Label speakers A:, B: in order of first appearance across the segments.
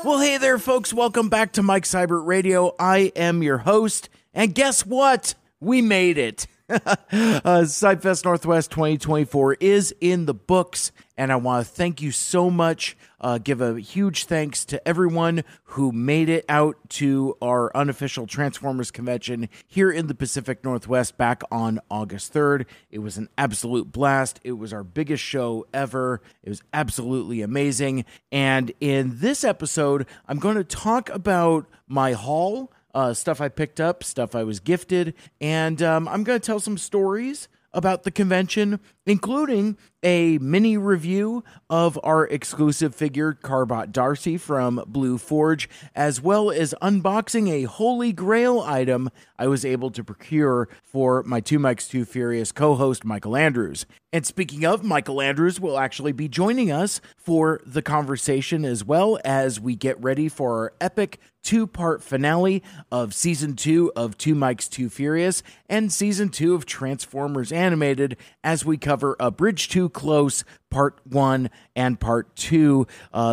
A: Well, hey there, folks. Welcome back to Mike Seibert Radio. I am your host, and guess what? We made it. CybFest Northwest 2024 is in the books, and I want to thank you so much. Give a huge thanks to everyone who made it out to our unofficial Transformers convention here in the Pacific Northwest back on August 3rd. It was an absolute blast. It was our biggest show ever. It was absolutely amazing. And in this episode, I'm going to talk about my haul, stuff I picked up, stuff I was gifted, and I'm going to tell some stories about the convention, including a mini review of our exclusive figure, CARBOT DARCY from Blue Forge, as well as unboxing a holy grail item I was able to procure for my Two Mikes Too Furious co-host, Mikel Andrews. And speaking of, Mikel Andrews will actually be joining us for the conversation as well as we get ready for our epic two-part finale of Season 2 of Two Mikes Too Furious and Season 2 of Transformers Animated as we cover A Bridge Too Close, Part 1 and Part 2.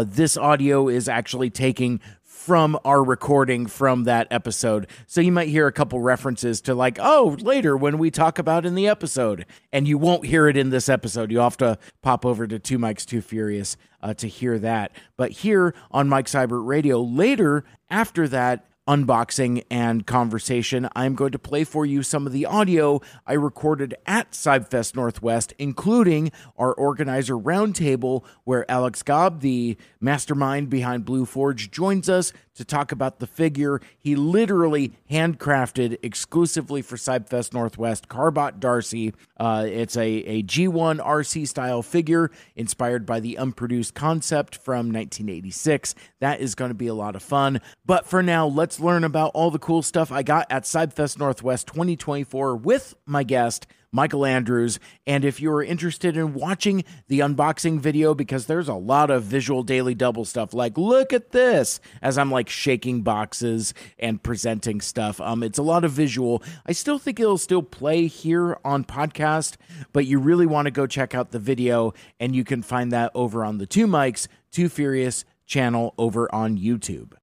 A: This audio is actually taking from our recording from that episode. So you might hear a couple references to like, oh, later when we talk about in the episode. And you won't hear it in this episode. You'll have to pop over to Two Mikes Too Furious to hear that. But here on Mike Seibert Radio, later after that unboxing and conversation, I'm going to play for you some of the audio I recorded at CybFest Northwest, including our organizer roundtable, where Alex Gobb, the mastermind behind Blue Forge, joins us to talk about the figure he literally handcrafted exclusively for CybFest Northwest, CARBOT DARCY. It's a G1 RC style figure inspired by the unproduced concept from 1986. That is going to be a lot of fun. But for now, let's learn about all the cool stuff I got at CybFest Northwest 2024 with my guest, Mikel Andrews. And if you're interested in watching the unboxing video, because there's a lot of visual Daily Double stuff, like look at this, as I'm like shaking boxes and presenting stuff. It's a lot of visual. I still think it'll still play here on podcast, but you really want to go check out the video, and you can find that over on the Two Mikes Too Furious channel over on YouTube.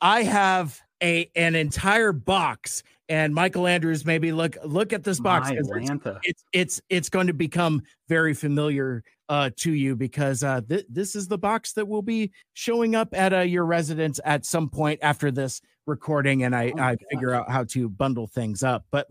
A: I have an entire box, and Mikel Andrews, maybe look at this box. It's going to become very familiar to you because this is the box that will be showing up at your residence at some point after this recording, and I figure out how to bundle things up. But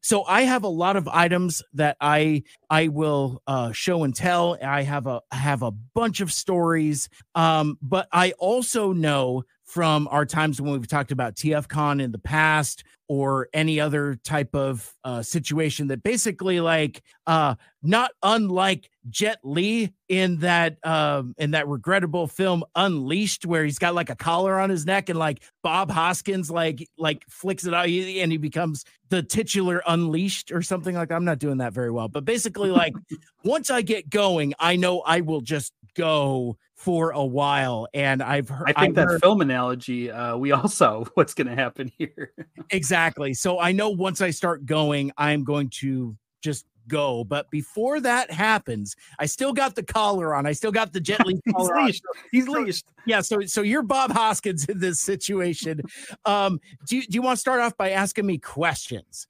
A: so I have a lot of items that I will show and tell. I have a bunch of stories, but I also know from our times when we've talked about TFCon in the past or any other type of situation that basically not unlike Jet Li in that regrettable film Unleashed, where he's got like a collar on his neck and like Bob Hoskins like flicks it out and he becomes the titular Unleashed or something like that. I'm not doing that very well, but basically once I get going, I know I will just go for a while. And I think
B: that film analogy, we all saw what's going to happen here.
A: Exactly. So I know once I start going, I'm going to just go. But before that happens, I still got the collar on. I still got the Jet Li collar on.
B: He's leashed.
A: Yeah. So you're Bob Hoskins in this situation. Do you want to start off by asking me questions?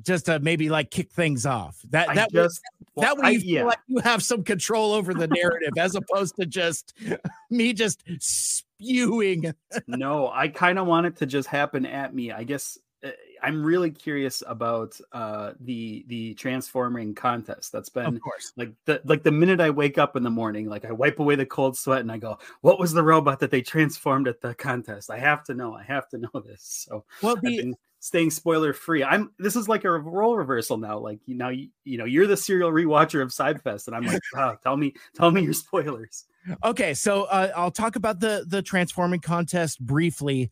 A: Just to maybe kick things off. That way you feel like you have some control over the narrative as opposed to just me just spewing.
B: No, I kind of want it to just happen at me. I guess I'm really curious about the transforming contest. That's been,
A: of course,
B: the minute I wake up in the morning, I wipe away the cold sweat and I go, what was the robot that they transformed at the contest? I have to know this. So I've been staying spoiler free. This is like a role reversal now. You're the serial rewatcher of CybFest, and I'm like, tell me your spoilers.
A: Okay, so I'll talk about the transforming contest briefly,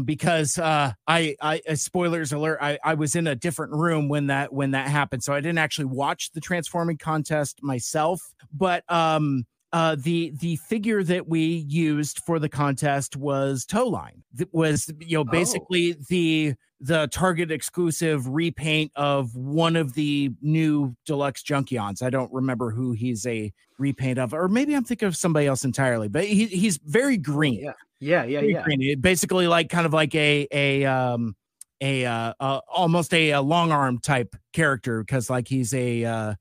A: because I spoilers alert, I was in a different room when that happened, so I didn't actually watch the transforming contest myself. But the figure that we used for the contest was Towline. That was, basically the Target exclusive repaint of one of the new deluxe Junkions. I don't remember who he's a repaint of, or maybe I'm thinking of somebody else entirely, but he's very green.
B: Oh, yeah.
A: Green. Basically like kind of like almost a long arm type character, because like he's a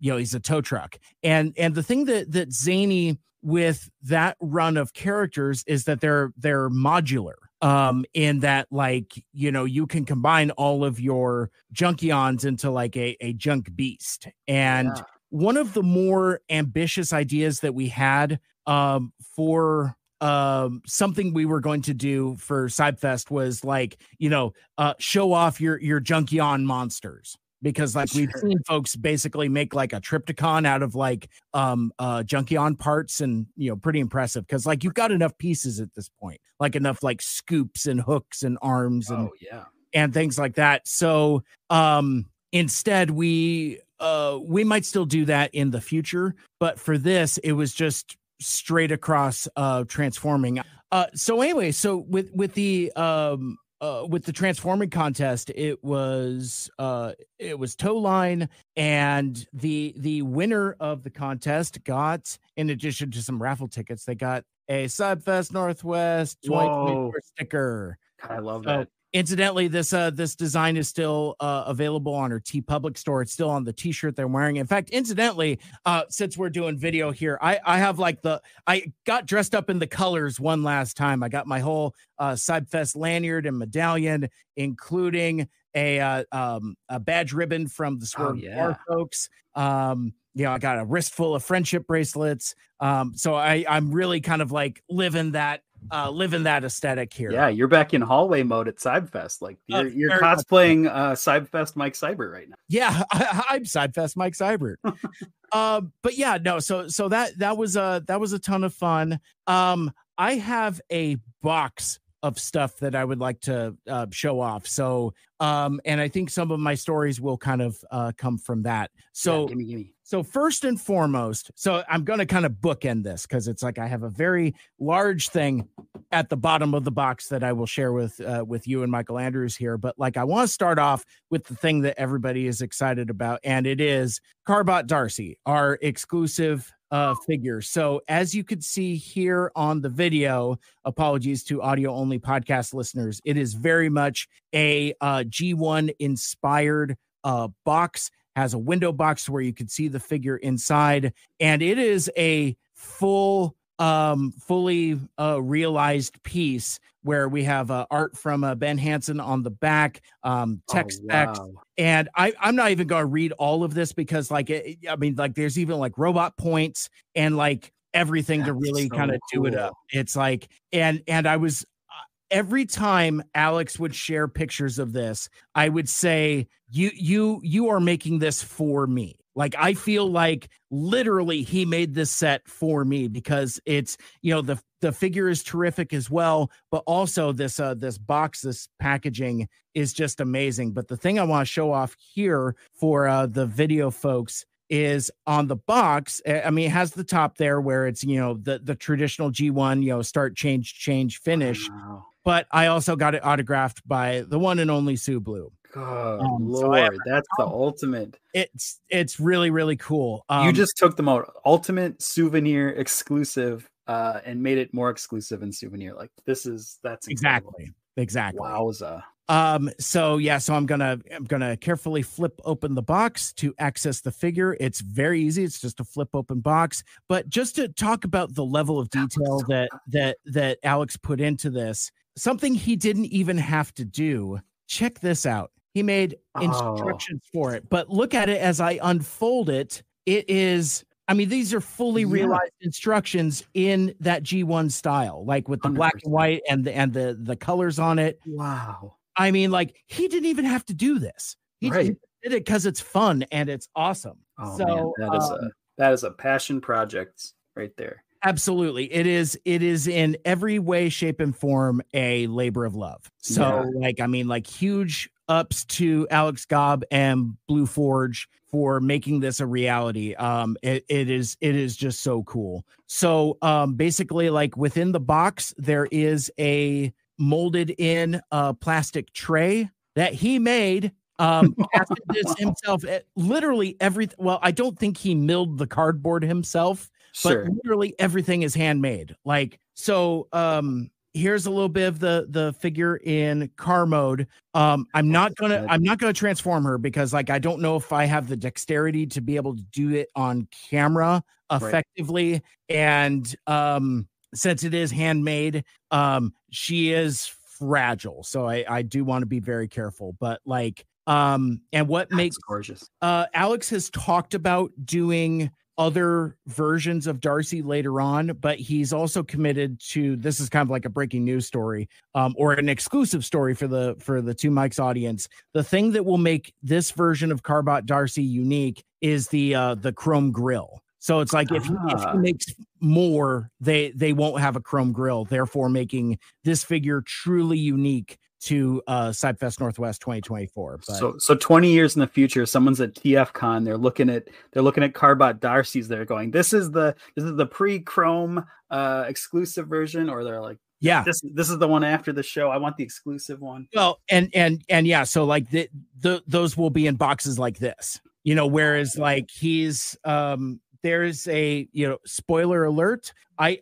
A: he's a tow truck. And the thing that's zany with that run of characters is that they're modular, in that, like, you can combine all of your Junkions into like a junk beast. And one of the more ambitious ideas that we had for something we were going to do for CybFest was like, show off your Junkion monsters. Because like we've seen folks basically make like a Triptychon out of like Junkion parts, and pretty impressive, because like you've got enough pieces at this point, like enough like scoops and hooks and arms and things like that. So instead we might still do that in the future, but for this it was just straight across transforming. So anyway, so with the transforming contest, it was Towline, and the winner of the contest got, in addition to some raffle tickets, they got a CybFest Northwest 2024 sticker.
B: I love that.
A: Incidentally, this design is still available on our TeePublic store. It's still on the t-shirt they're wearing. In fact, incidentally, since we're doing video here, I have like I got dressed up in the colors one last time. I got my whole CybFest lanyard and medallion, including a badge ribbon from the Swerve Bar folks. I got a wrist full of friendship bracelets. So I'm really kind of like living that aesthetic here.
B: Yeah, you're back in hallway mode at CybFest. Like you're cosplaying CybFest Mike Seibert right now.
A: Yeah, I'm CybFest Mike Seibert. But yeah, no. So that was a ton of fun. I have a box of stuff that I would like to show off. So and I think some of my stories will kind of come from that. So
B: give me.
A: So first and foremost, so I'm going to kind of bookend this, because it's like I have a very large thing at the bottom of the box that I will share with you and Mikel Andrews here. But like I want to start off with the thing that everybody is excited about, and it is CARBOT DARCY, our exclusive figure. So as you could see here on the video, apologies to audio only podcast listeners, it is very much a G1 inspired box. Has a window box where you can see the figure inside, and it is a fully realized piece where we have art from Ben Hansen on the back, text specs. And I'm not even going to read all of this, because like there's even like robot points and like everything to really kind of do it up. It's like, and I was every time Alex would share pictures of this, I would say, you are making this for me. Like, I feel like literally he made this set for me, because it's, the figure is terrific as well, but also this box, this packaging is just amazing. But the thing I want to show off here for the video folks is on the box. I mean, it has the top there where it's, the traditional G1, start, change, finish. Wow. But I also got it autographed by the one and only Sue Blue.
B: God, Lord, that's the ultimate.
A: It's really, really cool.
B: You just took them out, ultimate souvenir exclusive, and made it more exclusive in souvenir. Like that's incredible.
A: Exactly.
B: Wowza.
A: So I'm gonna carefully flip open the box to access the figure. It's very easy. It's just a flip open box. But just to talk about the level of detail that Alex put into this, something he didn't even have to do. Check this out. He made instructions for it, but look at it as I unfold it. It is, I mean, these are fully realized instructions in that G1 style, like with the 100%. Black and white and the colors on it.
B: Wow.
A: I mean, like, he didn't even have to do this. He did it because it's fun and it's awesome.
B: Oh, so man, that is a passion project right there.
A: Absolutely. It is in every way, shape, and form a labor of love. So huge ups to Alex Gobb and Blue Forge for making this a reality. It is just so cool. So basically, like within the box, there is a molded in plastic tray that he made. Casted this himself. Literally everything. Well, I don't think he milled the cardboard himself, but literally everything is handmade. Like, so here's a little bit of the figure in car mode. I'm not gonna transform her because like I don't know if I have the dexterity to be able to do it on camera effectively. Right. And since it is handmade, she is fragile. So I do want to be very careful. But like and what makes
B: gorgeous.
A: Alex has talked about doing other versions of Darcy later on, but he's also committed to, this is kind of like a breaking news story, or an exclusive story for the Two Mics audience. The thing that will make this version of CARBOT Darcy unique is the chrome grill. So it's like if he makes more, they won't have a chrome grill, therefore making this figure truly unique to CybFest Northwest 2024. But
B: so 20 years in the future, someone's at TFCon, they're looking at CARBOT Darcy's, they're going, this is the pre-chrome exclusive version, or they're like,
A: yeah,
B: this is the one after the show, I want the exclusive one.
A: Well, and yeah, so like those will be in boxes like this, you know, whereas like he's there's a, you know, spoiler alert, I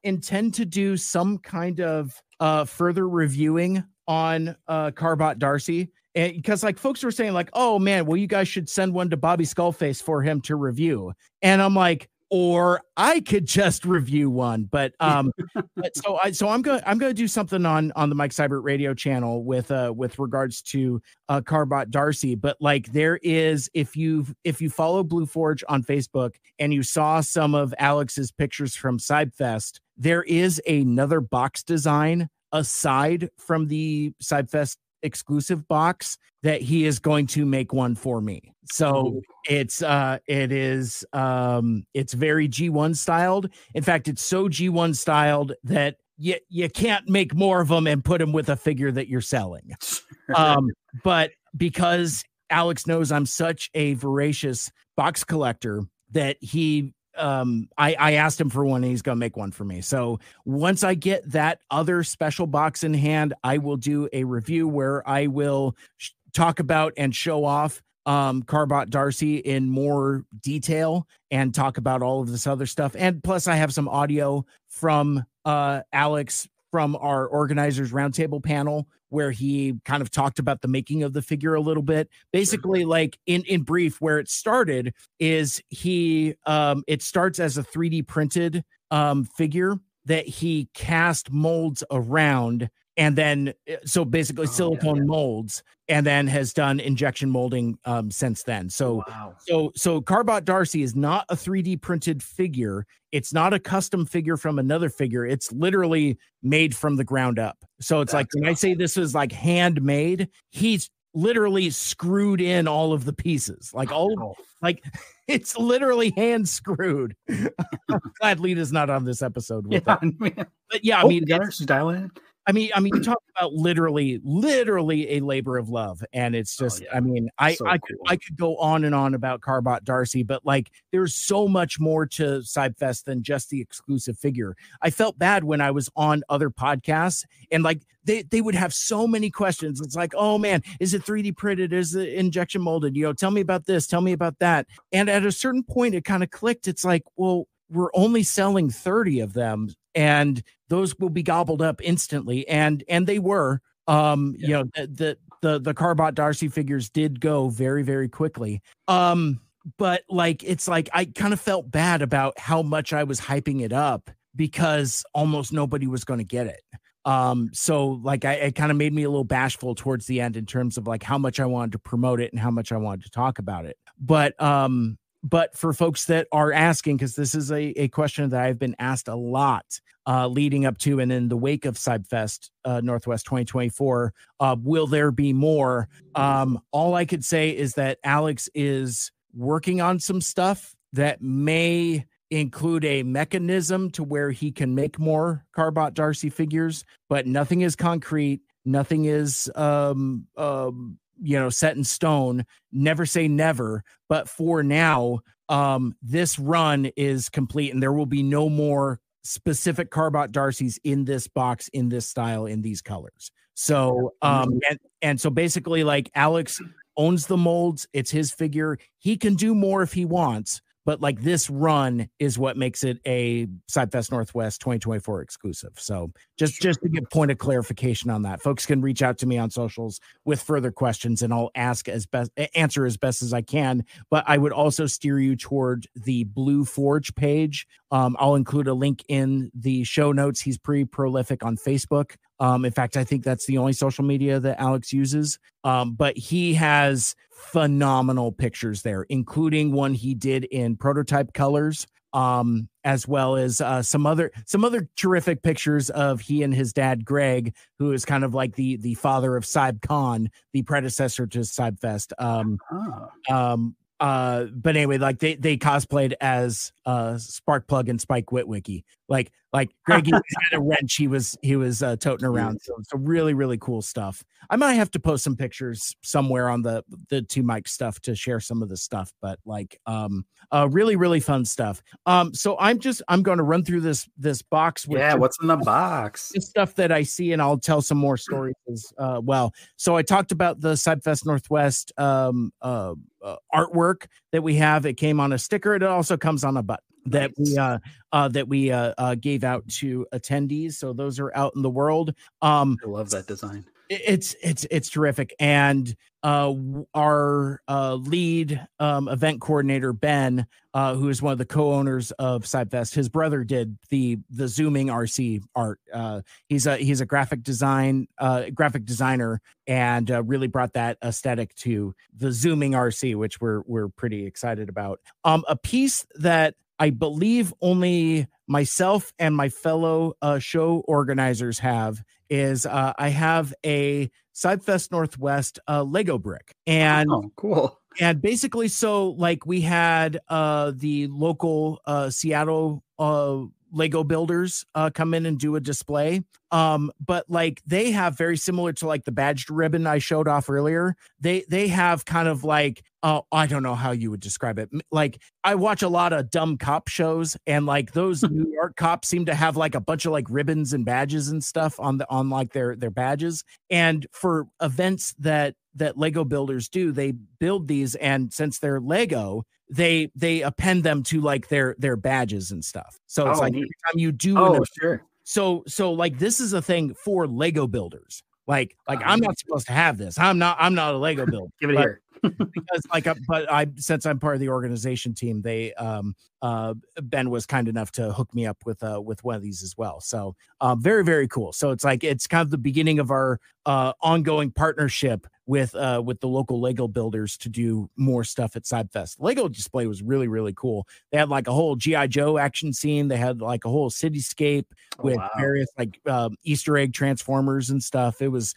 A: intend to do some kind of further reviewing on CARBOT Darcy, and because like folks were saying like, oh man, well you guys should send one to Bobby Skullface for him to review, and I'm like, or I could just review one, but so I'm gonna do something on the Mike Seibert radio channel with regards to CARBOT Darcy. But like there is, if you follow Blue Forge on Facebook and you saw some of Alex's pictures from CybFest, there is another box design aside from the CybFest exclusive box that he is going to make one for me. So it's very G1 styled. In fact, it's so G1 styled that you can't make more of them and put them with a figure that you're selling. But because Alex knows I'm such a voracious box collector that he I asked him for one and he's gonna make one for me. So once I get that other special box in hand, I will do a review where I will talk about and show off CARBOT Darcy in more detail and talk about all of this other stuff. And plus I have some audio from Alex from our organizers roundtable panel where he kind of talked about the making of the figure a little bit. Basically, like in brief, where it started is he it starts as a 3D printed figure that he cast molds around, and then so basically silicone molds, and then has done injection molding since then. So so CARBOT Darcy is not a 3D printed figure. It's not a custom figure from another figure. It's literally made from the ground up. So it's like when I say this is like handmade, he's literally screwed in all of the pieces, like like it's literally hand screwed. I'm glad Lita's not on this episode with that. But yeah, I mean,
B: she's dialing in.
A: I mean, you talk about literally a labor of love, and it's just, I mean, I could go on and on about CARBOT Darcy, but like, there's so much more to CybFest than just the exclusive figure. I felt bad when I was on other podcasts, and like, they would have so many questions. It's like, oh man, is it 3D printed? Is it injection molded? You know, tell me about this, tell me about that. And at a certain point, it kind of clicked. It's like, well, we're only selling 30 of them, and those will be gobbled up instantly. And they were, you know, the CARBOT Darcy figures did go very, very quickly. But like, it's like, I kind of felt bad about how much I was hyping it up because almost nobody was going to get it. So like, it kind of made me a little bashful towards the end in terms of like how much I wanted to promote it and how much I wanted to talk about it. But for folks that are asking, because this is a question that I've been asked a lot leading up to and in the wake of CybFest Northwest 2024, will there be more? All I could say is that Alex is working on some stuff that may include a mechanism to where he can make more CARBOT Darcy figures, but nothing is concrete. Nothing is set in stone. Never say never, but for now, this run is complete, and there will be no more specific CARBOT Darcys in this box, in this style, in these colors. So and so basically, like, Alex owns the molds. It's his figure. He can do more if he wants, but like, this run is what makes it a CybFest Northwest 2024 exclusive. So just to give point of clarification on that, folks can reach out to me on socials with further questions, and I'll answer as best as I can. But I would also steer you toward the Blue Forge page. I'll include a link in the show notes. He's pretty prolific on Facebook. In fact, I think that's the only social media that Alex uses. But he has phenomenal pictures there, including one he did in prototype colors, as well as some other terrific pictures of he and his dad Greg, who is kind of like the father of CybCon, the predecessor to CybFest. But anyway, like, they cosplayed as Sparkplug and Spike Witwicky. Like Greggy had a wrench he was toting around. So really, really cool stuff. I might have to post some pictures somewhere on the Two Mike stuff to share some of the stuff, but really, really fun stuff. So I'm going to run through this box with
B: what's in the box?
A: The stuff that I see, and I'll tell some more stories as well. So I talked about the CybFest Northwest artwork that we have. It came on a sticker. It also comes on a button that we gave out to attendees. So those are out in the world.
B: I love that design.
A: It's terrific. And our lead event coordinator, Ben, who is one of the co-owners of CybFest, his brother did the zooming RC art. He's a graphic designer, and really brought that aesthetic to the zooming RC, which we're pretty excited about. A piece that I believe only myself and my fellow show organizers have is I have a CybFest Northwest Lego brick. And
B: cool.
A: And basically, so like, we had the local Seattle Lego builders come in and do a display. But like, they have, very similar to like the badged ribbon I showed off earlier, they have kind of like, I don't know how you would describe it. Like, I watch a lot of dumb cop shows, and like, those New York cops seem to have like a bunch of like ribbons and badges and stuff on like their badges. And for events that Lego builders do, they build these, and since they're Lego, they append them to like their badges and stuff. So it's like, every time you do
B: sure.
A: So like, this is a thing for Lego builders. Like I'm not supposed to have this. I'm not a Lego builder.
B: Give it here.
A: Because since I'm part of the organization team, they Ben was kind enough to hook me up with one of these as well. So very, very cool. So it's like, it's kind of the beginning of our ongoing partnership with the local Lego builders to do more stuff at CybFest. Lego display was really, really cool. They had like a whole G.I. Joe action scene. They had like a whole cityscape with various like Easter egg transformers and stuff. It was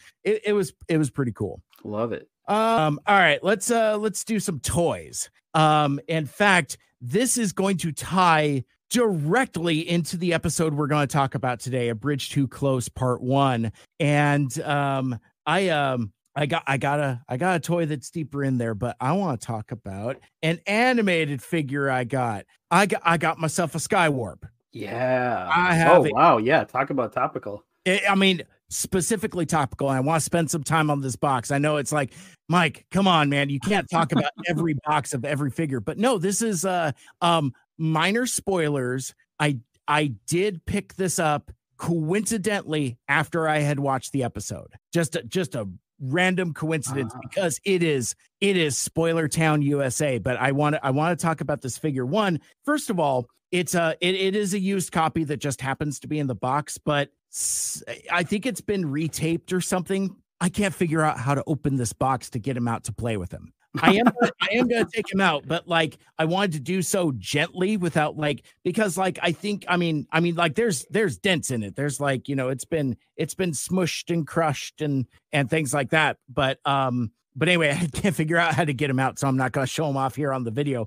A: pretty cool.
B: Love it.
A: All right, let's do some toys. In fact, this is going to tie directly into the episode we're going to talk about today, A Bridge Too Close Part 1. And I got a toy that's deeper in there, but I want to talk about an animated figure I got myself a Skywarp.
B: Yeah.
A: I have
B: wow, yeah, talk about topical.
A: I mean, specifically topical. And I want to spend some time on this box. I know it's like, Mike, come on, man, you can't talk about every box of every figure, but no, this is minor spoilers. I did pick this up coincidentally after I had watched the episode. Just a random coincidence, because it is Spoiler Town, USA. But I want to talk about this figure. One, first of all, it is a used copy that just happens to be in the box, but I think it's been retaped or something. I can't figure out how to open this box to get him out to play with him. I am going to take him out, but like, I wanted to do so gently without like, because like, I mean, like there's dents in it. There's like, it's been smushed and crushed and things like that. But But anyway, I can't figure out how to get him out, so I'm not going to show him off here on the video.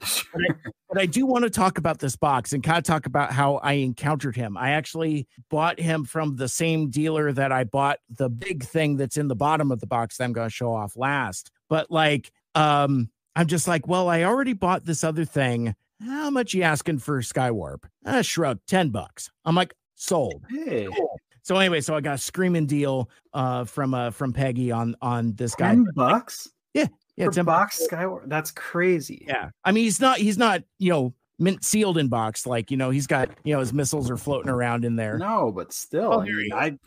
A: But I do want to talk about this box and kind of talk about how I encountered him. I actually bought him from the same dealer that I bought the big thing that's in the bottom of the box that I'm going to show off last. But like, I'm just like, well, I already bought this other thing. How much you asking for Skywarp? Shrug, $10. I'm like, sold.
B: Hey.
A: Cool. So anyway, so I got a screaming deal from Peggy on this guy.
B: $10?
A: Yeah.
B: For box Skyward. That's crazy.
A: Yeah. I mean, he's not, mint sealed in box. Like, he's got, his missiles are floating around in there.
B: No, but still, I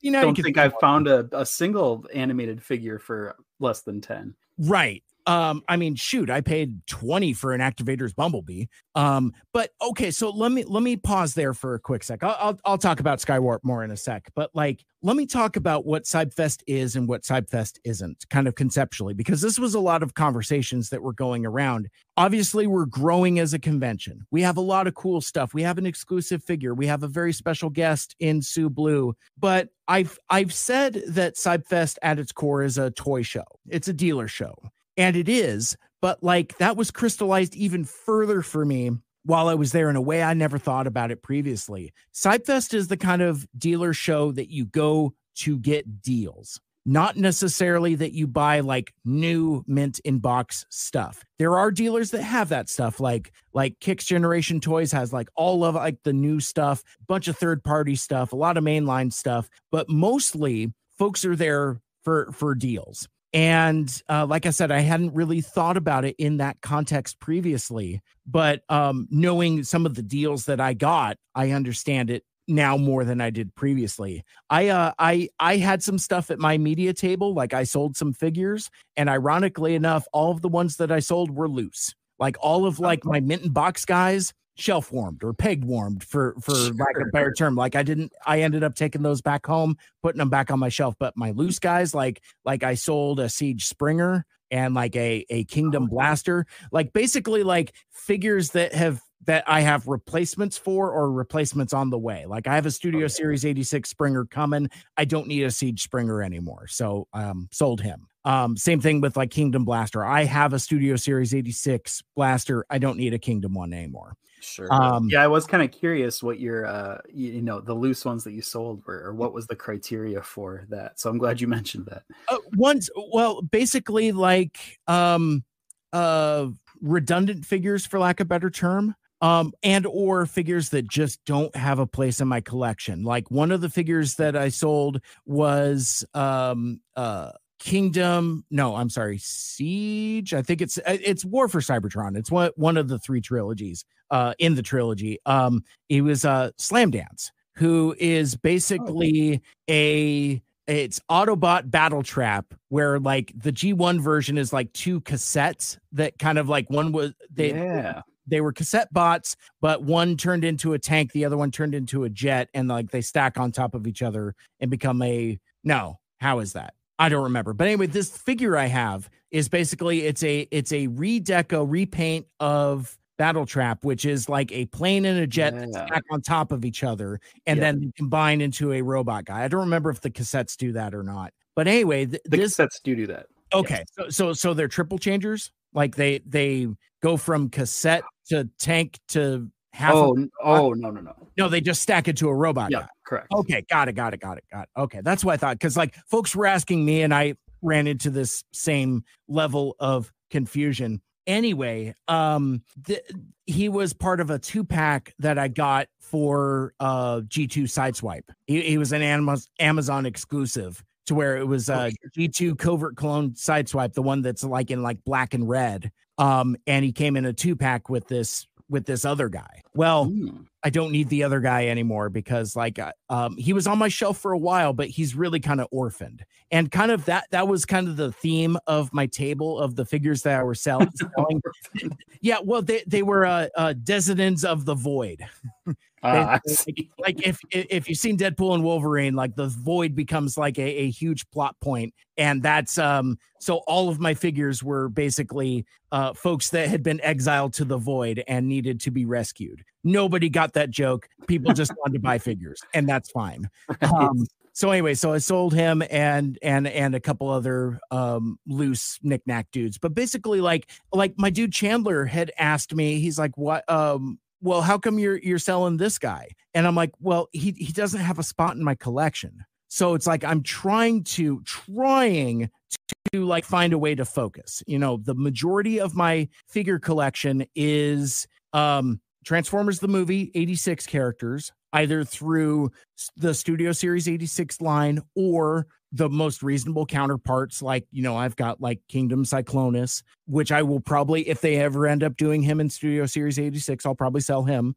B: don't think I've found a single animated figure for less than 10.
A: Right. I mean, shoot, I paid 20 for an Activator's Bumblebee. But okay, so let me pause there for a quick sec. I'll talk about Skywarp more in a sec, but like, let me talk about what CybFest is and what CybFest isn't, kind of conceptually, because this was a lot of conversations that were going around. Obviously, we're growing as a convention. We have a lot of cool stuff. We have an exclusive figure. We have a very special guest in Sue Blue, but I've said that CybFest at its core is a toy show. It's a dealer show. And it is, but like that was crystallized even further for me while I was there in a way I never thought about it previously. CybFest is the kind of dealer show that you go to get deals, not necessarily that you buy like new mint in box stuff. There are dealers that have that stuff, like Kicks Generation Toys has like all of like the new stuff, bunch of third party stuff, a lot of mainline stuff, but mostly folks are there for deals. And like I said, I hadn't really thought about it in that context previously, but knowing some of the deals that I got, I understand it now more than I did previously. I had some stuff at my media table, like I sold some figures, and ironically enough, all of the ones that I sold were loose. Like all of like my mint and box guys, shelf warmed or peg warmed for lack of a better term. Like I ended up taking those back home, putting them back on my shelf. But my loose guys, like I sold a Siege Springer and like a Kingdom Blaster, like basically like figures that I have replacements for or replacements on the way. Like I have a Studio Series 86 Springer coming. I don't need a Siege Springer anymore. So sold him. Same thing with like Kingdom Blaster. I have a Studio Series 86 Blaster. I don't need a Kingdom one anymore.
B: Sure. Yeah, I was kind of curious what your the loose ones that you sold were, or what was the criteria for that. So I'm glad you mentioned that. Basically like redundant figures, for lack of a better term. And or figures that just don't have a place in my collection. Like one of the figures that I sold was Siege. I think it's War for Cybertron. It's one of the three trilogies in the trilogy. It was Slam Dance, who is basically it's Autobot Battle Trap, where like the G1 version is like two cassettes that kind of like one was they were cassette bots, but one turned into a tank, the other one turned into a jet, and like they stack on top of each other and become how is that? I don't remember. But anyway, this figure I have is basically it's a repaint of Battle Trap, which is like a plane and a jet that stack on top of each other and then combine into a robot guy. I don't remember if the cassettes do that or not. But anyway, the cassettes do that.
A: Okay, yes. So they're triple changers. Like they go from cassette to tank to half. No, they just stack it to a robot.
B: Yeah,
A: guy.
B: Correct.
A: Okay, got it. Okay, that's what I thought. Because like folks were asking me, and I ran into this same level of confusion. Anyway, he was part of a 2-pack that I got for G2 Sideswipe. He was an Amazon exclusive, to where it was G2 Covert Clone Sideswipe, the one that's like in like black and red. And he came in a 2-pack with this other guy. Well, I don't need the other guy anymore because like he was on my shelf for a while, but he's really kind of orphaned. And kind of that was kind of the theme of my table of the figures that I were selling. Yeah, well, they were Descendants of the Void. Like if you've seen Deadpool and Wolverine, like the Void becomes like a huge plot point, and that's so all of my figures were basically folks that had been exiled to the Void and needed to be rescued. Nobody got that joke. People just wanted to buy figures, and that's fine. So anyway, so I sold him and a couple other loose knickknack dudes. But basically, like my dude Chandler had asked me, he's like, what well, how come you're selling this guy? And I'm like, well, he doesn't have a spot in my collection. So it's like I'm trying to like find a way to focus. You know, the majority of my figure collection is Transformers the movie 86 characters, either through the Studio Series 86 line or the most reasonable counterparts. Like, you know, I've got like Kingdom Cyclonus, which I will probably, if they ever end up doing him in Studio Series 86, I'll probably sell him.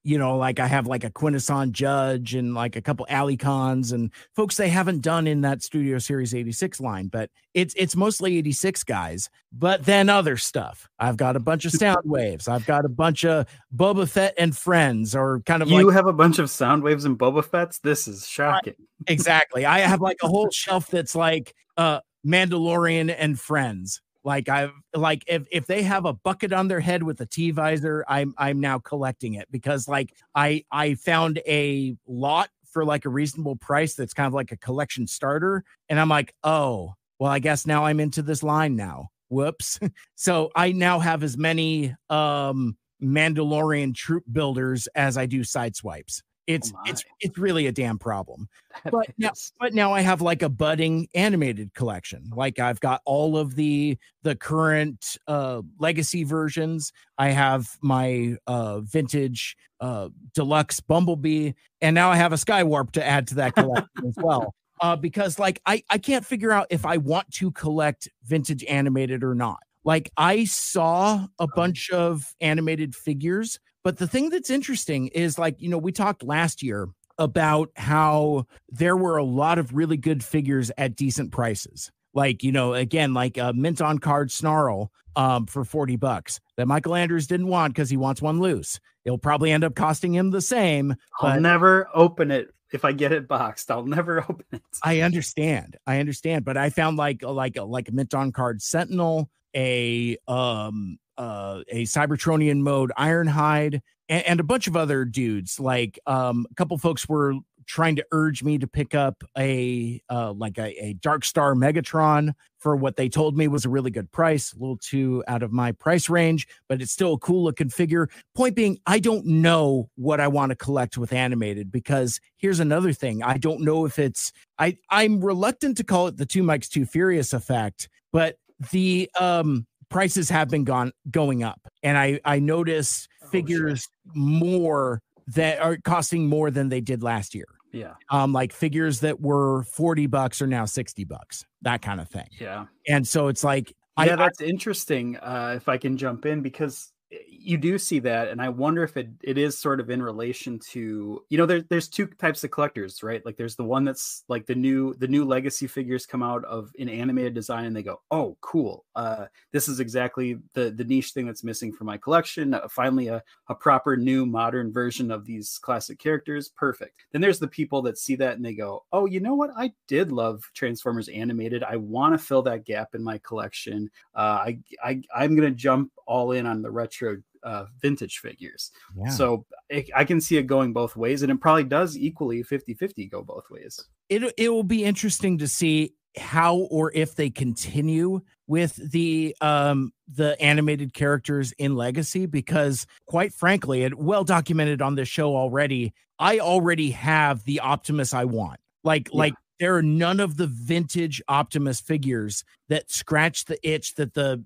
A: You know, like I have like a Quintesson Judge and like a couple Alicons and folks they haven't done in that Studio Series 86 line, but it's mostly 86 guys. But then other stuff. I've got a bunch of Soundwaves. I've got a bunch of Boba Fett and friends, or kind of
B: you have a bunch of Soundwaves and Boba Fett's. This is shocking.
A: Exactly. I have like a whole shelf that's like Mandalorian and friends. Like if they have a bucket on their head with a T-visor, I'm now collecting it because like I found a lot for like a reasonable price that's kind of like a collection starter, and I'm like, oh, well, I guess now I'm into this line now. Whoops. So I now have as many Mandalorian troop builders as I do sideswipes. It's really a damn problem. But now I have like a budding animated collection. Like I've got all of the current legacy versions. I have my vintage deluxe Bumblebee, and now I have a Skywarp to add to that collection as well. Because like I can't figure out if I want to collect vintage animated or not. Like I saw a bunch of animated figures. But the thing that's interesting is, like, you know, we talked last year about how there were a lot of really good figures at decent prices. Like, you know, again, like a mint on card Snarl for $40 that Mikel Andrews didn't want because he wants one loose. It'll probably end up costing him the same.
B: I'll never open it. If I get it boxed, I'll never open it.
A: I understand. But I found like a mint on card Sentinel, a Cybertronian mode Ironhide, and a bunch of other dudes. Like a couple folks were trying to urge me to pick up a Dark Star Megatron for what they told me was a really good price, a little too out of my price range, but it's still a cool looking figure. Point being, I don't know what I want to collect with animated, because here's another thing. I don't know if it's, I'm reluctant to call it the Two Mikes Too Furious effect, but the prices have been going up, and I notice figures more that are costing more than they did last year.
B: Yeah.
A: Like figures that were $40 are now $60, that kind of thing.
B: Yeah.
A: And so it's like,
B: that's interesting. If I can jump in, because you do see that, and I wonder if it is sort of in relation to, you know, there's two types of collectors, right? Like there's the one that's like the new legacy figures come out of an animated design and they go, oh, cool. This is exactly the niche thing that's missing from my collection. Finally, a proper new modern version of these classic characters. Perfect. Then there's the people that see that and they go, oh, you know what? I did love Transformers animated. I want to fill that gap in my collection. I'm going to jump all in on the retro vintage figures. Yeah. So I can see it going both ways, and it probably does equally 50-50 go both ways.
A: It will be interesting to see how or if they continue with the animated characters in Legacy, because quite frankly, it well documented on this show already, I already have the Optimus I want. Like there are none of the vintage Optimus figures that scratch the itch that the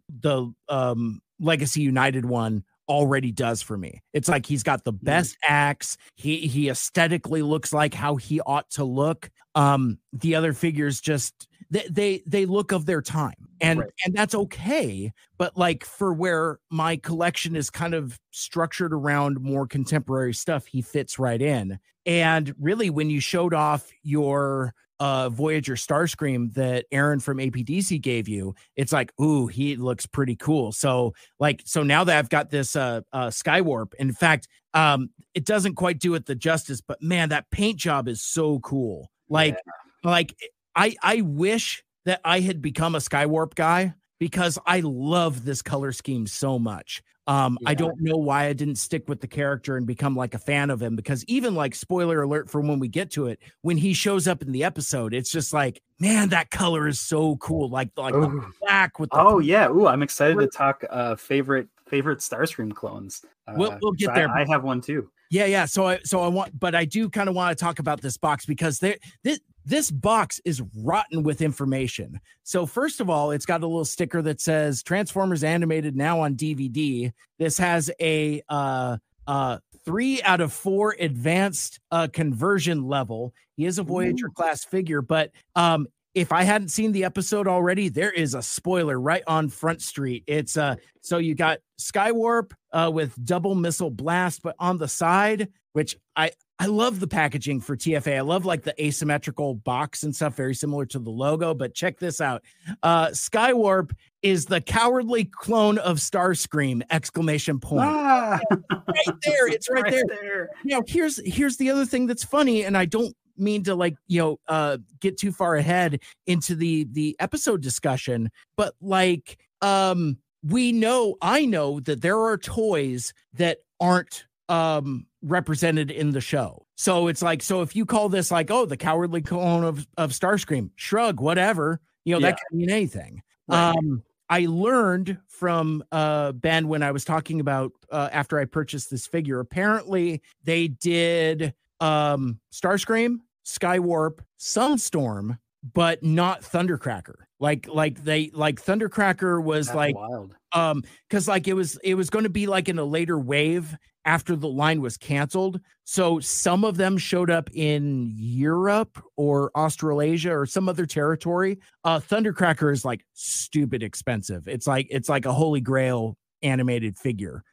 A: Legacy United one already does for me. It's like he's got the best axe. He aesthetically looks like how he ought to look. The other figures just they look of their time, and that's okay. But like for where my collection is kind of structured around more contemporary stuff, he fits right in. And really, when you showed off your Voyager Starscream that Aaron from APDC gave you, it's like, ooh, he looks pretty cool. So now that I've got this Skywarp, in fact, it doesn't quite do it the justice, but man, that paint job is so cool. Like I wish that I had become a Skywarp guy, because I love this color scheme so much. I don't know why I didn't stick with the character and become like a fan of him, because even like spoiler alert for when we get to it, when he shows up in the episode, it's just like, man, that color is so cool. Like the black with the
B: Ooh, I'm excited to talk favorite Starscream clones.
A: We'll get there.
B: I have one too.
A: Yeah. So I want, but I do kind of want to talk about this box, because this box is rotten with information. So first of all, it's got a little sticker that says Transformers Animated now on DVD. This has a 3 out of 4 advanced conversion level. He is a Voyager class figure, but if I hadn't seen the episode already, there is a spoiler right on Front Street. It's so you got Skywarp with double missile blast, but on the side, which I love the packaging for TFA. I love like the asymmetrical box and stuff, very similar to the logo. But check this out. Skywarp is the cowardly clone of Starscream! ! Right there. It's right there. Now, here's the other thing that's funny, and I don't mean to get too far ahead into the episode discussion, but like I know that there are toys that aren't represented in the show. So it's like, so if you call this like, oh, the cowardly clone of Starscream, shrug, whatever, that can mean anything. Right. I learned from Ben when I was talking about after I purchased this figure, apparently they did Starscream, Skywarp, Sunstorm, but not Thundercracker. Like Thundercracker was That's like wild. Because like it was going to be like in a later wave after the line was canceled. So some of them showed up in Europe or Australasia or some other territory. Thundercracker is like stupid expensive. It's like a holy grail animated figure.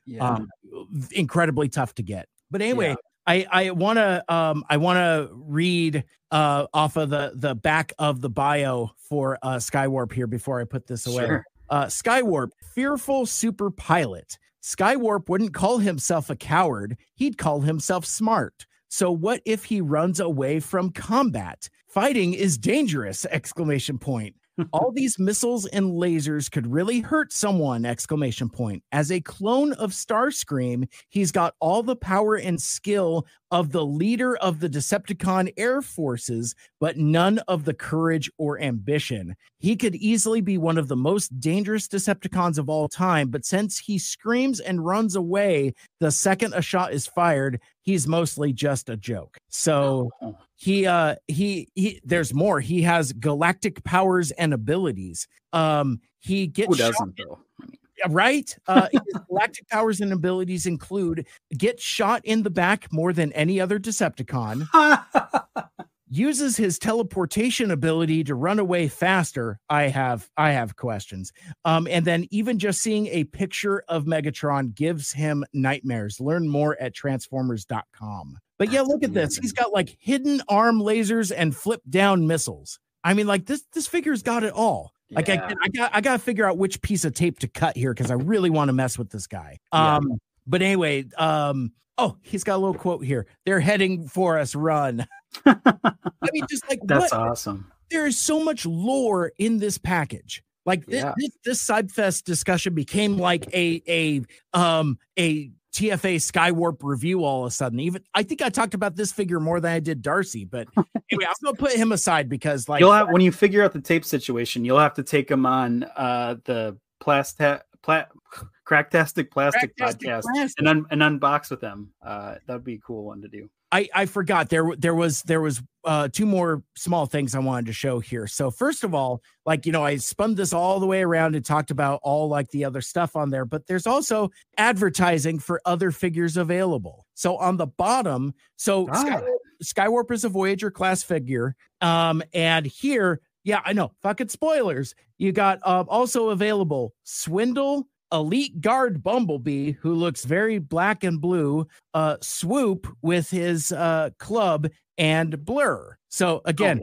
A: Incredibly tough to get. But anyway, I want to read off of the back of the bio for Skywarp here before I put this away. Sure. Skywarp, fearful super pilot. Skywarp wouldn't call himself a coward. He'd call himself smart. So what if he runs away from combat? Fighting is dangerous! ! All these missiles and lasers could really hurt someone! As a clone of Starscream, he's got all the power and skill of the leader of the Decepticon Air Forces, but none of the courage or ambition. He could easily be one of the most dangerous Decepticons of all time, but since he screams and runs away the second a shot is fired, he's mostly just a joke. So he there's more. He has galactic powers and abilities. He gets
B: Who doesn't though?
A: Right? His galactic powers and abilities include get shot in the back more than any other Decepticon, uses his teleportation ability to run away faster. I have questions. And then even just seeing a picture of Megatron gives him nightmares. Learn more at transformers.com. But yeah, look at this. He's got like hidden arm lasers and flip down missiles. I mean, like this figure's got it all. Like I got to figure out which piece of tape to cut here because I really want to mess with this guy. But anyway, he's got a little quote here. They're heading for us. Run. I mean, just like
B: that's awesome.
A: There is so much lore in this package. Like this CybFest discussion became like a TFA Skywarp review all of a sudden. Even I think I talked about this figure more than I did Darcy, but anyway, I'm gonna put him aside because like
B: you'll have, when you figure out the tape situation, you'll have to take him on the Cracktastic Plastic podcast and unbox with them. That'd be a cool one to do.
A: I forgot there was two more small things I wanted to show here. So first of all, like, I spun this all the way around and talked about all like the other stuff on there, but there's advertising for other figures available. So on the bottom, Skywarp is a Voyager class figure. And here, I know, fucking spoilers. You got also available Swindle, Elite Guard Bumblebee, who looks very black and blue, Swoop with his club, and Blur. So again,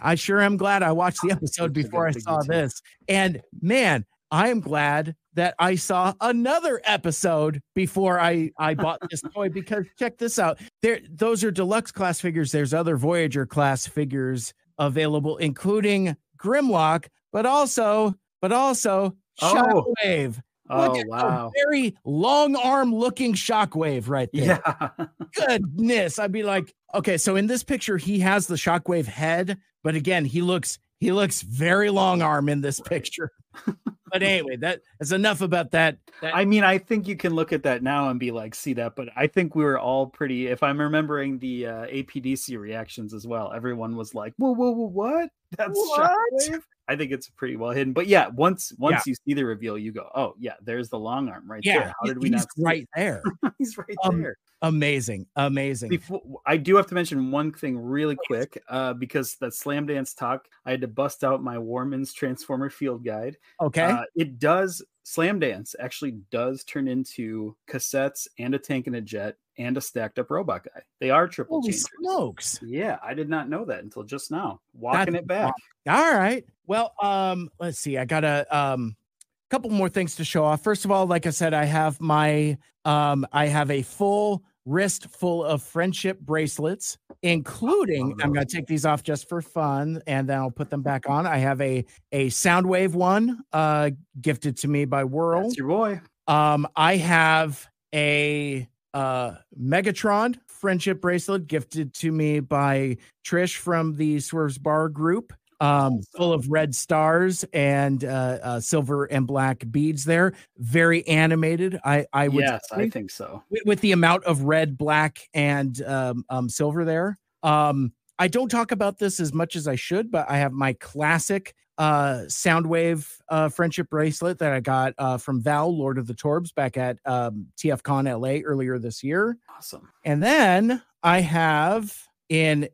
A: I sure am glad I watched the episode before I saw this. And man, I am glad that I saw another episode before I bought this toy, because check this out. Those are deluxe class figures. There's other Voyager class figures available, including Grimlock, but also Shockwave.
B: Oh, wow.
A: A very long arm looking shockwave right there.
B: Yeah.
A: Goodness. I'd be like, okay, so in this picture, he has the shockwave head, but again, he looks very long arm in this picture. But anyway, that's enough about that.
B: I mean, I think you can look at that now and be like, see that, but I think we were all pretty, if I'm remembering the APDC reactions as well, everyone was like, whoa, what? That's Shockwave? I think it's pretty well hidden. But yeah, once you see the reveal, you go, oh yeah, there's the long arm right there. How did we not see
A: right there?
B: He's right there.
A: Amazing.
B: I do have to mention one thing really quick, because that Slam Dance talk, I had to bust out my Warman's Transformer Field Guide.
A: Okay.
B: Slam Dance actually does turn into cassettes and a tank and a jet and a stacked up robot guy. They are triple changers.
A: Smokes.
B: Yeah, I did not know that until just now. Walking it back.
A: All right. Well, let's see. I got a couple more things to show off. First of all, like I said, I have a full wrist full of friendship bracelets, including, I'm going to take these off just for fun, and then I'll put them back on. I have a Soundwave one gifted to me by Whirl.
B: That's your boy.
A: I have a Megatron friendship bracelet gifted to me by Trish from the Swerves Bar group. Full of red stars and silver and black beads there. Very animated. I would
B: I think so.
A: With the amount of red, black, and silver there. I don't talk about this as much as I should, but I have my classic Soundwave friendship bracelet that I got from Val, Lord of the Torbs, back at TFCon LA earlier this year.
B: Awesome.
A: And then I have in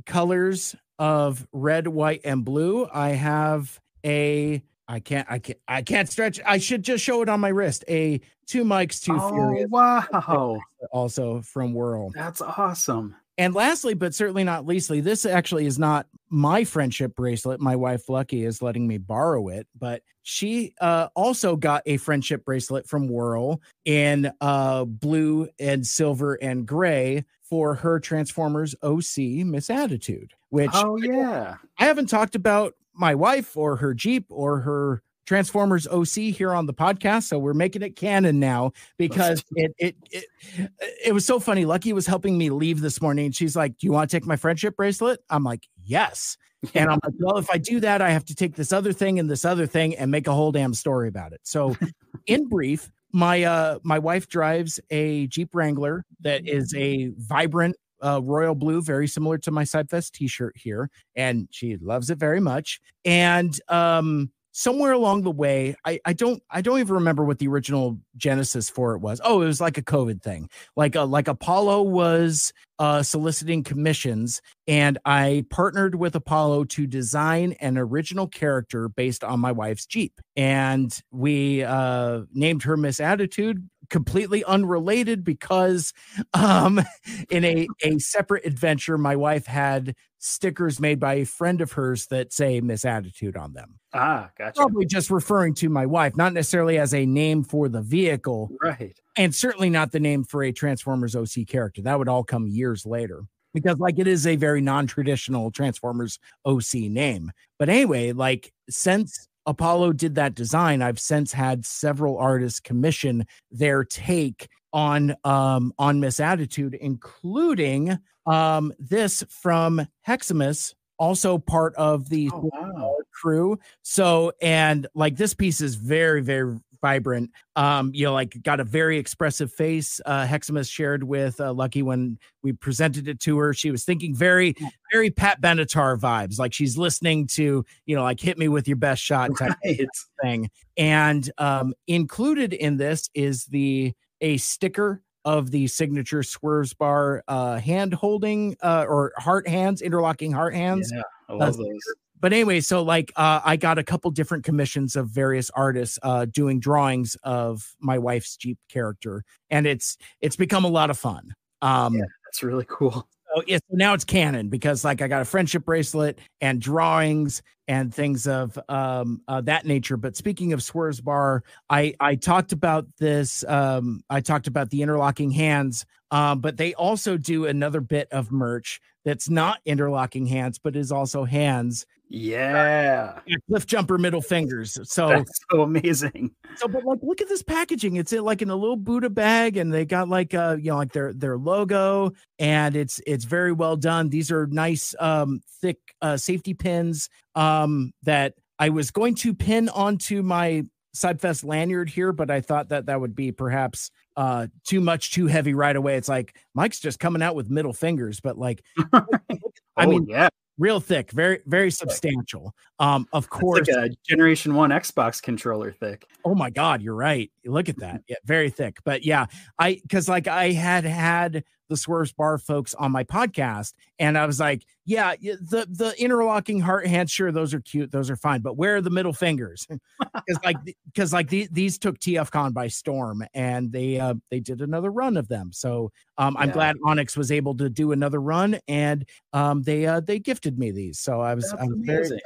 A: colors of red, white, and blue, I have I can't stretch. I should just show it on my wrist. A Two Mics, Two Furious.
B: Wow.
A: Also from Whirl.
B: That's awesome.
A: And lastly, but certainly not leastly, this actually is not my friendship bracelet. My wife, Lucky, is letting me borrow it, but she also got a friendship bracelet from Whirl in blue and silver and gray for her Transformers OC Miss Attitude, which I haven't talked about my wife or her Jeep or her Transformers OC here on the podcast, so we're making it canon now because it was so funny. Lucky was helping me leave this morning, and she's like, "Do you want to take my friendship bracelet?" I'm like, "Yes." And I'm like, "Well, if I do that, I have to take this other thing and make a whole damn story about it." So, in brief, my wife drives a Jeep Wrangler that is a vibrant royal blue, very similar to my CybFest t-shirt here, and she loves it very much. And somewhere along the way, I don't even remember what the original genesis for it was. Oh, it was like a COVID thing. Like Apollo was soliciting commissions, and I partnered with Apollo to design an original character based on my wife's Jeep. And we named her Miss Attitude, completely unrelated because in a separate adventure, my wife had stickers made by a friend of hers that say Miss Attitude on them.
B: Ah, gotcha.
A: Probably just referring to my wife, not necessarily as a name for the vehicle.
B: Right.
A: And certainly not the name for a Transformers OC character. That would all come years later because it is a very non-traditional Transformers OC name. But anyway, since Apollo did that design, I've since had several artists commission their take on Miss Attitude, including this from Heximus, also part of the crew. So, and this piece is very, very vibrant. Got a very expressive face. Heximus shared with Lucky when we presented it to her. She was thinking very, very Pat Benatar vibes. Like she's listening to, hit me with your best shot type thing. And included in this is a sticker of the signature Swerves Bar hand holding or heart hands, interlocking heart hands.
B: Yeah, I love those.
A: But anyway, so I got a couple different commissions of various artists doing drawings of my wife's Jeep character, and it's become a lot of fun.
B: That's really cool.
A: So now it's canon because I got a friendship bracelet and drawings and things of that nature. But speaking of Swerves Bar, I talked about this. I talked about the interlocking hands But they also do another bit of merch that's not interlocking hands, but is also hands.
B: Yeah.
A: Cliff jumper middle fingers. So
B: that's so amazing.
A: So, but like, look at this packaging. It's like in a little Buddha bag, and they got like like their logo, and it's very well done. These are nice, thick safety pins that I was going to pin onto my CybFest lanyard here, but I thought that would be perhaps too heavy right away. It's like Mike's just coming out with middle fingers, but like, I mean, yeah. Real thick, very, very substantial. Of course,
B: it's like a Generation 1 Xbox controller thick.
A: Oh my God, you're right. Look at that. Yeah, very thick. But yeah, because like I had the Swerves Bar folks on my podcast, and I was like, yeah, the interlocking heart hands, sure, those are cute, those are fine, but where are the middle fingers? Because these took TFCon by storm, and they did another run of them. So I'm glad Onyx was able to do another run, and they gifted me these. So I was very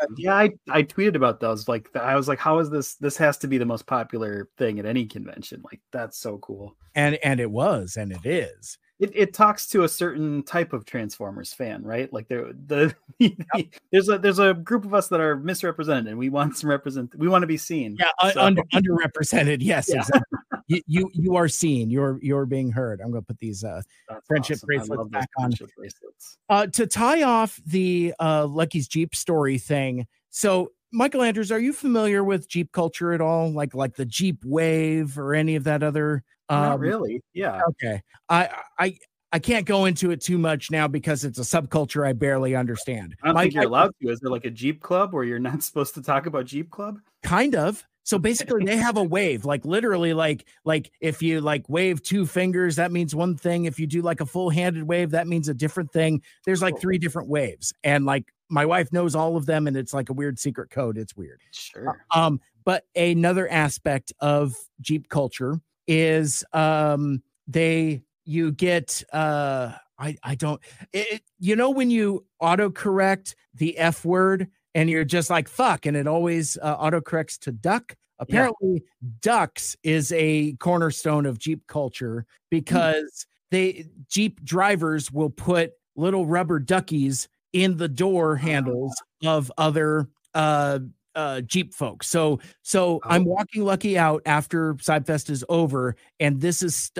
B: I tweeted about those. Like I was like, how is this? This has to be the most popular thing at any convention. Like that's so cool.
A: And it was, and it is.
B: It talks to a certain type of Transformers fan, right? Like there's a group of us that are misrepresented, and we want we want to be seen.
A: Yeah, so. Underrepresented. Yes, yeah. Exactly. You are seen. You're being heard. I'm going to put these friendship bracelets back on. To tie off the Lucky's Jeep story thing. So, Mikel Andrews, are you familiar with Jeep culture at all? Like the Jeep wave or any of that other?
B: Not really. Yeah.
A: Okay. I can't go into it too much now because it's a subculture I barely understand.
B: I don't think you're allowed to. Is there like a Jeep club where you're not supposed to talk about Jeep club?
A: Kind of. So basically they have a wave, like literally like if you like wave two fingers, that means one thing. If you do like a full handed wave, that means a different thing. There's like 3 different waves, and like my wife knows all of them, and it's like a weird secret code. It's weird.
B: Sure.
A: But another aspect of Jeep culture is you get when you autocorrect the F word and you're just like fuck, and it always autocorrects to duck. Apparently ducks is a cornerstone of Jeep culture because Jeep drivers will put little rubber duckies in the door handles of other Jeep folks. So I'm walking Lucky out after CybFest is over, and this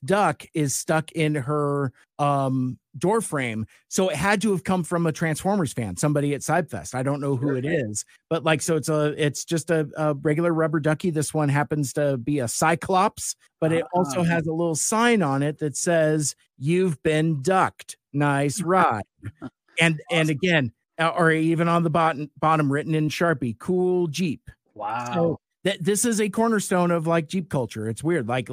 A: duck is stuck in her door frame. So it had to have come from a Transformers fan, somebody at CybFest. I don't know who it is, but like, so it's just a regular rubber ducky. This one happens to be a Cyclops, but it also has a little sign on it that says, "You've been ducked. Nice ride." And again, or even on the bottom written in Sharpie, "Cool Jeep."
B: Wow.
A: So this is a cornerstone of like Jeep culture. It's weird. Like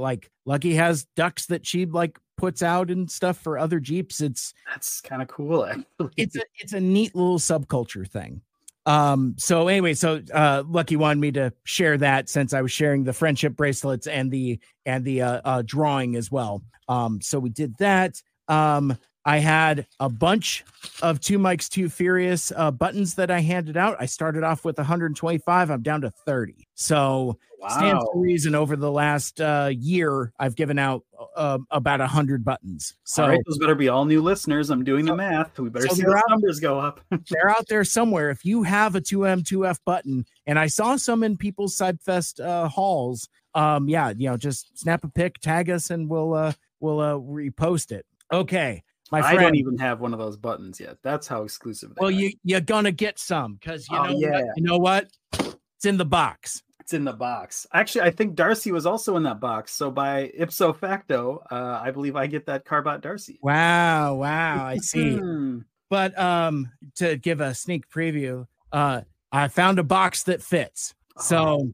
A: Lucky has ducks that she like puts out and stuff for other Jeeps.
B: That's kind of cool. Actually.
A: It's a neat little subculture thing. So anyway, Lucky wanted me to share that since I was sharing the friendship bracelets and the drawing as well. So we did that. I had a bunch of 2 Mics 2 Furious buttons that I handed out. I started off with 125. I'm down to 30. So stands to reason over the last year, I've given out about 100 buttons. So
B: all right, those better be all new listeners. I'm doing the math. We better see the numbers go up.
A: They're out there somewhere. If you have a 2M 2F button, and I saw some in people's CybFest halls, just snap a pic, tag us, and we'll repost it. Okay. My friend,
B: I don't even have one of those buttons yet. That's how exclusive they are.
A: You're gonna get some because you know what? It's in the box.
B: It's in the box. Actually, I think Darcy was also in that box. So by ipso facto, I believe I get that CARBOT DARCY.
A: Wow, I see. But to give a sneak preview, I found a box that fits. So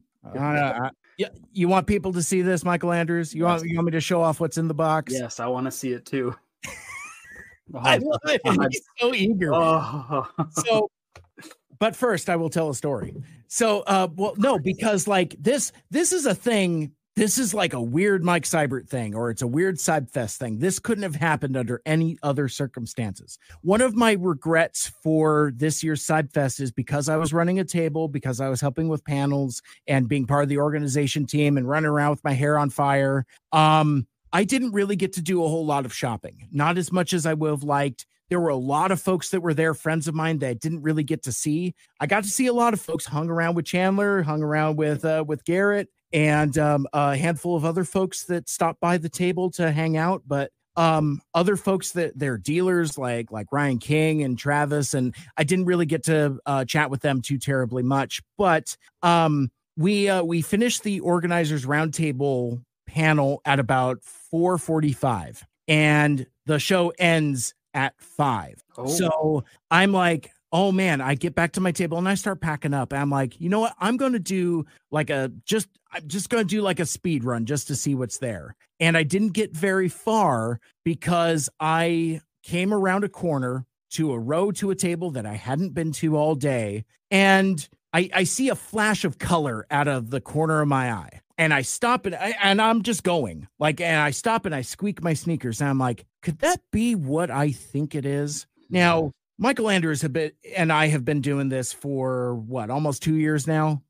A: you want people to see this, Mikel Andrews? You want me to show off what's in the box?
B: Yes, I want to see it too.
A: I love it. He's so eager. So, but first I will tell a story. So, because like this is a thing. This is like a weird Mike Seibert thing, or it's a weird CybFest thing. This couldn't have happened under any other circumstances. One of my regrets for this year's CybFest is because I was running a table, because I was helping with panels and being part of the organization team and running around with my hair on fire. I didn't really get to do a whole lot of shopping, not as much as I would have liked. There were a lot of folks that were there, friends of mine that I didn't really get to see. I got to see a lot of folks, hung around with Chandler, hung around with Garrett, and a handful of other folks that stopped by the table to hang out. But other folks that they're dealers like Ryan King and Travis, and I didn't really get to chat with them too terribly much. But we finished the organizers roundtable panel at about 4:45, and the show ends at 5. Oh. So I'm like, oh man, I get back to my table and I start packing up. And I'm like, you know what? I'm going to do I'm just going to do like a speed run just to see what's there. And I didn't get very far because I came around a corner to a row to a table that I hadn't been to all day. And I see a flash of color out of the corner of my eye. And I stop and I'm just going and I stop and I squeak my sneakers. And I'm like, could that be what I think it is? Now, Mikel Andrews and I have been doing this for almost 2 years now,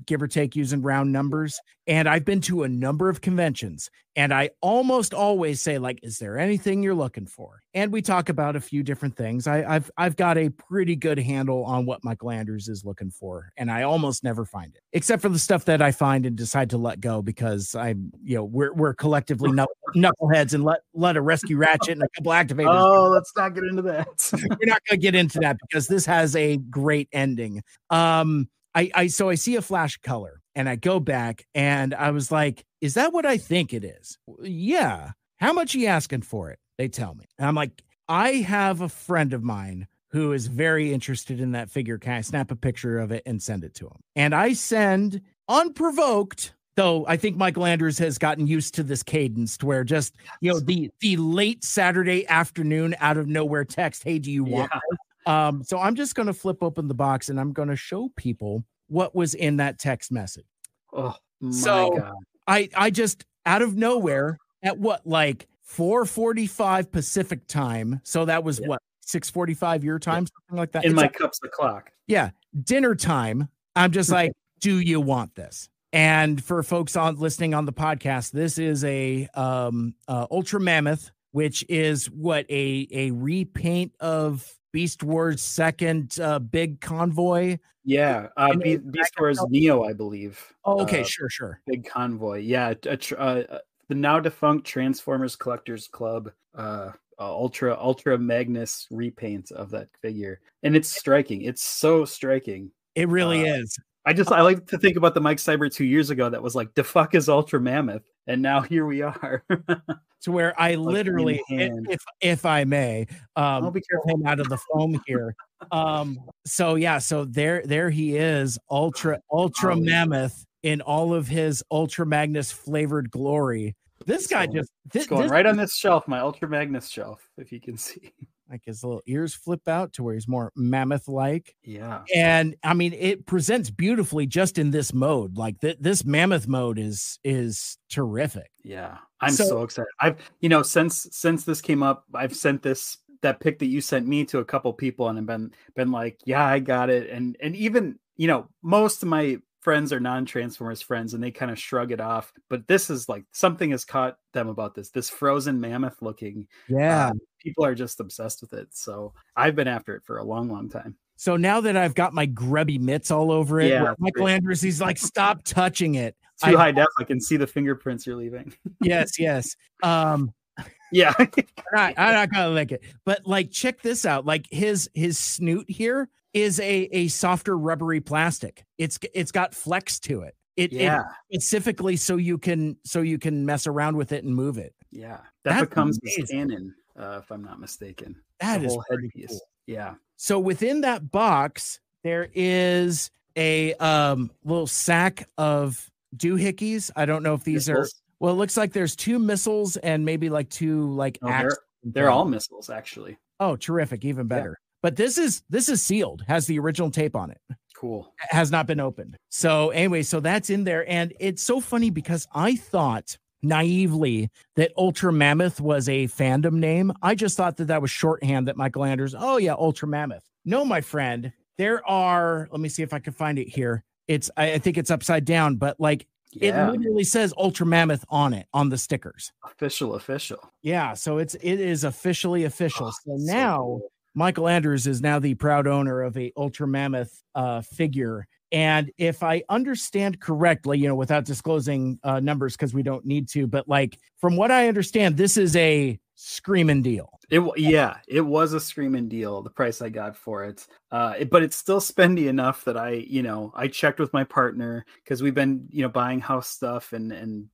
A: give or take, using round numbers. And I've been to a number of conventions, and I almost always say, like, is there anything you're looking for? And we talk about a few different things. I've got a pretty good handle on what Mikel Andrews is looking for, and I almost never find it, except for the stuff that I find and decide to let go because we're collectively knuckleheads and let a rescue ratchet and a couple activators.
B: Oh, let's not get into that.
A: We're not going to get into that because this has a great ending. So I see a flash of color and I go back and I was like, is that what I think it is? Yeah. How much are you asking for it? They tell me. And I'm like, I have a friend of mine who is very interested in that figure. Can I snap a picture of it and send it to him? And I send, unprovoked, though I think Mikel Andrews has gotten used to this cadence to where just, the late Saturday afternoon out of nowhere text, hey, do you want this? So I'm just going to flip open the box and I'm going to show people what was in that text message.
B: Oh my God.
A: I just out of nowhere at 4:45 Pacific time. So that was 6:45 your time, something like that.
B: In my cups of clock.
A: Yeah. Dinner time. I'm just like, do you want this? And for folks listening on the podcast, this is a Ultra Mammoth, which is a repaint of Beast Wars' second big convoy.
B: Yeah, Beast Wars Neo, I believe.
A: Oh, okay, sure.
B: Big convoy. Yeah, the now defunct Transformers Collectors Club Ultra Magnus repaint of that figure, and it's striking. It's so striking.
A: It really is.
B: I like to think about the Mike Seibert 2 years ago that was like, the fuck is Ultra Mammoth? And now here we are.
A: To where I literally, if I may,
B: I'll be careful.
A: Him out of the foam here. So there he is, Ultra Mammoth in all of his Ultra Magnus flavored glory. This guy
B: it's going right on this shelf, my Ultra Magnus shelf, if you can see.
A: Like his little ears flip out to where he's more mammoth-like.
B: Yeah. And
A: I mean, it presents beautifully just in this mode. Like this mammoth mode is terrific.
B: Yeah. I'm so excited. I've, since this came up, I've sent that pic that you sent me to a couple people and I've been like, yeah, I got it. And even, most of my friends are non-Transformers friends and they kind of shrug it off, but this is like, something has caught them about this frozen mammoth looking.
A: Yeah.
B: People are just obsessed with it. So I've been after it for a long, long time.
A: So now that I've got my grubby mitts all over it, Mikel Andrews, he's like, stop touching it.
B: Too high def. I can see the fingerprints you're leaving.
A: Yes. Yeah.
B: I'm
A: not gonna lick it, but like, check this out. Like his snoot here is a softer rubbery plastic. It's got flex to it. It specifically so you can mess around with it and move it.
B: Yeah, that becomes the cannon, if I'm not mistaken.
A: That is
B: whole headpiece. Cool. Yeah.
A: So within that box, there is a little sack of doohickeys. I don't know if these missiles are. Well, it looks like there's 2 missiles and maybe like 2 axes.
B: They're all missiles, actually.
A: Oh, terrific! Even better. Yeah. But this is sealed. Has the original tape on it.
B: Cool.
A: Has not been opened. So anyway, so that's in there, and it's so funny because I thought naively that Ultra Mammoth was a fandom name. I just thought that was shorthand that Mikel Andrews. Oh yeah, Ultra Mammoth. No, my friend. There are. Let me see if I can find it here. I think it's upside down, but like It literally says Ultra Mammoth on it, on the stickers.
B: Official.
A: Yeah, so it is officially official. So now
B: cool.
A: Mikel Andrews is now the proud owner of a Ultra Mammoth figure. And if I understand correctly, you know, without disclosing numbers because we don't need to, but like from what I understand, this is a screaming deal.
B: It was a screaming deal, the price I got for it. But it's still spendy enough that I checked with my partner because we've been, buying house stuff and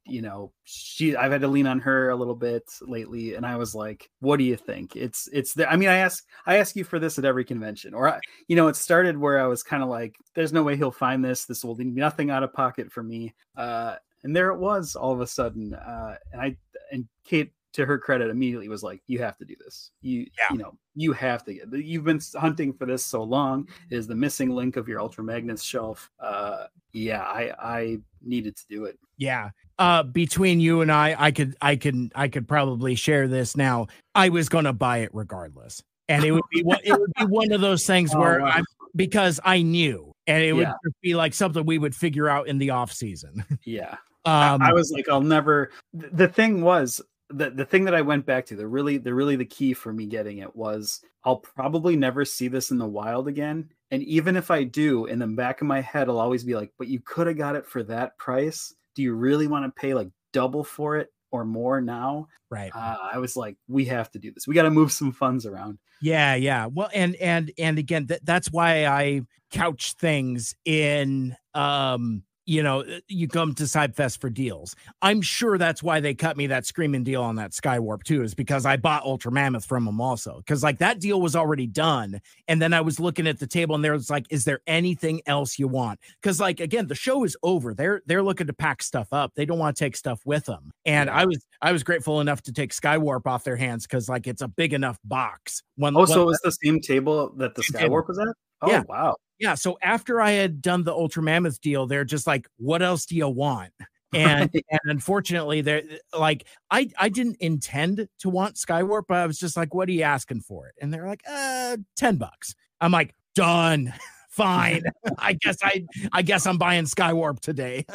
B: I've had to lean on her a little bit lately. And I was like, what do you think? It's there. I mean, I ask you for this at every convention, or, it started where I was kind of like, there's no way he'll find this. This will be nothing out of pocket for me. And there it was all of a sudden. And Kate, to her credit, immediately was like, you have to do this. You have to you've been hunting for this so long. It is the missing link of your Ultra Magnus shelf. I needed to do it.
A: Yeah. Between you and I could probably share this now. I was going to buy it regardless. And it would be one of those things where because I knew, and it would be like something we would figure out in the off season.
B: Yeah. I was like, I'll never, the thing was, the thing that I went back to, the key for me getting it was, I'll probably never see this in the wild again. And even if I do, in the back of my head, I'll always be like, but you could have got it for that price. Do you really want to pay like double for it or more now?
A: Right.
B: I was like, we have to do this. We got to move some funds around.
A: Yeah. Well, and again, that's why I couch things in, you come to CybFest for deals. I'm sure that's why they cut me that screaming deal on that Skywarp too, is because I bought Ultra Mammoth from them also. Because like that deal was already done. And then I was looking at the table and there was like, is there anything else you want? Because like, again, the show is over. They're looking to pack stuff up. They don't want to take stuff with them. And I was grateful enough to take Skywarp off their hands because like it's a big enough box.
B: So it was the same table that the Skywarp was at? Oh, yeah. Wow.
A: Yeah. So after I had done the Ultra Mammoth deal, they're just like, what else do you want? And and unfortunately, they're like, I didn't intend to want Skywarp, but I was just like, what are you asking for it? And they're like, $10. I'm like, done. Fine. I guess I'm buying Skywarp today.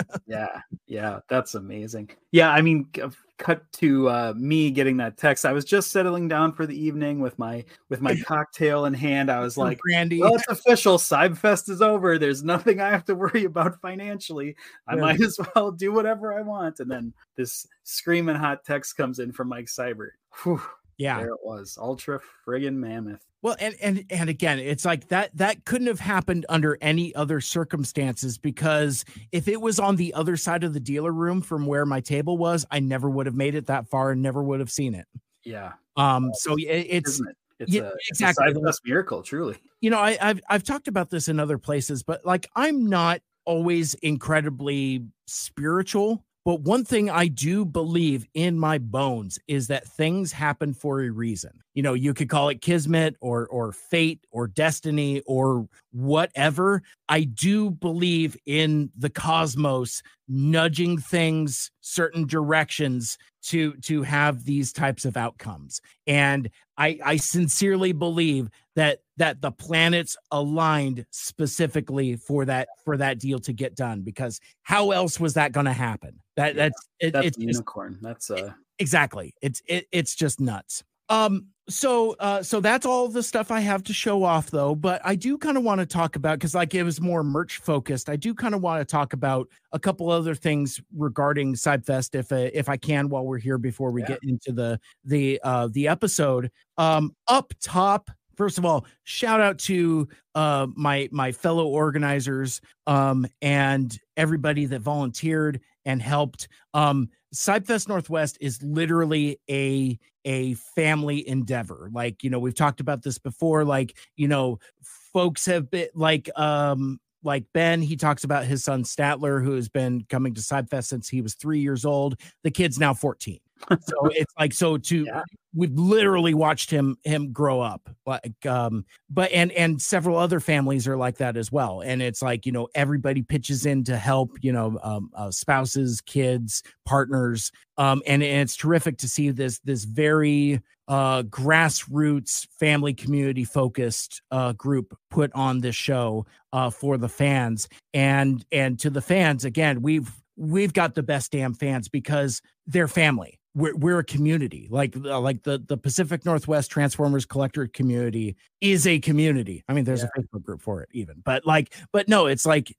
A: Yeah, that's amazing. Yeah, I mean, cut to me getting that text. I was just settling down for the evening with my cocktail in hand. I was like, brandy.
B: Well, it's official. CybFest is over. There's nothing I have to worry about financially. I might as well do whatever I want. And then this screaming hot text comes in from Mike Seibert. Whew. Yeah, there it was. Ultra friggin' Mammoth.
A: Well, and again, it's like that couldn't have happened under any other circumstances, because if it was on the other side of the dealer room from where my table was, I never would have made it that far and never would have seen it.
B: Yeah.
A: So it's
B: exactly a miracle, truly.
A: I've talked about this in other places, but like I'm not always incredibly spiritual. But one thing I do believe in my bones is that things happen for a reason. You could call it kismet or fate or destiny or whatever. I do believe in the cosmos nudging things certain directions to have these types of outcomes. And I sincerely believe that the planets aligned specifically for that deal to get done, because how else was that going to happen? That's
B: a unicorn.
A: Exactly. It's just nuts. So that's all the stuff I have to show off, though. But I do kind of want to talk about, because like it was more merch focused, I do kind of want to talk about a couple other things regarding CybFest, if I can, while we're here before we get into the episode. Up top, first of all, shout out to my fellow organizers and everybody that volunteered and helped. CybFest Northwest is literally a family endeavor. Like, we've talked about this before. Like, folks have been like Ben, he talks about his son Statler, who has been coming to CybFest since he was 3 years old. The kid's now 14. So it's like, we've literally watched him grow up, like, but several other families are like that as well. And it's like, everybody pitches in to help, spouses, kids, partners. And it's terrific to see this very grassroots family community focused group put on this show for the fans. And to the fans, again, we've got the best damn fans because they're family. We're a community. Like the Pacific Northwest Transformers collector community is a community. I mean, there's a Facebook group for it even, but no, it's like,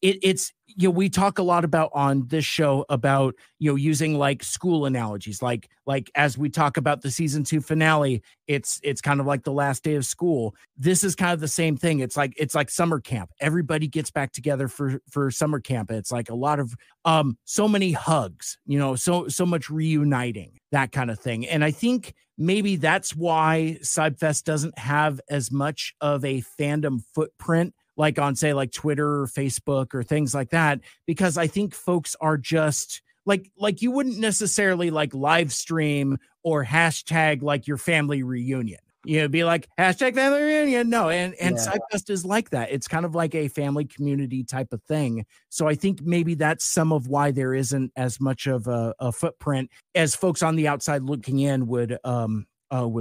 A: it's, we talk a lot about on this show about, using like school analogies, like as we talk about the season 2 finale, it's kind of like the last day of school. This is kind of the same thing. It's like summer camp. Everybody gets back together for summer camp. It's like a lot of, so many hugs, so much reuniting, that kind of thing. And I think maybe that's why CybFest doesn't have as much of a fandom footprint like on, say, like Twitter or Facebook or things like that, because I think folks are just like you wouldn't necessarily like live stream or hashtag like your family reunion. Be like hashtag family reunion. No, and CybFest is like that. It's kind of like a family community type of thing. So I think maybe that's some of why there isn't as much of a footprint as folks on the outside looking in would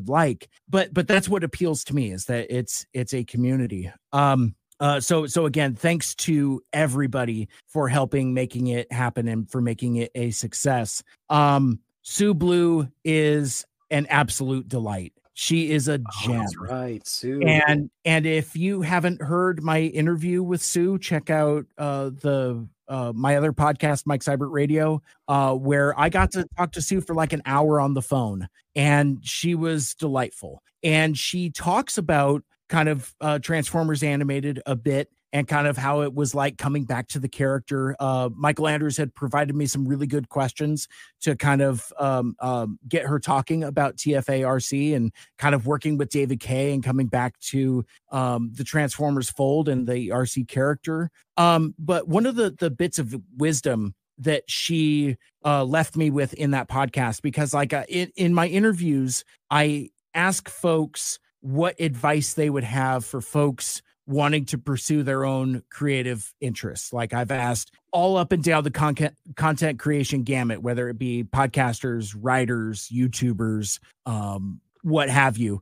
A: like. But that's what appeals to me, is that it's a community. So again, thanks to everybody for helping making it happen and for making it a success. Sue Blue is an absolute delight. She is a gem.
B: That's right, Sue.
A: And if you haven't heard my interview with Sue, check out my other podcast, Mike Seibert Radio, where I got to talk to Sue for like an hour on the phone, and she was delightful. And she talks about kind of Transformers Animated a bit, and kind of how it was like coming back to the character. Mikel Andrews had provided me some really good questions to kind of get her talking about TFA-RC and kind of working with David Kay and coming back to the Transformers fold and the RC character. But one of the bits of wisdom that she left me with in that podcast, because like in my interviews, I ask folks what advice they would have for folks wanting to pursue their own creative interests. Like I've asked all up and down the content creation gamut, whether it be podcasters, writers, YouTubers, what have you,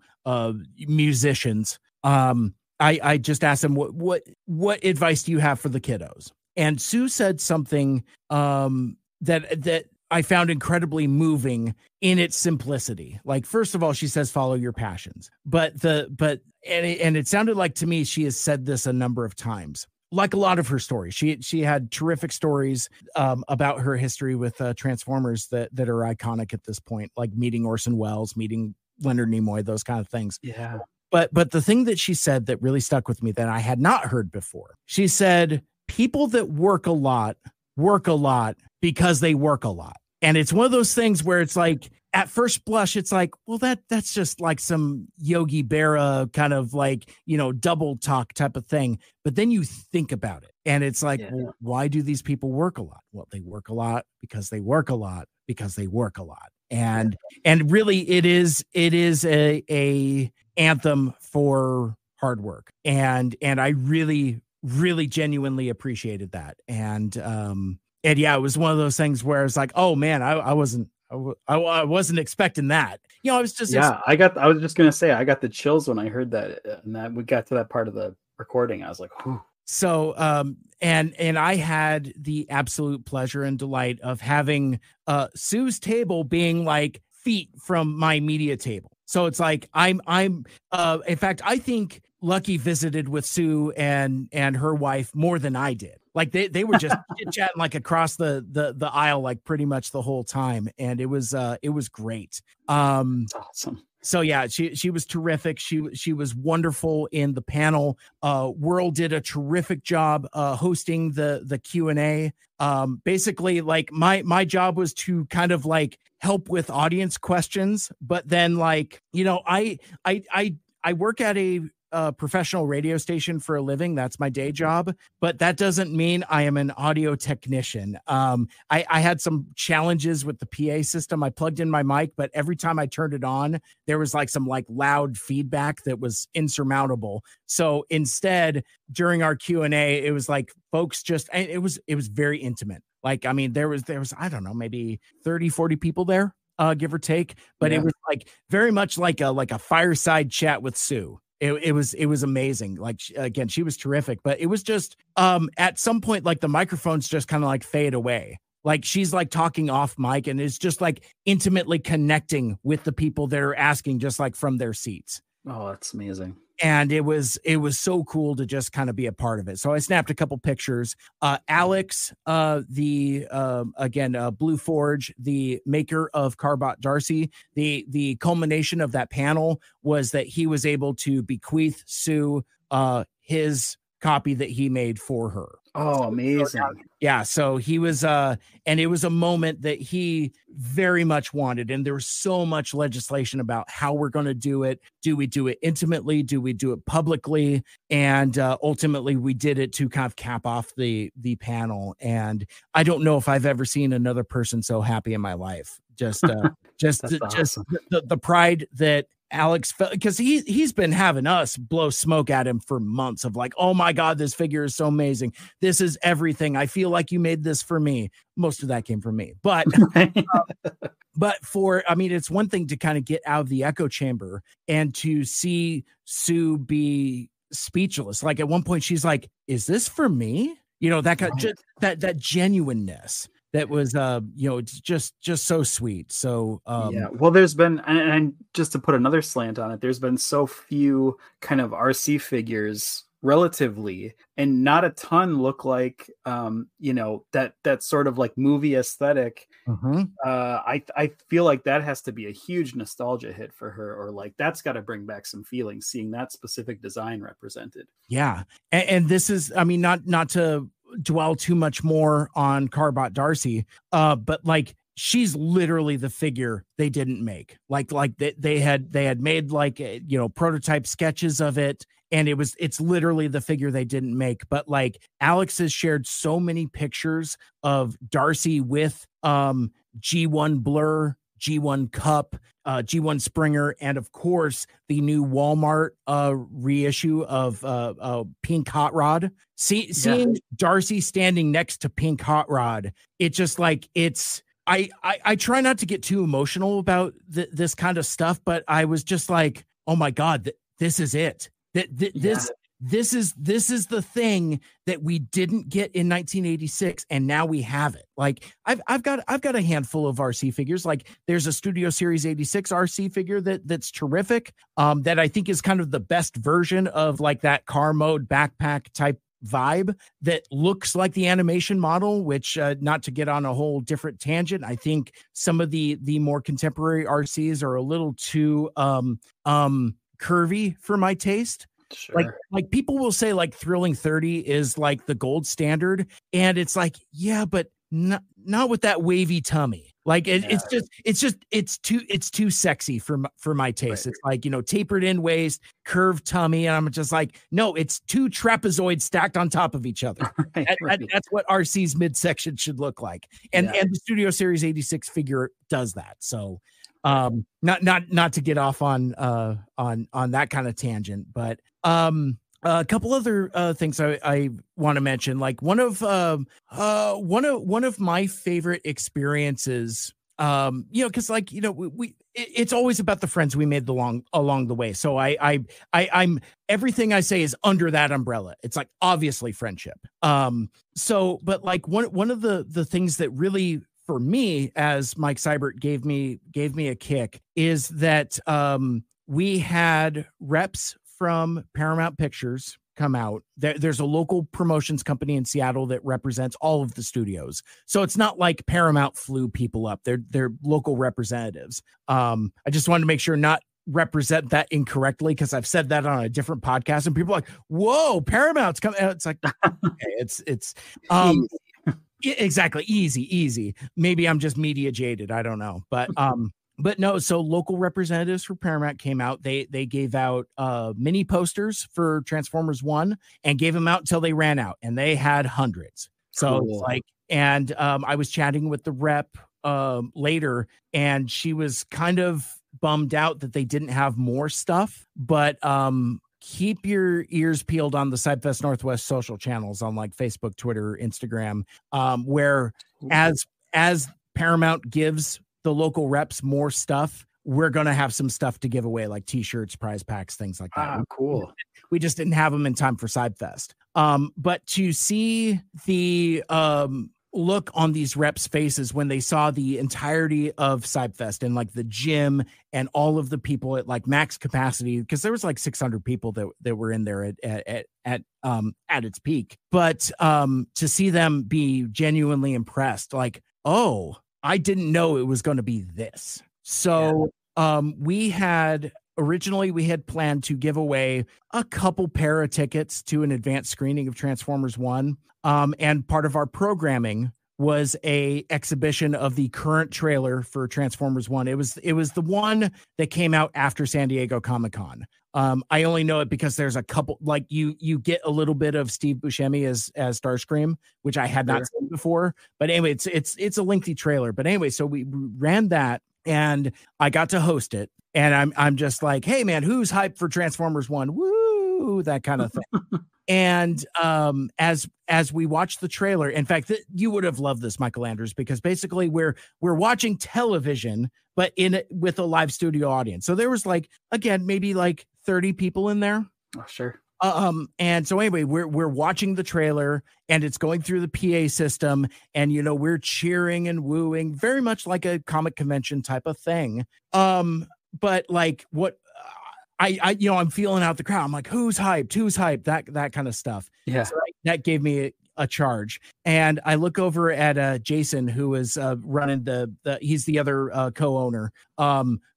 A: musicians. I just asked them what advice do you have for the kiddos? And Sue said something that I found incredibly moving in its simplicity. Like, first of all, she says, follow your passions. But it sounded like to me, she has said this a number of times. Like a lot of her stories, she had terrific stories about her history with Transformers that are iconic at this point, like meeting Orson Welles, meeting Leonard Nimoy, those kind of things.
B: Yeah.
A: But the thing that she said that really stuck with me that I had not heard before, she said, people that work a lot because they work a lot. And it's one of those things where it's like, at first blush, it's like, well, that's just like some Yogi Berra kind of like, double talk type of thing. But then you think about it and it's like, well, why do these people work a lot? Well, they work a lot because they work a lot because they work a lot. And really it is a anthem for hard work. And I really, really genuinely appreciated that. And yeah, it was one of those things where it's like, oh man, I wasn't expecting that. I was just,
B: I was just going to say, I got the chills when I heard that, and that we got to that part of the recording. I was like, whew.
A: So, and I had the absolute pleasure and delight of having Sue's table being like feet from my media table. So it's like, I'm in fact, I think Lucky visited with Sue and her wife more than I did. Like they were just chit-chatting like across the aisle, like pretty much the whole time. And it was great.
B: Awesome.
A: So yeah, she was terrific. She was wonderful in the panel. Whirl did a terrific job hosting the Q&A. Basically, like my job was to kind of like help with audience questions, but then like, I work at a professional radio station for a living. That's my day job, but that doesn't mean I am an audio technician. I had some challenges with the PA system. I plugged in my mic, but every time I turned it on, there was like some like loud feedback that was insurmountable. So instead, during our Q&A, it was like folks it was very intimate. Like, I mean, there was, I don't know, maybe 30, 40 people there, give or take, but it was like very much like a fireside chat with Sue. It was amazing. Like, again, she was terrific, but it was just at some point, like the microphones just kind of like fade away. Like she's like talking off mic and is just like intimately connecting with the people that are asking just like from their seats.
B: Oh, that's amazing.
A: And it was so cool to just kind of be a part of it. So I snapped a couple pictures. Alex, Blue Forge, the maker of CARBOT DARCY, the culmination of that panel was that he was able to bequeath Sue his copy that he made for her.
B: Oh, amazing.
A: Yeah. So he was, and it was a moment that he very much wanted. And there was so much legislation about how we're going to do it. Do we do it intimately? Do we do it publicly? And ultimately we did it to kind of cap off the panel. And I don't know if I've ever seen another person so happy in my life. Just
B: awesome.
A: the pride that Alex felt, because he's been having us blow smoke at him for months of like, oh my God, this figure is so amazing. This is everything. I feel like you made this for me. Most of that came from me, but it's one thing to kind of get out of the echo chamber and to see Sue be speechless. Like at one point she's like, is this for me? You know, that kind of that genuineness. That was, it's just so sweet. So,
B: yeah, well, there's been, and just to put another slant on it, there's been so few kind of RC figures relatively, and not a ton look like, that sort of like movie aesthetic.
A: Mm-hmm.
B: I feel like that has to be a huge nostalgia hit for her, or like that's got to bring back some feelings seeing that specific design represented.
A: Yeah. And this is, I mean, not to dwell too much more on CARBOT DARCY, but like she's literally the figure they didn't make. Like they had made like prototype sketches of it, and it's literally the figure they didn't make. But like Alex has shared so many pictures of Darcy with G1 Blur, G1 Cup, G1 Springer, and of course the new Walmart reissue of Pink Hot Rod. Seeing Darcy standing next to Pink Hot Rod, it just like I try not to get too emotional about this kind of stuff, but I was just like, oh my God, this is it. This is the thing that we didn't get in 1986, and now we have it. Like I've got a handful of RC figures. Like there's a Studio Series 86 RC figure that's terrific. That I think is kind of the best version of like that car mode backpack type vibe that looks like the animation model, which not to get on a whole different tangent, I think some of the more contemporary RCs are a little too curvy for my taste.
B: Sure.
A: Like people will say like Thrilling 30 is like the gold standard, and it's like, yeah, but not with that wavy tummy. Like it's too sexy for my taste. Right. It's like, tapered in waist, curved tummy, and I'm just like, no, it's two trapezoids stacked on top of each other. That's what RC's midsection should look like, and the Studio Series 86 figure does that. So not to get off on that kind of tangent, but a couple other things I want to mention. Like one of my favorite experiences, because like it's always about the friends we made along the way. So I'm everything I say is under that umbrella. It's like obviously friendship. But like one of the things that really, for me, as Mike Seibert gave me a kick, is that we had reps from Paramount Pictures come out. There's a local promotions company in Seattle that represents all of the studios. So it's not like Paramount flew people up. They're local representatives. I just wanted to make sure not represent that incorrectly, because I've said that on a different podcast and people are like, whoa, Paramount's coming. It's like, okay, it's exactly. Easy. Maybe I'm just media jaded. I don't know. But no, so local representatives for Paramount came out. They gave out mini posters for Transformers 1 and gave them out until they ran out, and they had hundreds. So cool. I was chatting with the rep later, and she was kind of bummed out that they didn't have more stuff, but keep your ears peeled on the CybFest Northwest social channels on like Facebook, Twitter, Instagram, where as Paramount gives the local reps more stuff, we're going to have some stuff to give away, like t-shirts, prize packs, things like that.
B: Cool.
A: We just didn't have them in time for CybFest. But to see the look on these reps' faces when they saw the entirety of CybFest and like the gym and all of the people at like max capacity, because there was like 600 people that were in there at its peak. But to see them be genuinely impressed, like, oh, I didn't know it was going to be this. So originally we had planned to give away a couple pair of tickets to an advanced screening of Transformers 1. And part of our programming was a exhibition of the current trailer for Transformers 1. It was the one that came out after San Diego Comic-Con. I only know it because there's a couple, like you get a little bit of Steve Buscemi as Starscream, which I had not seen before. But anyway, it's a lengthy trailer. But anyway, so we ran that and I got to host it. And I'm just like, hey man, who's hyped for Transformers 1? Woo, that kind of thing. And as we watched the trailer, in fact, you would have loved this, Mikel Andrews, because basically we're watching television, but with a live studio audience. So there was like, again, maybe like 30 people in there.
B: Oh, sure.
A: And so anyway, we're watching the trailer and it's going through the PA system and, you know, we're cheering and wooing, very much like a comic convention type of thing. But like what I'm feeling out the crowd. I'm like, who's hyped? That kind of stuff. Yeah. So that gave me a charge. And I look over at Jason, who was running he's the other co-owner,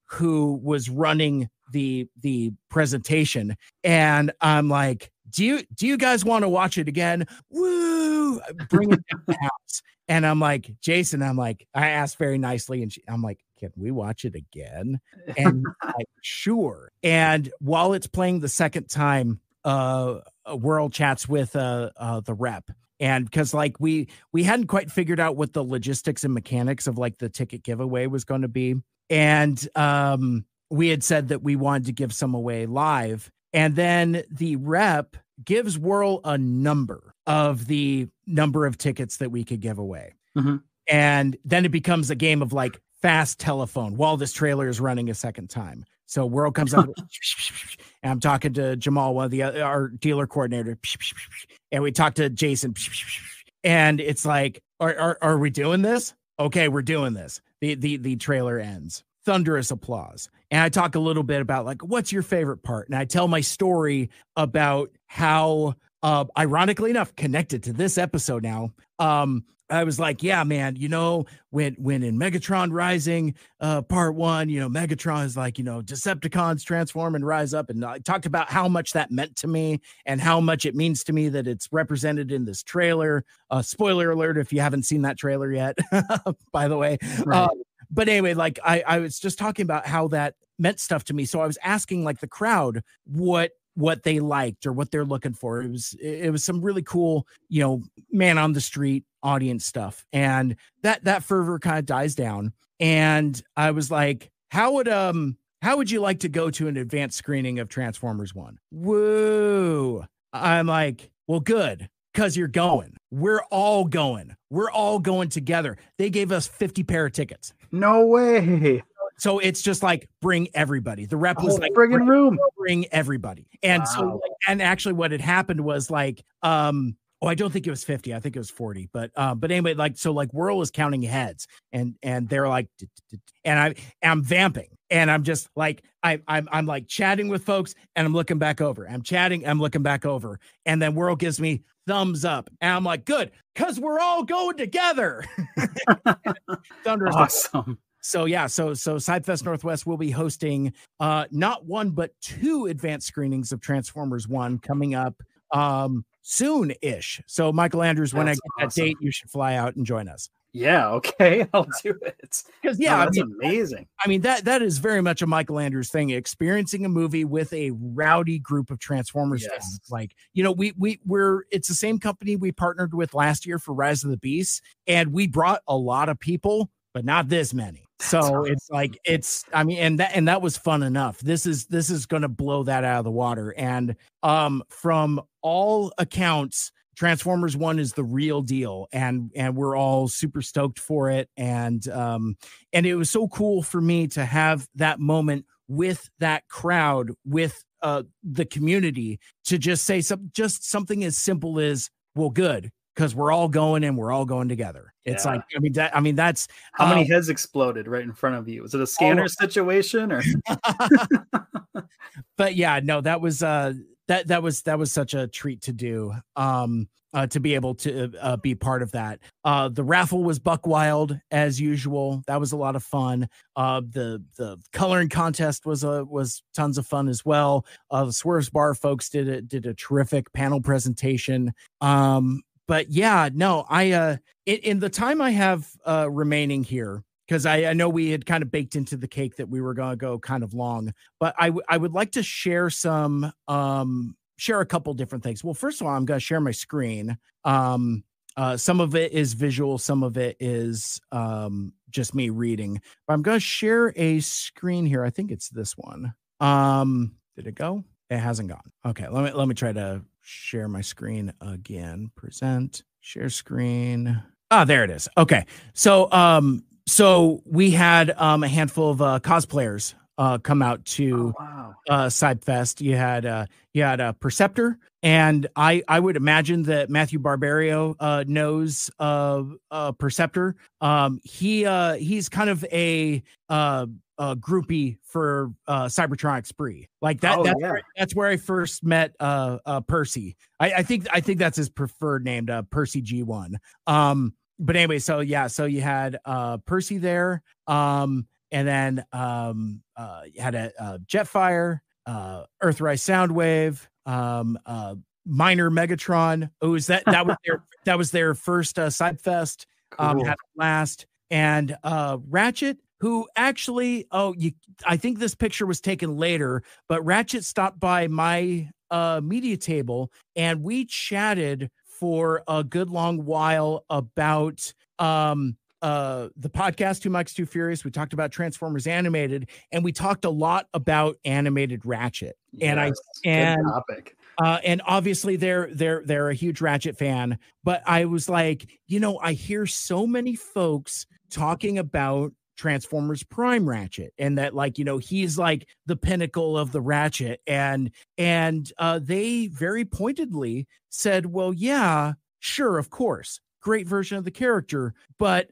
A: who was running the presentation. And I'm like, do you guys want to watch it again? Woo! Bring it down the house. And I'm like, Jason, I asked very nicely, and I'm like, can we watch it again? And like, sure. And while it's playing the second time, World chats with the rep. And because like we hadn't quite figured out what the logistics and mechanics of like the ticket giveaway was going to be. And we had said that we wanted to give some away live. And then the rep gives Whirl a number of the number of tickets that we could give away. Mm-hmm. And then it becomes a game of like fast telephone while this trailer is running a second time. So Whirl comes up and I'm talking to Jamal, one of our dealer coordinator. And we talk to Jason and it's like, are we doing this? Okay, we're doing this. The trailer ends. Thunderous applause. And I talk a little bit about like, what's your favorite part? And I tell my story about how, ironically enough, connected to this episode now, I was like, yeah, man, you know, when in Megatron Rising, part 1, you know, Megatron is like, you know, Decepticons transform and rise up. And I talked about how much that meant to me and how much it means to me that it's represented in this trailer. Spoiler alert, if you haven't seen that trailer yet, by the way. Right. But anyway, like I was just talking about how that meant stuff to me. So I was asking like the crowd what they liked or what they're looking for. It was some really cool, you know, man on the street audience stuff. And that fervor kind of dies down. And I was like, how would you like to go to an advanced screening of Transformers 1? Woo. I'm like, well, good. Because you're going. We're all going. We're all going together. They gave us 50 pair of tickets.
B: No way.
A: So it's just like, bring everybody. The rep was like, bring everybody. And wow. So, and actually what had happened was like, I don't think it was 50. I think it was 40. But anyway, like, so like Whirl is counting heads and they're like, and I'm vamping and I'm just like, I'm like chatting with folks and I'm looking back over. I'm chatting, I'm looking back over. And then Whirl gives me thumbs up. And I'm like, good, because we're all going together.
B: Awesome.
A: So yeah, so CybFest Northwest will be hosting not one but 2 advanced screenings of Transformers 1 coming up soon-ish. So Mikel Andrews, when I get that date, you should fly out and join us.
B: Yeah, okay, I'll do it.
A: Because that's
B: amazing.
A: I mean, that is very much a Mikel Andrews thing, experiencing a movie with a rowdy group of Transformers fans. Like, you know, it's the same company we partnered with last year for Rise of the Beasts, and we brought a lot of people, but not this many. So awesome. It's like, and that was fun enough. This is going to blow that out of the water. And from all accounts, Transformers 1 is the real deal, and we're all super stoked for it. And it was so cool for me to have that moment with that crowd, with the community, to just say just something as simple as, well, good, because we're all going and we're all going together. It's like, that's
B: how many heads exploded right in front of you? Was it a scanner situation or?
A: But yeah, no, that was such a treat to do. To be able to be part of that. The raffle was buck wild as usual. That was a lot of fun. The coloring contest was tons of fun as well. The Swerves Bar folks did a terrific panel presentation. But yeah, no, in the time I have remaining here, because I know we had kind of baked into the cake that we were going to go kind of long, but I would like to share share a couple different things. Well, first of all, I'm going to share my screen. Some of it is visual, some of it is just me reading. But I'm going to share a screen here. I think it's this one. Did it go? It hasn't gone. Okay, let me try to share my screen again. Present, share screen. There it is. Okay, so we had a handful of cosplayers come out to CybFest. You had a Perceptor, and I would imagine that Matthew Barbario knows Perceptor. He's kind of a groupie for Cybertronic Spree. Like that. That's where I first met Percy. I think that's his preferred name, Percy G1. But anyway, so you had Percy there. And then you had a Jetfire, Earthrise Soundwave, Minor Megatron. That was their first CybFest. Cool. Had a blast. And Ratchet, who actually, I think this picture was taken later, but Ratchet stopped by my media table and we chatted for a good long while about the podcast Two Mics Too Furious. We talked about Transformers Animated, and we talked a lot about animated Ratchet. Yes, good
B: topic.
A: And obviously they're a huge Ratchet fan, but I was like, I hear so many folks talking about Transformers Prime Ratchet, and that, like, he's like the pinnacle of the Ratchet, and they very pointedly said, well, yeah, sure, of course, great version of the character, but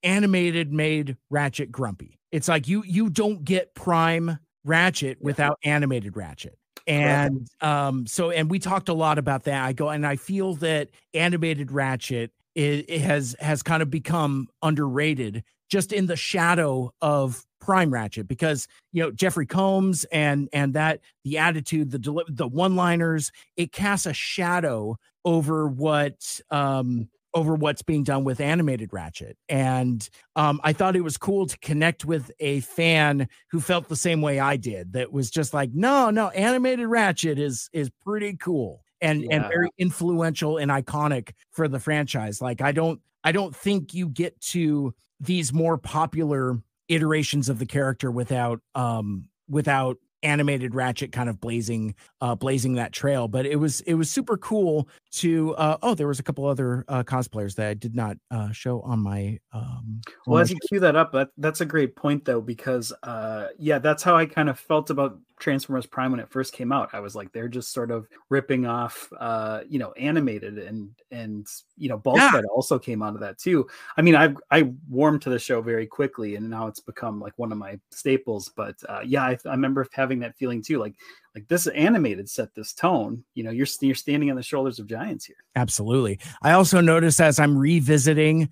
A: animated made Ratchet grumpy. It's like you don't get Prime Ratchet without animated Ratchet. And and we talked a lot about that. I feel that animated Ratchet has kind of become underrated, just in the shadow of Prime Ratchet, because Jeffrey Combs and that the attitude, the one-liners, it casts a shadow over what's being done with animated Ratchet. And I thought it was cool to connect with a fan who felt the same way I did, that was just like, no, animated Ratchet is pretty cool and very influential and iconic for the franchise. Like, I don't think you get to these more popular iterations of the character without animated Ratchet kind of blazing that trail. But it was super cool to there was a couple other cosplayers that I did not show on my
B: well, as you cue that up, that's a great point, though, because that's how I kind of felt about Transformers Prime when it first came out. I was like, they're just sort of ripping off animated, and Bulkhead also came out of that too. I mean, I warmed to the show very quickly, and now it's become like one of my staples. But I remember having that feeling too, like this animated set this tone. You're standing on the shoulders of giants here.
A: Absolutely. I also noticed, as I'm revisiting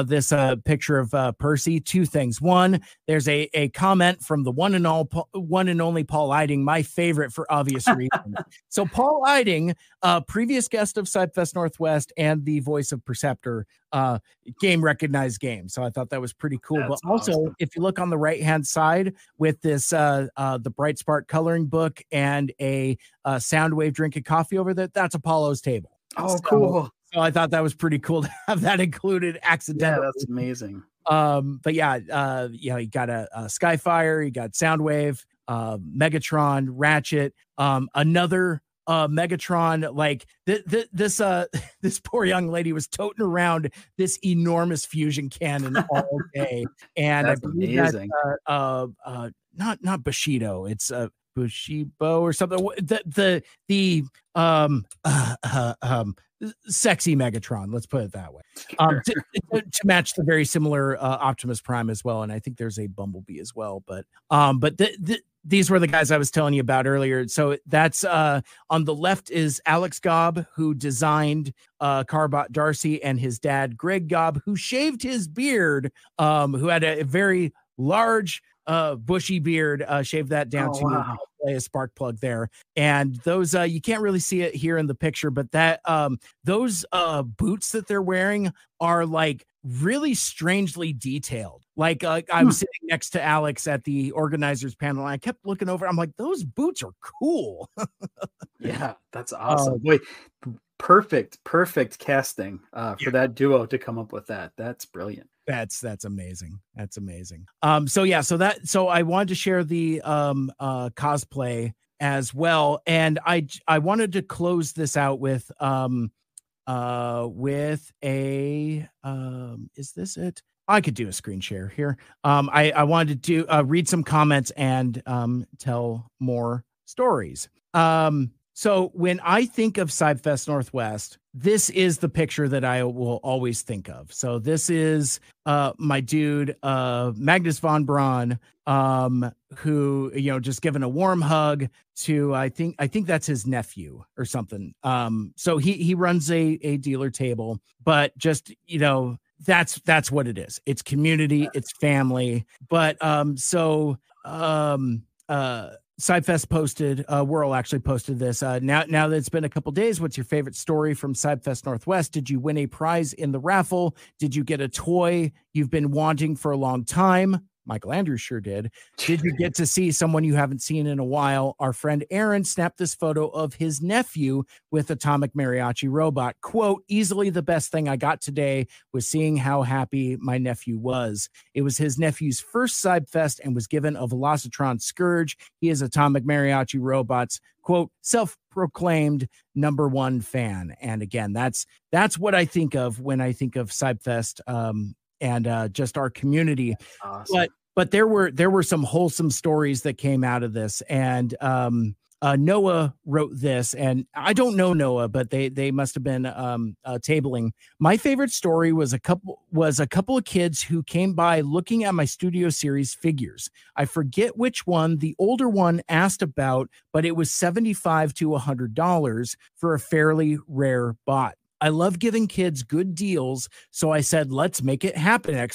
A: this picture of Percy, two things. One, there's a comment from the one and only Paul Eiding, my favorite for obvious reasons. So Paul Eiding, previous guest of CybFest Northwest and the voice of Perceptor, game recognized game. So I thought that was pretty cool. That's also awesome. If you look on the right-hand side with this, the Bright Spark coloring book and a Soundwave drinking coffee over there, that's Apollo's table.
B: Oh, cool.
A: So I thought that was pretty cool to have that included accidentally.
B: Yeah, that's amazing.
A: But you got a Skyfire, you got Soundwave, Megatron, Ratchet, another Megatron, like this poor young lady was toting around this enormous fusion cannon all day, and I believe
B: amazing.
A: That's not Bushido, it's Bushibo or something. The sexy Megatron, let's put it that way, to match the very similar Optimus Prime as well, and I think there's a Bumblebee as well, but these were the guys I was telling you about earlier. So that's on the left is Alex Gobb, who designed CARBOT Darcy, and his dad, Greg Gobb, who shaved his beard, who had a very large bushy beard, shaved that down to play a spark plug there. And those you can't really see it here in the picture, but that those boots that they're wearing are like really strangely detailed. Like I was sitting next to Alex at the organizers panel, and I kept looking over. I'm like, those boots are cool.
B: Yeah, that's awesome. Boy, perfect casting for that duo to come up with that. That's brilliant.
A: That's amazing. That's amazing. So I wanted to share the cosplay as well, and I wanted to close this out with a is this it? I could do a screen share here. I wanted to read some comments and tell more stories. So when I think of CybFest Northwest, this is the picture that I will always think of. So this is my dude, Magnus von Braun, who, just giving a warm hug to, I think that's his nephew or something. So he runs a dealer table, but just, that's what it is. It's community, it's family. But CybFest posted, Whirl actually posted this. Now that it's been a couple days, what's your favorite story from CybFest Northwest? Did you win a prize in the raffle? Did you get a toy you've been wanting for a long time? Mikel Andrews sure did. Did you get to see someone you haven't seen in a while? Our friend Aaron snapped this photo of his nephew with Atomic Mariachi Robot. Quote, easily the best thing I got today was seeing how happy my nephew was. It was his nephew's first CybFest and was given a Velocitron Scourge. He is Atomic Mariachi Robot's, quote, self-proclaimed #1 fan. And again, that's what I think of when I think of CybFest. And just our community. Awesome. But there were some wholesome stories that came out of this. And Noah wrote this, and I don't know Noah, but they must have been tabling. My favorite story was a couple of kids who came by looking at my Studio Series figures. I forget which one the older one asked about, but it was $75 to $100 for a fairly rare bot. I love giving kids good deals, so I said, let's make it happen, !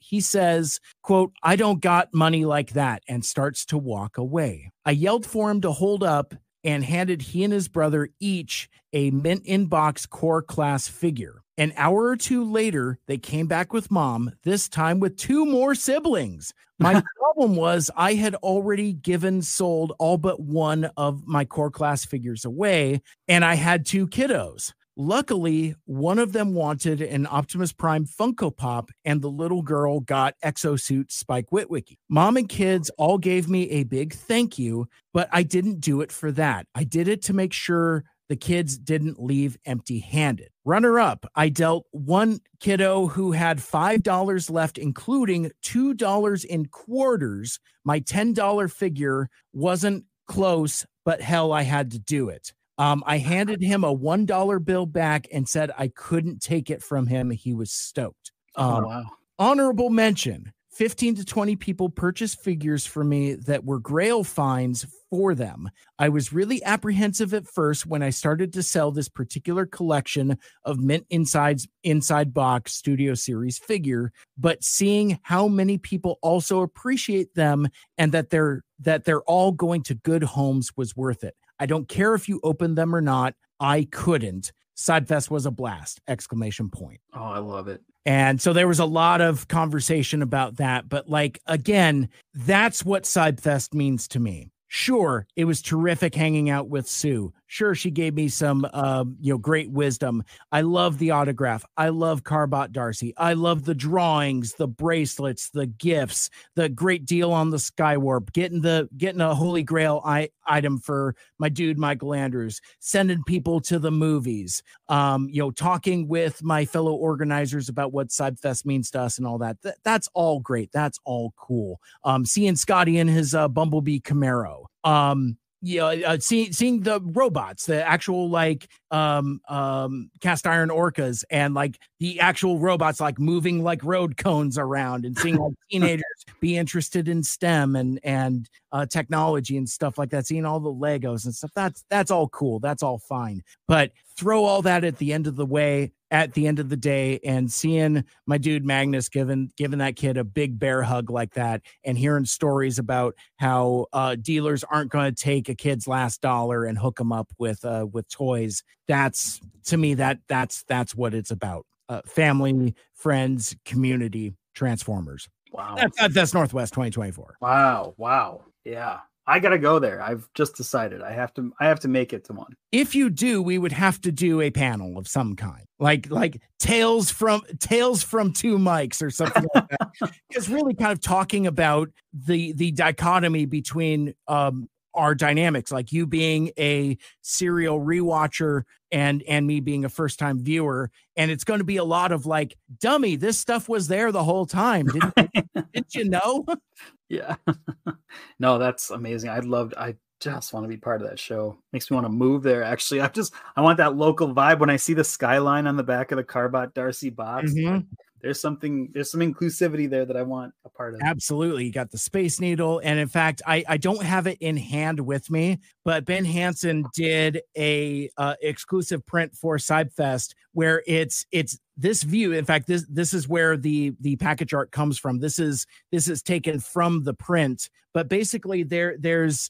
A: He says, quote, I don't got money like that, and starts to walk away. I yelled for him to hold up and handed he and his brother each a mint in-box core class figure. An hour or two later, they came back with mom, this time with 2 more siblings. My problem was I had already sold all but one of my core class figures away, and I had 2 kiddos. Luckily, one of them wanted an Optimus Prime Funko Pop, and the little girl got Exosuit Spike Witwicky. Mom and kids all gave me a big thank you, but I didn't do it for that. I did it to make sure the kids didn't leave empty-handed. Runner up, I dealt one kiddo who had $5 left, including $2 in quarters. My $10 figure wasn't close, but hell, I had to do it. I handed him a $1 bill back and said I couldn't take it from him. He was stoked.
B: Wow.
A: Honorable mention, 15 to 20 people purchased figures for me that were grail finds for them. I was really apprehensive at first when I started to sell this particular collection of mint inside box Studio Series figure, but seeing how many people also appreciate them and that they're all going to good homes was worth it. I don't care if you open them or not. I couldn't. CybFest was a blast! ! Oh,
B: I love it.
A: And so there was a lot of conversation about that. But again, that's what CybFest means to me. Sure, it was terrific hanging out with Sue. Sure, she gave me some, great wisdom. I love the autograph. I love CARBOT DARCY. I love the drawings, the bracelets, the gifts, the great deal on the Skywarp, getting a Holy Grail item for my dude Mikel Andrews, sending people to the movies, talking with my fellow organizers about what CybFest means to us and all that. That's all great. That's all cool. Seeing Scotty in his Bumblebee Camaro. Seeing the robots, the actual cast iron orcas, and like the actual robots like moving like road cones around, and seeing like teenagers be interested in STEM and technology and stuff like that. Seeing all the Legos and stuff. That's all cool. That's all fine. But throw all that at the end of the day, and seeing my dude Magnus giving that kid a big bear hug like that, and hearing stories about how dealers aren't going to take a kid's last dollar and hook them up with toys. That's, to me, that's what it's about. Family, friends, community, Transformers.
B: Wow.
A: That's Northwest 2024.
B: Wow. Yeah. I gotta go there. I've just decided I have to make it to one.
A: If you do, we would have to do a panel of some kind, like tales from two mics or something like that. Because really kind of talking about the dichotomy between our dynamics, like you being a serial rewatcher and me being a first time viewer. And it's going to be a lot of like, dummy, this stuff was there the whole time. Didn't you know?
B: Yeah. No, that's amazing. I just want to be part of that show. Makes me want to move there. Actually, I want that local vibe. When I see the skyline on the back of the CARBOT DARCY box, there's some inclusivity there that I want a part of.
A: Absolutely. You got the Space Needle. And in fact, I don't have it in hand with me, but Ben Hansen did a exclusive print for CybFest where it's this view. In fact, this is where the package art comes from. This is taken from the print, but basically there's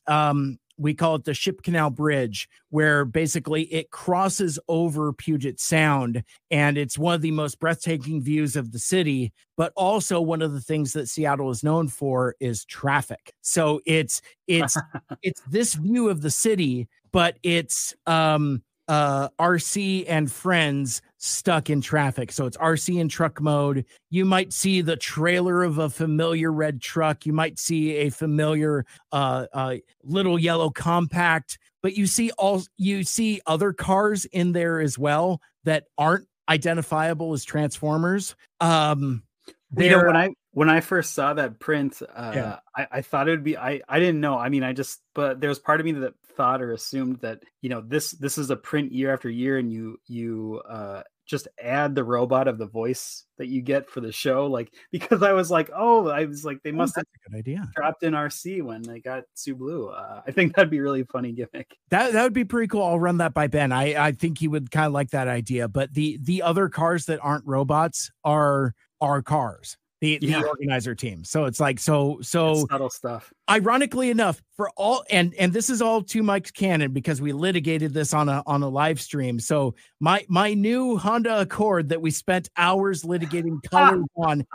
A: we call it the Ship Canal Bridge, where basically it crosses over Puget Sound, and it's one of the most breathtaking views of the city, but also one of the things that Seattle is known for is traffic. So it's this view of the city, but it's RC and friends stuck in traffic. So it's RC in truck mode. You might see the trailer of a familiar red truck. You might see a familiar little yellow compact, but you see other cars in there as well that aren't identifiable as Transformers.
B: When I first saw that print, I thought it would be, I didn't know. I mean, but there was part of me that thought or assumed that, this is a print year after year, and you just add the robot of the voice that you get for the show. Like, because I was like, they must have
A: a good idea.
B: Dropped in RC when they got Sue Blue. I think that'd be a really funny gimmick.
A: That would be pretty cool. I'll run that by Ben. I think he would kind of like that idea, but the other cars that aren't robots are cars. The organizer team. So it's like, so it's
B: subtle stuff.
A: Ironically enough, for all, and this is all to Mike's canon because we litigated this on a live stream. So my new Honda Accord that we spent hours litigating colors on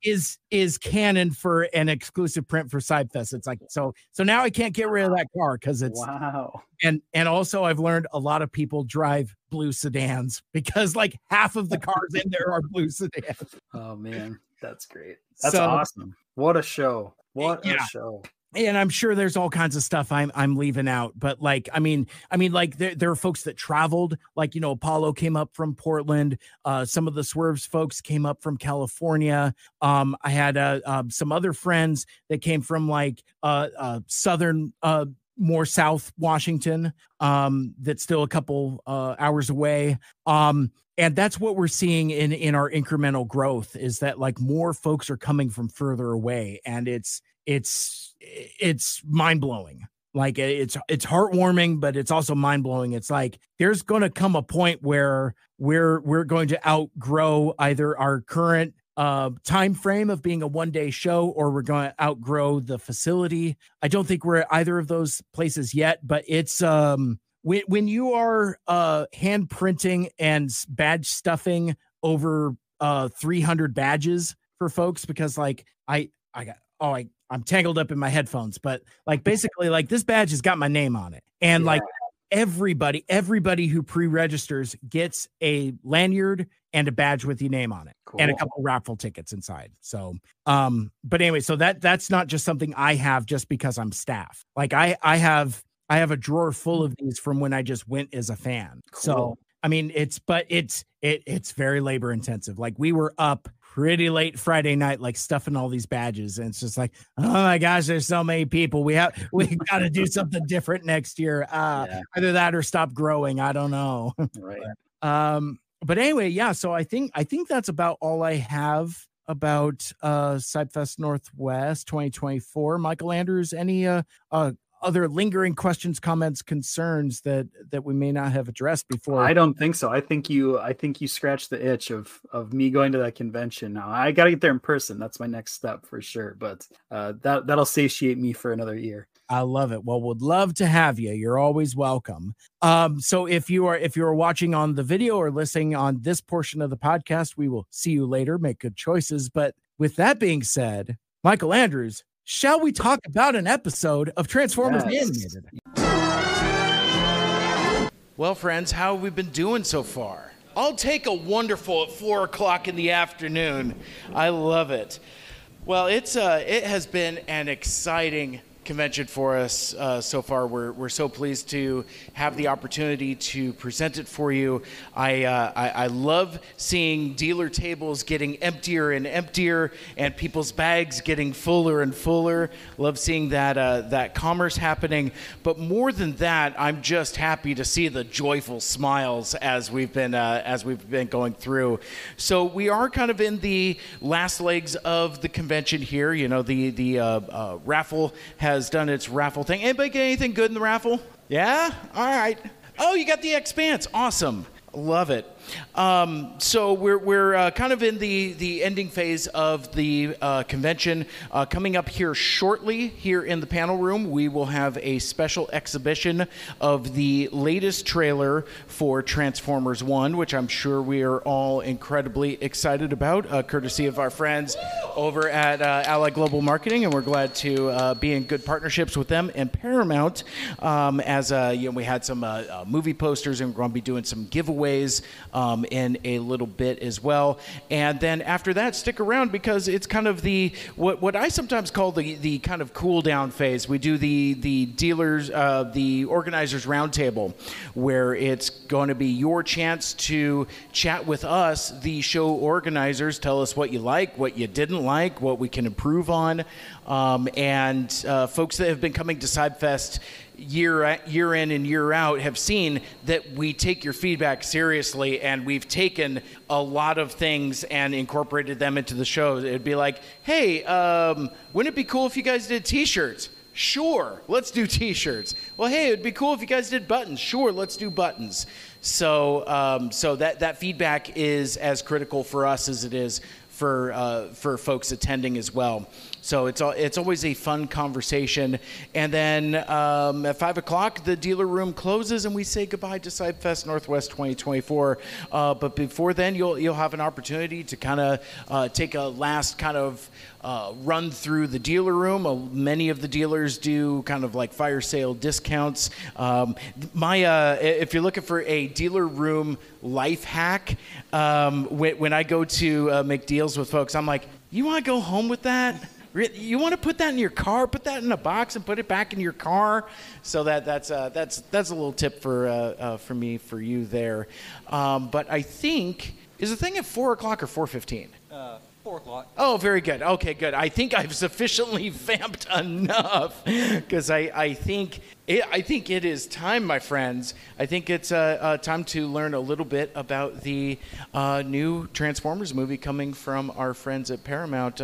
A: is canon for an exclusive print for CybFest. It's like, so now I can't get rid of that car because it's
B: wow.
A: And also I've learned a lot of people drive blue sedans because like half of the cars in there are blue sedans.
B: Oh man. That's great. That's awesome. What a show. What a show.
A: And I'm sure there's all kinds of stuff I'm leaving out, but like, I mean, like there are folks that traveled, like, Apollo came up from Portland. Some of the Swerves folks came up from California. I had some other friends that came from like southern, more South Washington, that's still a couple hours away. And that's what we're seeing in our incremental growth is that like more folks are coming from further away, and it's mind blowing. Like it's heartwarming, but it's also mind blowing. It's like there's going to come a point where we're going to outgrow either our current time frame of being a one-day show, or we're going to outgrow the facility. I don't think we're at either of those places yet, but it's when you are hand printing and badge stuffing over 300 badges for folks, because like I'm tangled up in my headphones, but like basically like this badge has got my name on it, and like everybody who pre-registers gets a lanyard and a badge with your name on it, cool, and a couple raffle tickets inside. So, but anyway, so that's not just something I have just because I'm staff. Like I have a drawer full of these from when I just went as a fan. Cool. So, I mean, it's very labor intensive. Like we were up pretty late Friday night, like stuffing all these badges. And it's just like, oh my gosh, there's so many people. We got to do something different next year. Either that or stop growing. I don't know.
B: Right.
A: But anyway, yeah. So I think that's about all I have about CybFest Northwest 2024. Michael Andrews, any other lingering questions, comments, concerns that we may not have addressed before?
B: I don't think so. I think you scratched the itch of me going to that convention. Now I got to get there in person. That's my next step for sure. But that'll satiate me for another year.
A: I love it. Well, would love to have you. You're always welcome. So if you are watching on the video or listening on this portion of the podcast, we will see you later. Make good choices. But with that being said, Michael Andrews, shall we talk about an episode of Transformers Animated? Well, friends, how have we been doing so far? I'll take a wonderful at 4 o'clock in the afternoon. I love it. Well, it has been an exciting convention for us so far. We're so pleased to have the opportunity to present it for you. I love seeing dealer tables getting emptier and emptier and people's bags getting fuller and fuller. Love seeing that commerce happening. But more than that, I'm just happy to see the joyful smiles as we've been going through. So we are kind of in the last legs of the convention here. You know, the raffle has done its raffle thing. Anybody get anything good in the raffle? Yeah? All right. Oh, you got the Expanse. Awesome. Love it. So we're kind of in the ending phase of the convention. Coming up here shortly, here in the panel room, we will have a special exhibition of the latest trailer for Transformers 1, which I'm sure we are all incredibly excited about, courtesy of our friends over at Ally Global Marketing, and we're glad to be in good partnerships with them and Paramount. As we had some movie posters, and we're going to be doing some giveaways in a little bit as well. And then after that, stick around because it's kind of the what I sometimes call the kind of cool down phase. We do the dealers, the organizers roundtable, where it's going to be your chance to chat with us, the show organizers, tell us what you like, what you didn't like, what we can improve on, and folks that have been coming to CybFest year in and year out have seen that we take your feedback seriously, and we've taken a lot of things and incorporated them into the show. It'd be like, hey, wouldn't it be cool if you guys did t-shirts? Sure, let's do t-shirts. Well, hey, it'd be cool if you guys did buttons. Sure, let's do buttons. So that feedback is as critical for us as it is for folks attending as well. So it's always a fun conversation. And then at 5 o'clock, the dealer room closes and we say goodbye to CybFest Northwest 2024. But before then, you'll have an opportunity to kind of take a last kind of run through the dealer room. Many of the dealers do kind of like fire sale discounts. If you're looking for a dealer room life hack, when I go to make deals with folks, I'm like, you want to go home with that? You want to put that in your car? Put that in a box and put it back in your car. So that's a little tip for me for you there. But I think, is the thing at 4 o'clock or 4:15?
C: 4 o'clock.
A: Oh, very good. Okay, good. I think I've sufficiently vamped enough because I think it is time, my friends. I think it's time to learn a little bit about the new Transformers movie coming from our friends at Paramount,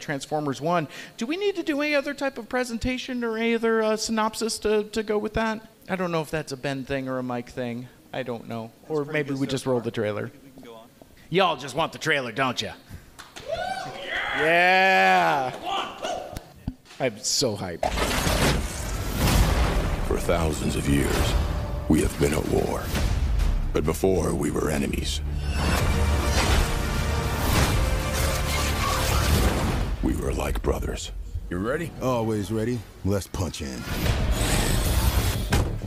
A: Transformers 1. Do we need to do any other type of presentation or any other synopsis to go with that? I don't know if that's a Ben thing or a Mike thing. I don't know. Or maybe we just roll the trailer.
C: We can go on.
A: Y'all just want the trailer, don't you? Yeah! I'm so hyped.
D: For thousands of years, we have been at war. But before, we were enemies. We were like brothers.
E: You ready?
F: Always ready. Let's punch in.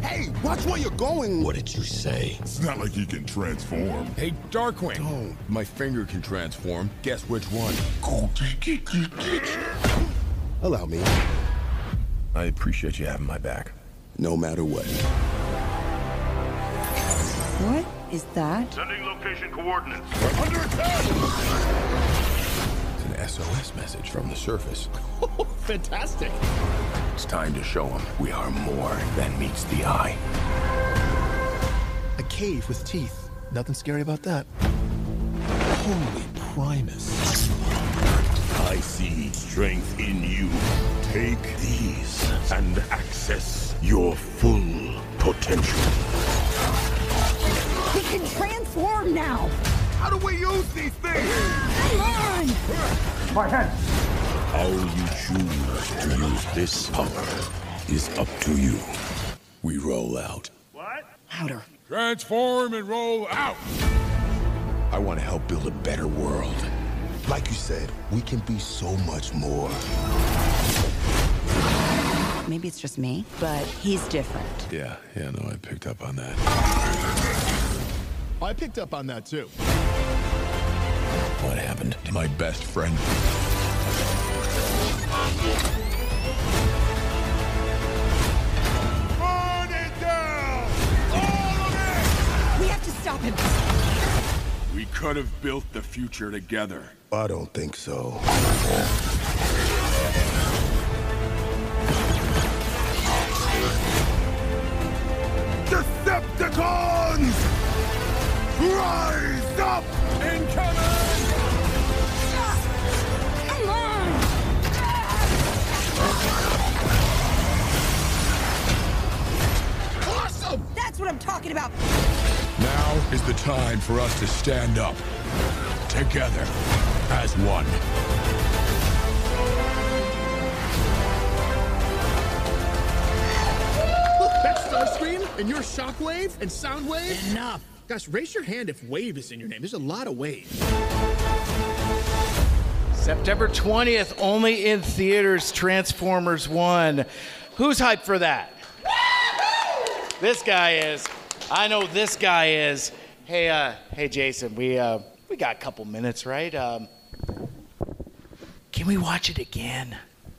E: Hey,
D: Hey, watch where you're going.
C: What did you say?
D: It's not like he can transform.
C: Hey, Darkwing. Oh, my finger can transform. Guess which one?
D: Allow me.
C: I appreciate you having my back.
D: No matter what.
E: What is that?
F: Sending location coordinates.
D: We're under attack!
C: It's an SOS message from the surface.
G: Fantastic.
C: It's time to show them we are more than meets the eye.
G: A cave with teeth. Nothing scary about that. Holy Primus.
F: I see strength in you. Take these and access your full potential.
E: He can transform now!
F: How do we use these things?
E: Come on!
F: My hand. How you choose to use this power is up to you.
D: We roll out.
F: What?
E: Louder.
C: Transform and roll out!
D: I want to help build a better world. Like you said, we can be so much more.
E: Maybe it's just me, but he's different.
C: Yeah, no, I picked up on that.
G: I picked up on that too.
C: What happened to my best friend?
F: Burn it down! All of it!
E: We have to stop him.
C: We could have built the future together.
D: I don't think so.
F: Decepticons! Rise up! Incoming!
E: Come on!
G: Awesome!
E: That's what I'm talking about.
C: Now is the time for us to stand up. Together. As one.
G: Look, that's Starscream, and you're Shockwave and Soundwave. Enough. Gosh, raise your hand if Wave is in your name. There's a lot of Wave.
A: September 20th, only in theaters, Transformers 1. Who's hyped for that? This guy is. I know this guy is. Hey, Jason, we got a couple minutes, right? Can we watch it again?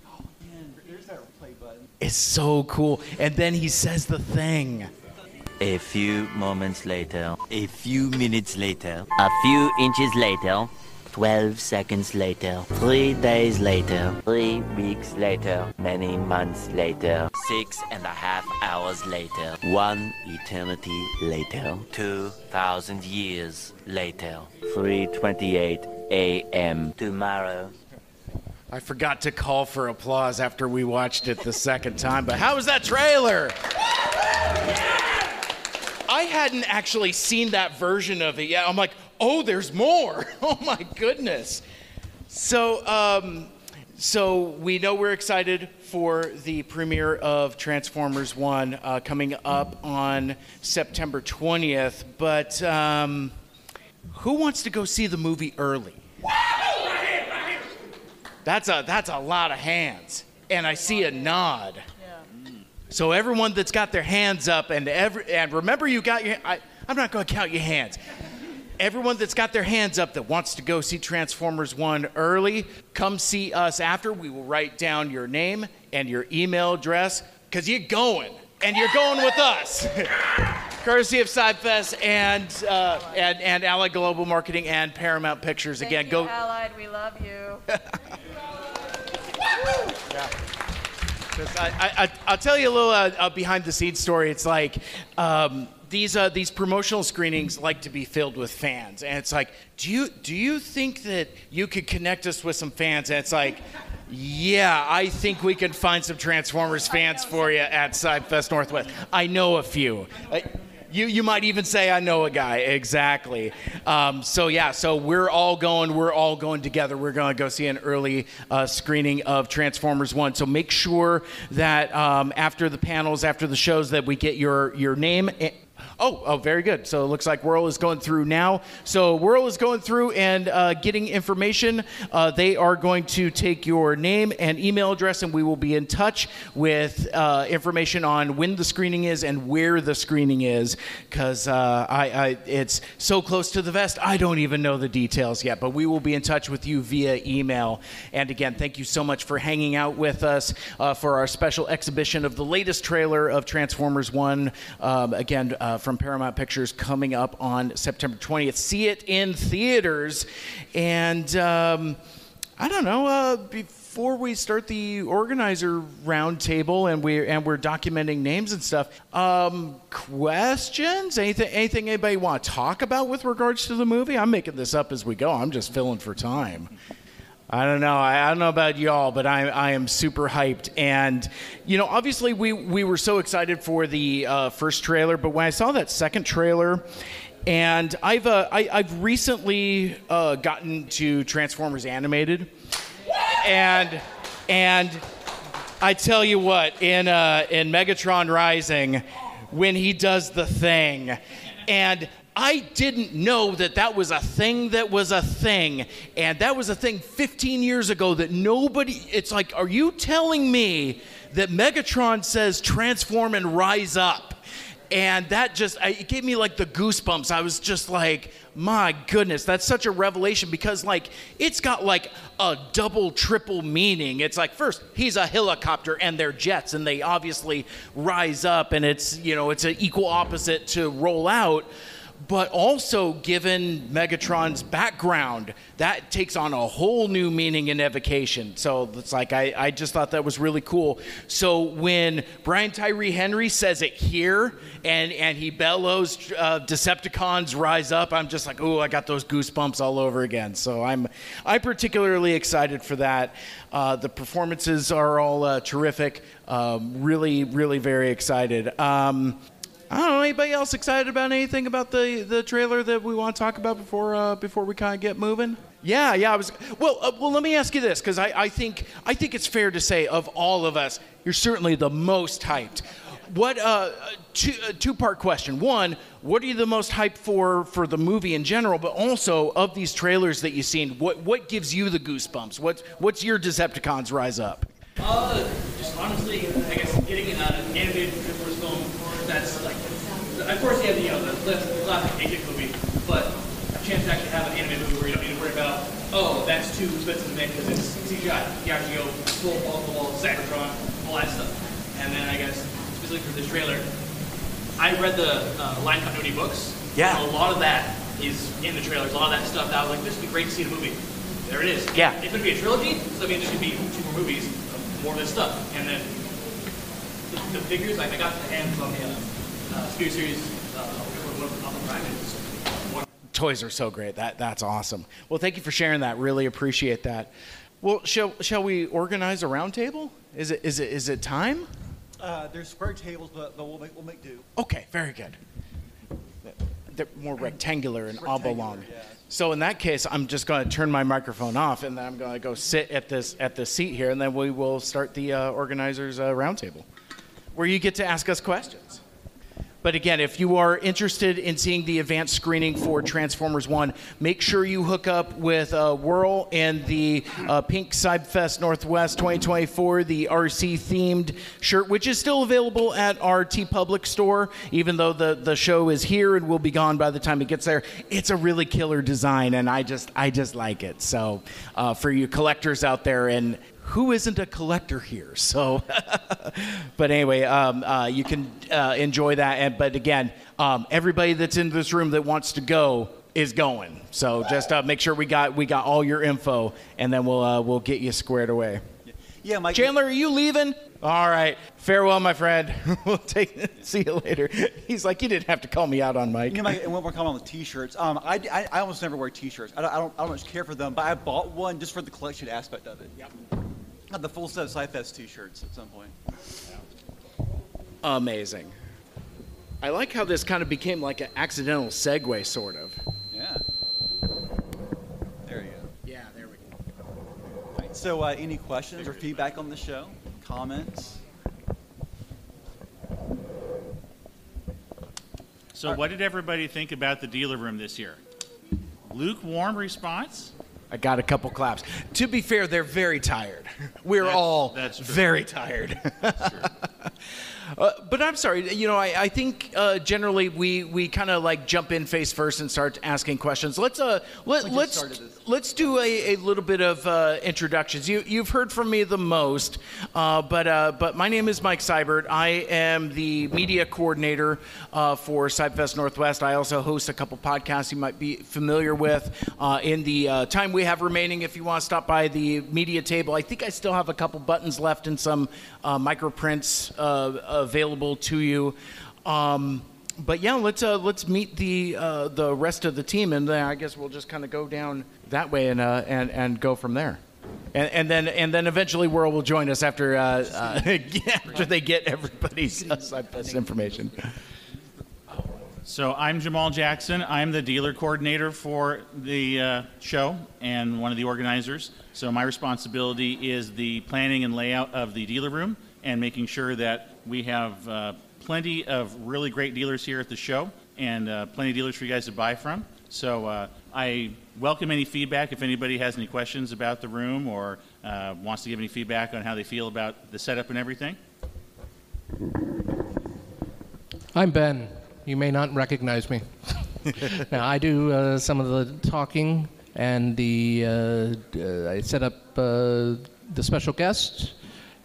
A: Oh, man, there's that play button. It's so cool. And then he says the thing.
H: A few moments later, a few minutes later, a few inches later, 12 seconds later, 3 days later, 3 weeks later, many months later, 6.5 hours later, 1 eternity later, 2,000 years later, 3:28 a.m. tomorrow.
A: I forgot to call for applause after we watched it the second time, but how was that trailer? I hadn't actually seen that version of it yet. I'm like, oh, there's more. Oh my goodness. So we know we're excited for the premiere of Transformers 1 coming up on September 20th, but who wants to go see the movie early? That's a lot of hands, and I see a nod. So everyone that's got their hands up, and remember, you got your. I'm not going to count your hands. Everyone that's got their hands up that wants to go see Transformers 1 early, come see us after. We will write down your name and your email address, because you're going, and you're going with us. Courtesy of CybFest and Allied Global Marketing and Paramount Pictures.
I: Thank
A: Again,
I: you,
A: go.
I: Allied, we love you.
A: Yeah. I'll tell you a little behind-the-scenes story. It's like these promotional screenings like to be filled with fans, and it's like, do you think that you could connect us with some fans? And it's like, yeah, I think we can find some Transformers fans for you at CybFest Northwest. I know a few. You might even say I know a guy. Exactly. So we're all going together. We're going to go see an early screening of Transformers 1. So make sure that after the panels, after the shows, that we get your name Oh, very good. So it looks like Whirl is going through now. So Whirl is going through and getting information. They are going to take your name and email address, and we will be in touch with information on when the screening is and where the screening is, because it's so close to the vest, I don't even know the details yet, but we will be in touch with you via email. And again, thank you so much for hanging out with us for our special exhibition of the latest trailer of Transformers 1. Again, from Paramount Pictures, coming up on September 20th. See it in theaters. And I don't know, before we start the organizer roundtable and we're documenting names and stuff, questions? Anything anybody want to talk about with regards to the movie? I'm making this up as we go. I'm just filling for time. I don't know. I don't know about y'all, but I am super hyped. And, obviously we were so excited for the first trailer, but when I saw that second trailer, and I've recently gotten to Transformers Animated, and I tell you what, in Megatron Rising, when he does the thing, and I didn't know that was a thing that was a thing. And that was a thing 15 years ago that nobody, it's like, are you telling me that Megatron says transform and rise up? And that it gave me like the goosebumps. I was just like, my goodness, that's such a revelation, because like it's got like a double, triple meaning. It's like, first, he's a helicopter and they're jets and they obviously rise up, and it's, it's an equal opposite to roll out. But also, given Megatron's background, that takes on a whole new meaning in evocation. So it's like, I just thought that was really cool. So when Brian Tyree Henry says it here and he bellows, Decepticons rise up, I'm just like, oh, I got those goosebumps all over again. So I'm particularly excited for that. The performances are all terrific. Really, really very excited. I don't know, anybody else excited about anything about the trailer that we want to talk about before we kind of get moving? Yeah, I was. Well, let me ask you this, because I think it's fair to say, of all of us, you're certainly the most hyped. What two-part question. One, what are you the most hyped for the movie in general, but also of these trailers that you've seen, what gives you the goosebumps? What's your Decepticons rise up?
I: Just honestly, I guess getting an animated Transformers film, that's like, of course you have the classic basic movie, but a chance to actually have an animated movie where you don't need to worry about, oh, that's too expensive to make because it's CGI. You actually go full ball, Cybertron, all that stuff. And then I guess specifically for this trailer, I read the line continuity books.
A: Yeah.
I: So a lot of that is in the trailers. A lot of that stuff that I was like, this would be great to see in a movie. There it is.
A: Yeah.
I: It's going to be a trilogy, so I mean, there's going to be 2 more movies of more of this stuff. And then the figures, like I got the hands on the Spear Series
A: Toys are so great. That's awesome. Well, thank you for sharing that. Really appreciate that. Well, shall we organize a roundtable? Is it time?
J: There's square tables, but we'll make do.
A: Okay, very good. They're more rectangular and oblong. Yeah. So in that case, I'm just going to turn my microphone off, and then I'm going to go sit at the seat here, and then we will start the organizers' roundtable, where you get to ask us questions. But again, if you are interested in seeing the advanced screening for Transformers 1, make sure you hook up with Whirl and the pink CybFest Northwest 2024, the RC-themed shirt, which is still available at our TeePublic store, even though the show is here and will be gone by the time it gets there. It's a really killer design, and I just like it. So for you collectors out there, and who isn't a collector here? So, but anyway, you can enjoy that. But again, everybody that's in this room that wants to go is going. So just make sure we got all your info, and then we'll get you squared away.
J: Yeah, Mike.
A: Chandler, are you leaving? All right. Farewell, my friend. We'll see you later. He's like, you didn't have to call me out on Mike.
J: You know, Mike, and one more comment on the T-shirts. I almost never wear T-shirts. I don't much care for them, but I bought one just for the collection aspect of it. Yep. Got the full set of CybFest T-shirts at some point.
A: Amazing. I like how this kind of became like an accidental segue, sort of.
J: Yeah. There you go.
A: Yeah, there we go.
J: All right, so any questions or feedback on the show? Comments?
K: So what did everybody think about the dealer room this year? Lukewarm response?
A: I got a couple claps. To be fair, they're very tired. We're all very tired.
K: That's true.
A: But I'm sorry, I think generally we kind of like jump in face first and start asking questions. Let's do a little bit of introductions. You've heard from me the most, but my name is Mike Seibert. I am the media coordinator for CybFest Northwest. I also host a couple podcasts you might be familiar with. In the time we have remaining, if you want to stop by the media table, I think I still have a couple buttons left and some microprints available to you. But yeah, let's meet the rest of the team, and then I guess we'll just kind of go down that way and go from there. And then eventually Whirl will join us after after they get everybody's CybFest information.
K: So I'm Jamal Jackson. I'm the dealer coordinator for the show and one of the organizers. So my responsibility is the planning and layout of the dealer room and making sure that we have plenty of really great dealers here at the show and plenty of dealers for you guys to buy from. So I welcome any feedback if anybody has any questions about the room or wants to give any feedback on how they feel about the setup and everything.
L: I'm Ben. You may not recognize me. Now, I do some of the talking and I set up the special guests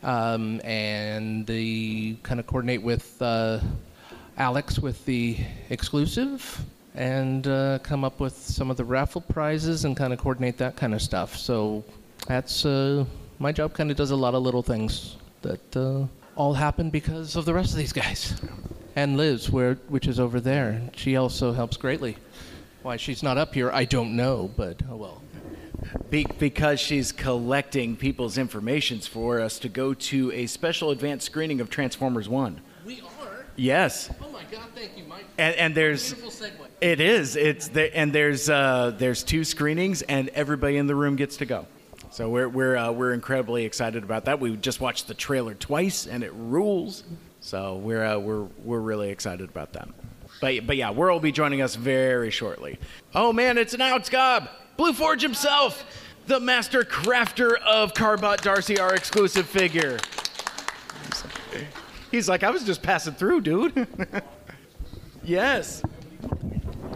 L: and the kind of coordinate with Alex with the exclusive and come up with some of the raffle prizes and kind of coordinate that kind of stuff. So that's my job. Kind of does a lot of little things that all happen because of the rest of these guys. And Liz, which is over there, she also helps greatly. Why she's not up here, I don't know, but oh well.
A: Because she's collecting people's informations for us to go to a special advanced screening of Transformers 1.
L: We are?
A: Yes.
L: Oh my God, thank you, Mike.
A: And there's
L: beautiful segue.
A: It is. It's there, and there's 2 screenings and everybody in the room gets to go. So we're incredibly excited about that. We just watched the trailer twice and it rules. So we're really excited about that. But yeah, Whirl will be joining us very shortly. Oh man, it's an Outscob! Blue Forge himself, the master crafter of CARBOT DARCY, our exclusive figure. He's like, I was just passing through, dude. Yes.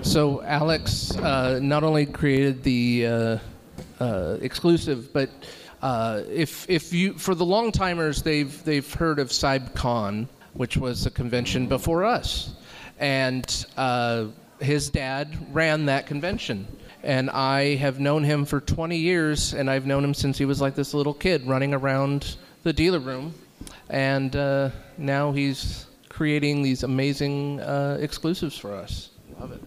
L: So Alex not only created the exclusive, but if you, for the long timers, they've heard of CybCon, which was a convention before us, and his dad ran that convention. And I have known him for 20 years, and I've known him since he was like this little kid running around the dealer room. And now he's creating these amazing exclusives for us.
A: Love it.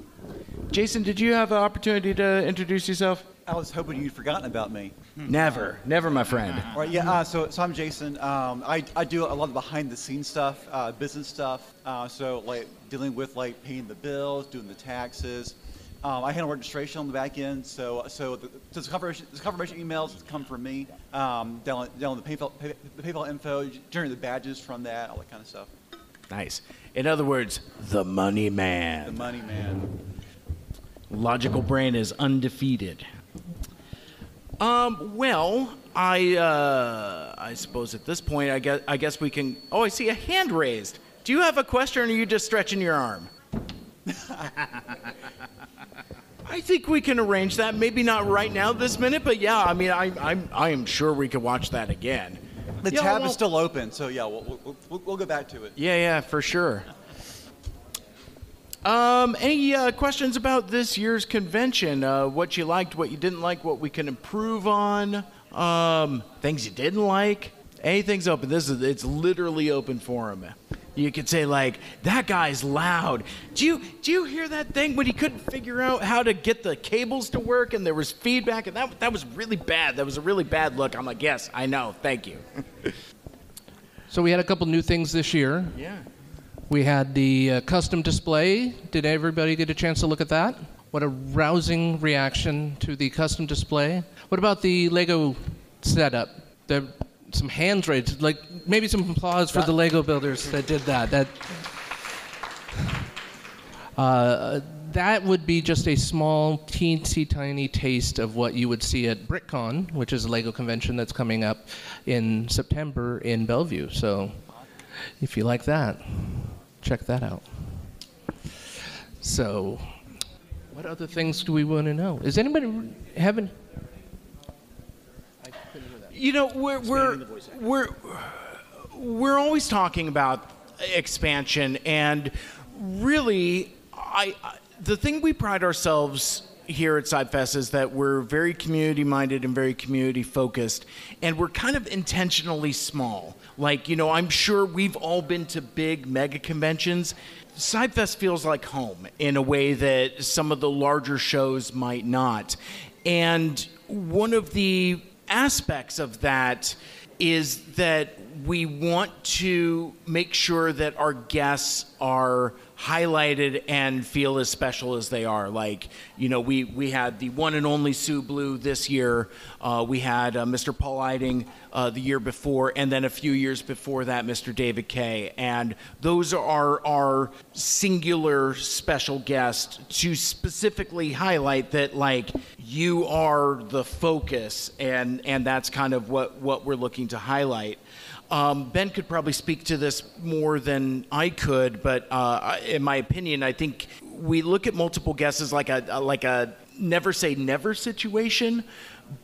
A: Jason, did you have an opportunity to introduce yourself?
J: I was hoping you'd forgotten about me.
A: Never, my friend.
J: All right, yeah. So I'm Jason. I do a lot of behind-the-scenes stuff, business stuff. So like dealing with like paying the bills, doing the taxes. I handle registration on the back end. So the confirmation emails come from me. Down the PayPal info, generate the badges from that, all that kind of stuff.
A: Nice. In other words, the money man.
J: The money man.
A: Logical brain is undefeated. Well, I suppose at this point, I guess we can. Oh, I see a hand raised. Do you have a question, or are you just stretching your arm? I think we can arrange that. Maybe not right now, this minute, but yeah. I mean, I am sure we could watch that again.
J: The tab is still open, so yeah, we'll go back to it.
A: Yeah, for sure. Any questions about this year's convention? What you liked, what you didn't like, what we can improve on, things you didn't like? Anything's open. It's literally open forum. You could say like, that guy's loud. Do you hear that thing when he couldn't figure out how to get the cables to work and there was feedback and that was really bad. That was a really bad look. I'm like, yes, I know. Thank you.
L: So we had a couple new things this year.
A: Yeah.
L: We had the custom display. Did everybody get a chance to look at that? What a rousing reaction to the custom display. What about the Lego setup? Some hands raised, like maybe some applause for the Lego builders that did that. That would be just a small, teensy tiny taste of what you would see at BrickCon, which is a LEGO convention that's coming up in September in Bellevue. So if you like that, check that out. So what other things do we want to know? Is anybody having...
A: You know, we're always talking about expansion, and really, the thing we pride ourselves here at CybFest is that we're very community-minded and very community-focused, and we're kind of intentionally small. Like, you know, I'm sure we've all been to big mega conventions. CybFest feels like home in a way that some of the larger shows might not. And one of the aspects of that is that we want to make sure that our guests are highlighted and feel as special as they are. Like, you know, we had the one and only Sue Blue this year. We had Mr. Paul Eiding the year before, and then a few years before that, Mr. David Kay. And those are our singular special guests to specifically highlight that, like, you are the focus, and that's kind of what we're looking to highlight. Ben could probably speak to this more than I could, but in my opinion, I think we look at multiple guests as like a never say never situation.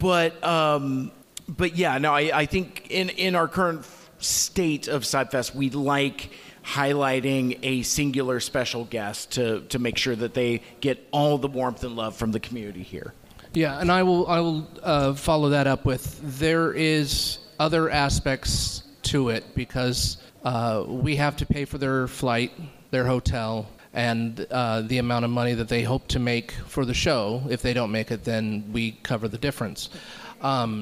A: But yeah, no, I think in our current state of CybFest, we like highlighting a singular special guest to make sure that they get all the warmth and love from the community here.
L: Yeah, and I will follow that up with, there is other aspects to it, because we have to pay for their flight, their hotel, and the amount of money that they hope to make for the show. If they don't make it, then we cover the difference.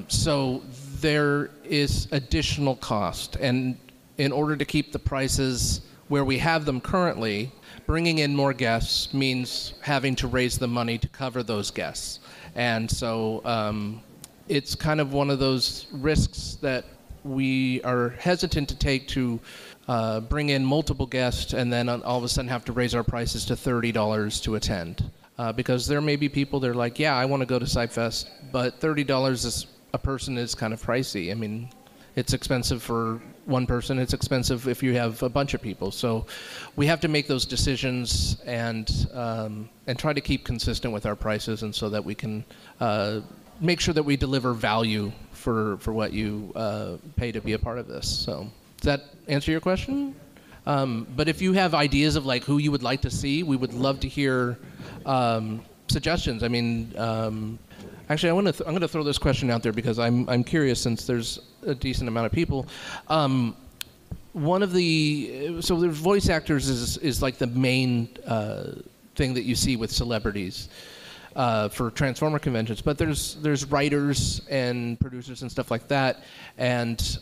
L: So there is additional cost, and in order to keep the prices where we have them currently, bringing in more guests means having to raise the money to cover those guests. And so it's kind of one of those risks that we are hesitant to take, to bring in multiple guests and then all of a sudden have to raise our prices to $30 to attend. Because there may be people that are like, yeah, I want to go to CybFest, but $30 a person is kind of pricey. I mean, it's expensive for one person. It's expensive if you have a bunch of people. So we have to make those decisions and try to keep consistent with our prices, and so that we can make sure that we deliver value for what you pay to be a part of this. So does that answer your question? But if you have ideas of like who you would like to see, we would love to hear suggestions. I mean, actually, I'm going to throw this question out there because I'm curious, since there's a decent amount of people. One of the so there's voice actors is like the main thing that you see with celebrities for Transformer conventions, but there's writers and producers and stuff like that. And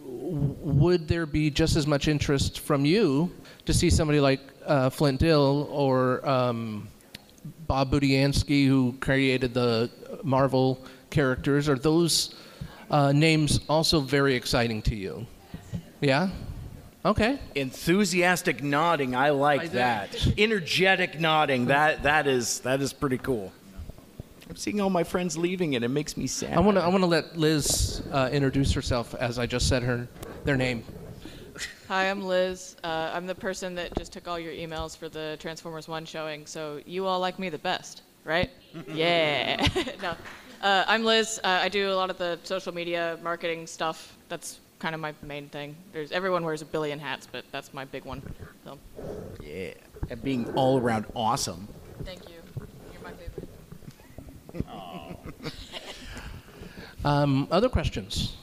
L: would there be just as much interest from you to see somebody like Flint Dill or Bob Budiansky, who created the Marvel characters? Are those names also very exciting to you? Yeah? Okay.
A: Enthusiastic nodding, I like that. Energetic nodding, that is pretty cool. I'm seeing all my friends leaving and it makes me sad.
L: I want to let Liz introduce herself as I just said their name.
M: Hi, I'm Liz. I'm the person that just took all your emails for the Transformers 1 showing, so you all like me the best, right? Yeah. No. I'm Liz. I do a lot of the social media marketing stuff. That's kind of my main thing. Everyone wears a billion hats, but that's my big one. So.
A: Yeah. And being all around awesome.
M: Thank you. You're my
L: favorite. Other questions?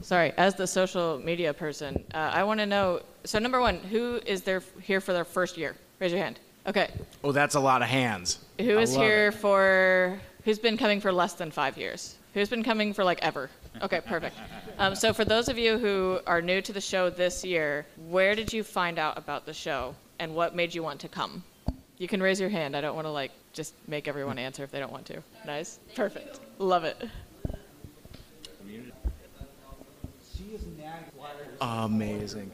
M: Sorry, as the social media person, I want to know, so number one, who is here for their first year? Raise your hand. Okay.
A: Oh, that's a lot of hands.
M: Who's been coming for less than 5 years? Who's been coming for like ever? Okay, perfect. So for those of you who are new to the show this year, where did you find out about the show and what made you want to come? You can raise your hand. I don't want to like just make everyone answer if they don't want to. Nice. Perfect. Love it.
A: Amazing.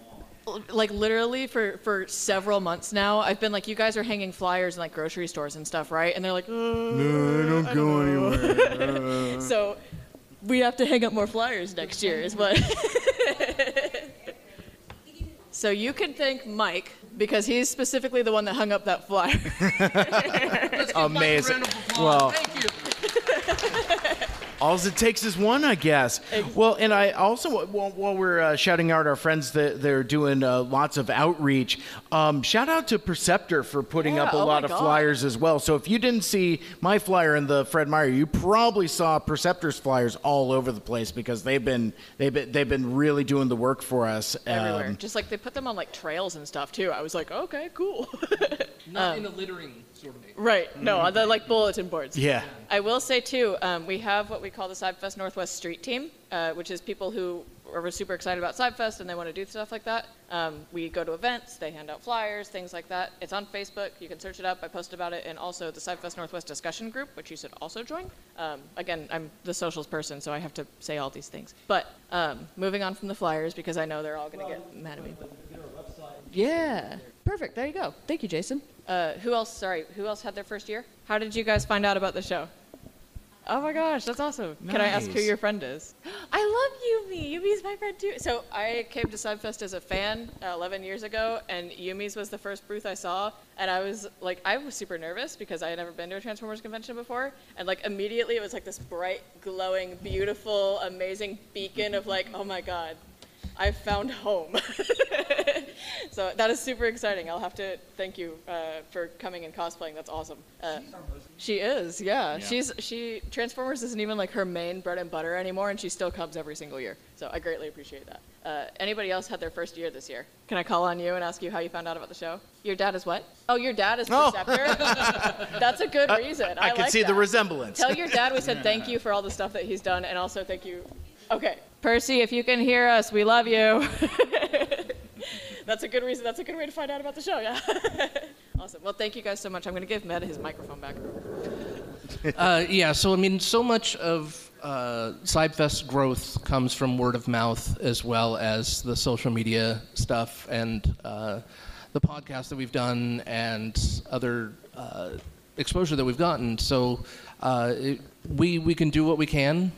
M: like literally for several months now, I've been like, you guys are hanging flyers in like grocery stores and stuff, right? And they're like,
A: no, don't go anywhere.
M: So we have to hang up more flyers next year is what. So you can thank Mike because he's specifically the one that hung up that flyer.
A: Amazing. Well, thank you. All it takes is one, I guess. Well, and I also, while we're shouting out our friends that they're doing lots of outreach, shout out to Perceptor for putting up a lot of flyers as well. So if you didn't see my flyer in the Fred Meyer, you probably saw Perceptor's flyers all over the place because they've been really doing the work for us.
M: Everywhere. Just like they put them on like trails and stuff too. I was like, okay, cool.
L: Not in a littering sort of way.
M: Right. No, on the like bulletin boards.
A: Yeah.
M: I will say too, we have what we call the CybFest Northwest Street Team, which is people who are super excited about CybFest and they want to do stuff like that. We go to events, they hand out flyers, things like that. It's on Facebook. You can search it up. I post about it, and also the CybFest Northwest discussion group, which you should also join. Again, I'm the socials person, so I have to say all these things. But moving on from the flyers, because I know they're all going to get mad at me. Yeah. Perfect. There you go. Thank you, Jason. Who else had their first year? How did you guys find out about the show? Oh my gosh, that's awesome. Nice. Can I ask who your friend is? I love Yumi. Yumi's my friend too. So I came to CybFest as a fan 11 years ago, and Yumi's was the first booth I saw, and I was super nervous because I had never been to a Transformers convention before, and like immediately it was like this bright, glowing, beautiful, amazing beacon of like, oh my god, I found home. So that is super exciting. I'll have to thank you for coming and cosplaying. That's awesome. She is, yeah. Transformers isn't even like her main bread and butter anymore, and she still comes every single year. So I greatly appreciate that. Anybody else had their first year this year? Can I call on you and ask you how you found out about the show? Your dad is what? Oh, your dad is Perceptor? That's a good reason. I
A: can see the resemblance.
M: Tell your dad we said thank you for all the stuff that he's done, and also thank you. Okay. Percy, if you can hear us, we love you. That's a good reason. That's a good way to find out about the show, yeah. Awesome. Well, thank you guys so much. I'm going to give Meta his microphone back.
L: Yeah, so I mean, so much of CybFest growth comes from word of mouth as well as the social media stuff and the podcast that we've done and other exposure that we've gotten. So we can do what we can.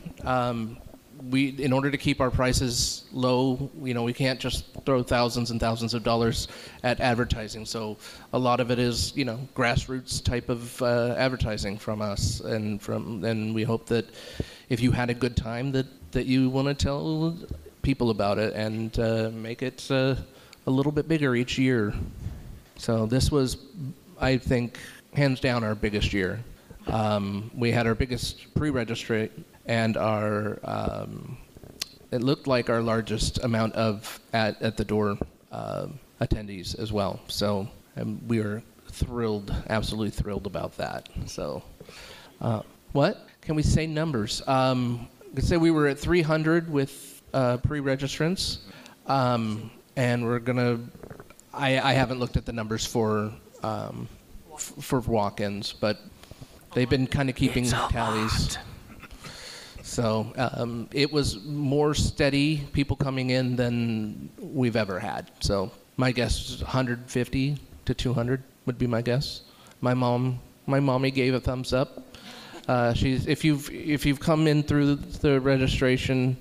L: In order to keep our prices low, we can't just throw thousands and thousands of dollars at advertising. So a lot of it is, grassroots type of advertising from us, and we hope that if you had a good time, that you want to tell people about it and make it a little bit bigger each year. So this was, I think, hands down our biggest year. We had our biggest pre-registry and it looked like our largest amount of at the door attendees as well. So we are thrilled, absolutely thrilled about that. So what? Can we say numbers? I could say we were at 300 with pre-registrants, and we're gonna. I haven't looked at the numbers for walk-ins, but they've been kind of keeping tallies. So it was more steady people coming in than we've ever had. So my guess is 150 to 200 would be my guess. My mommy gave a thumbs up. If you've come in through the registration,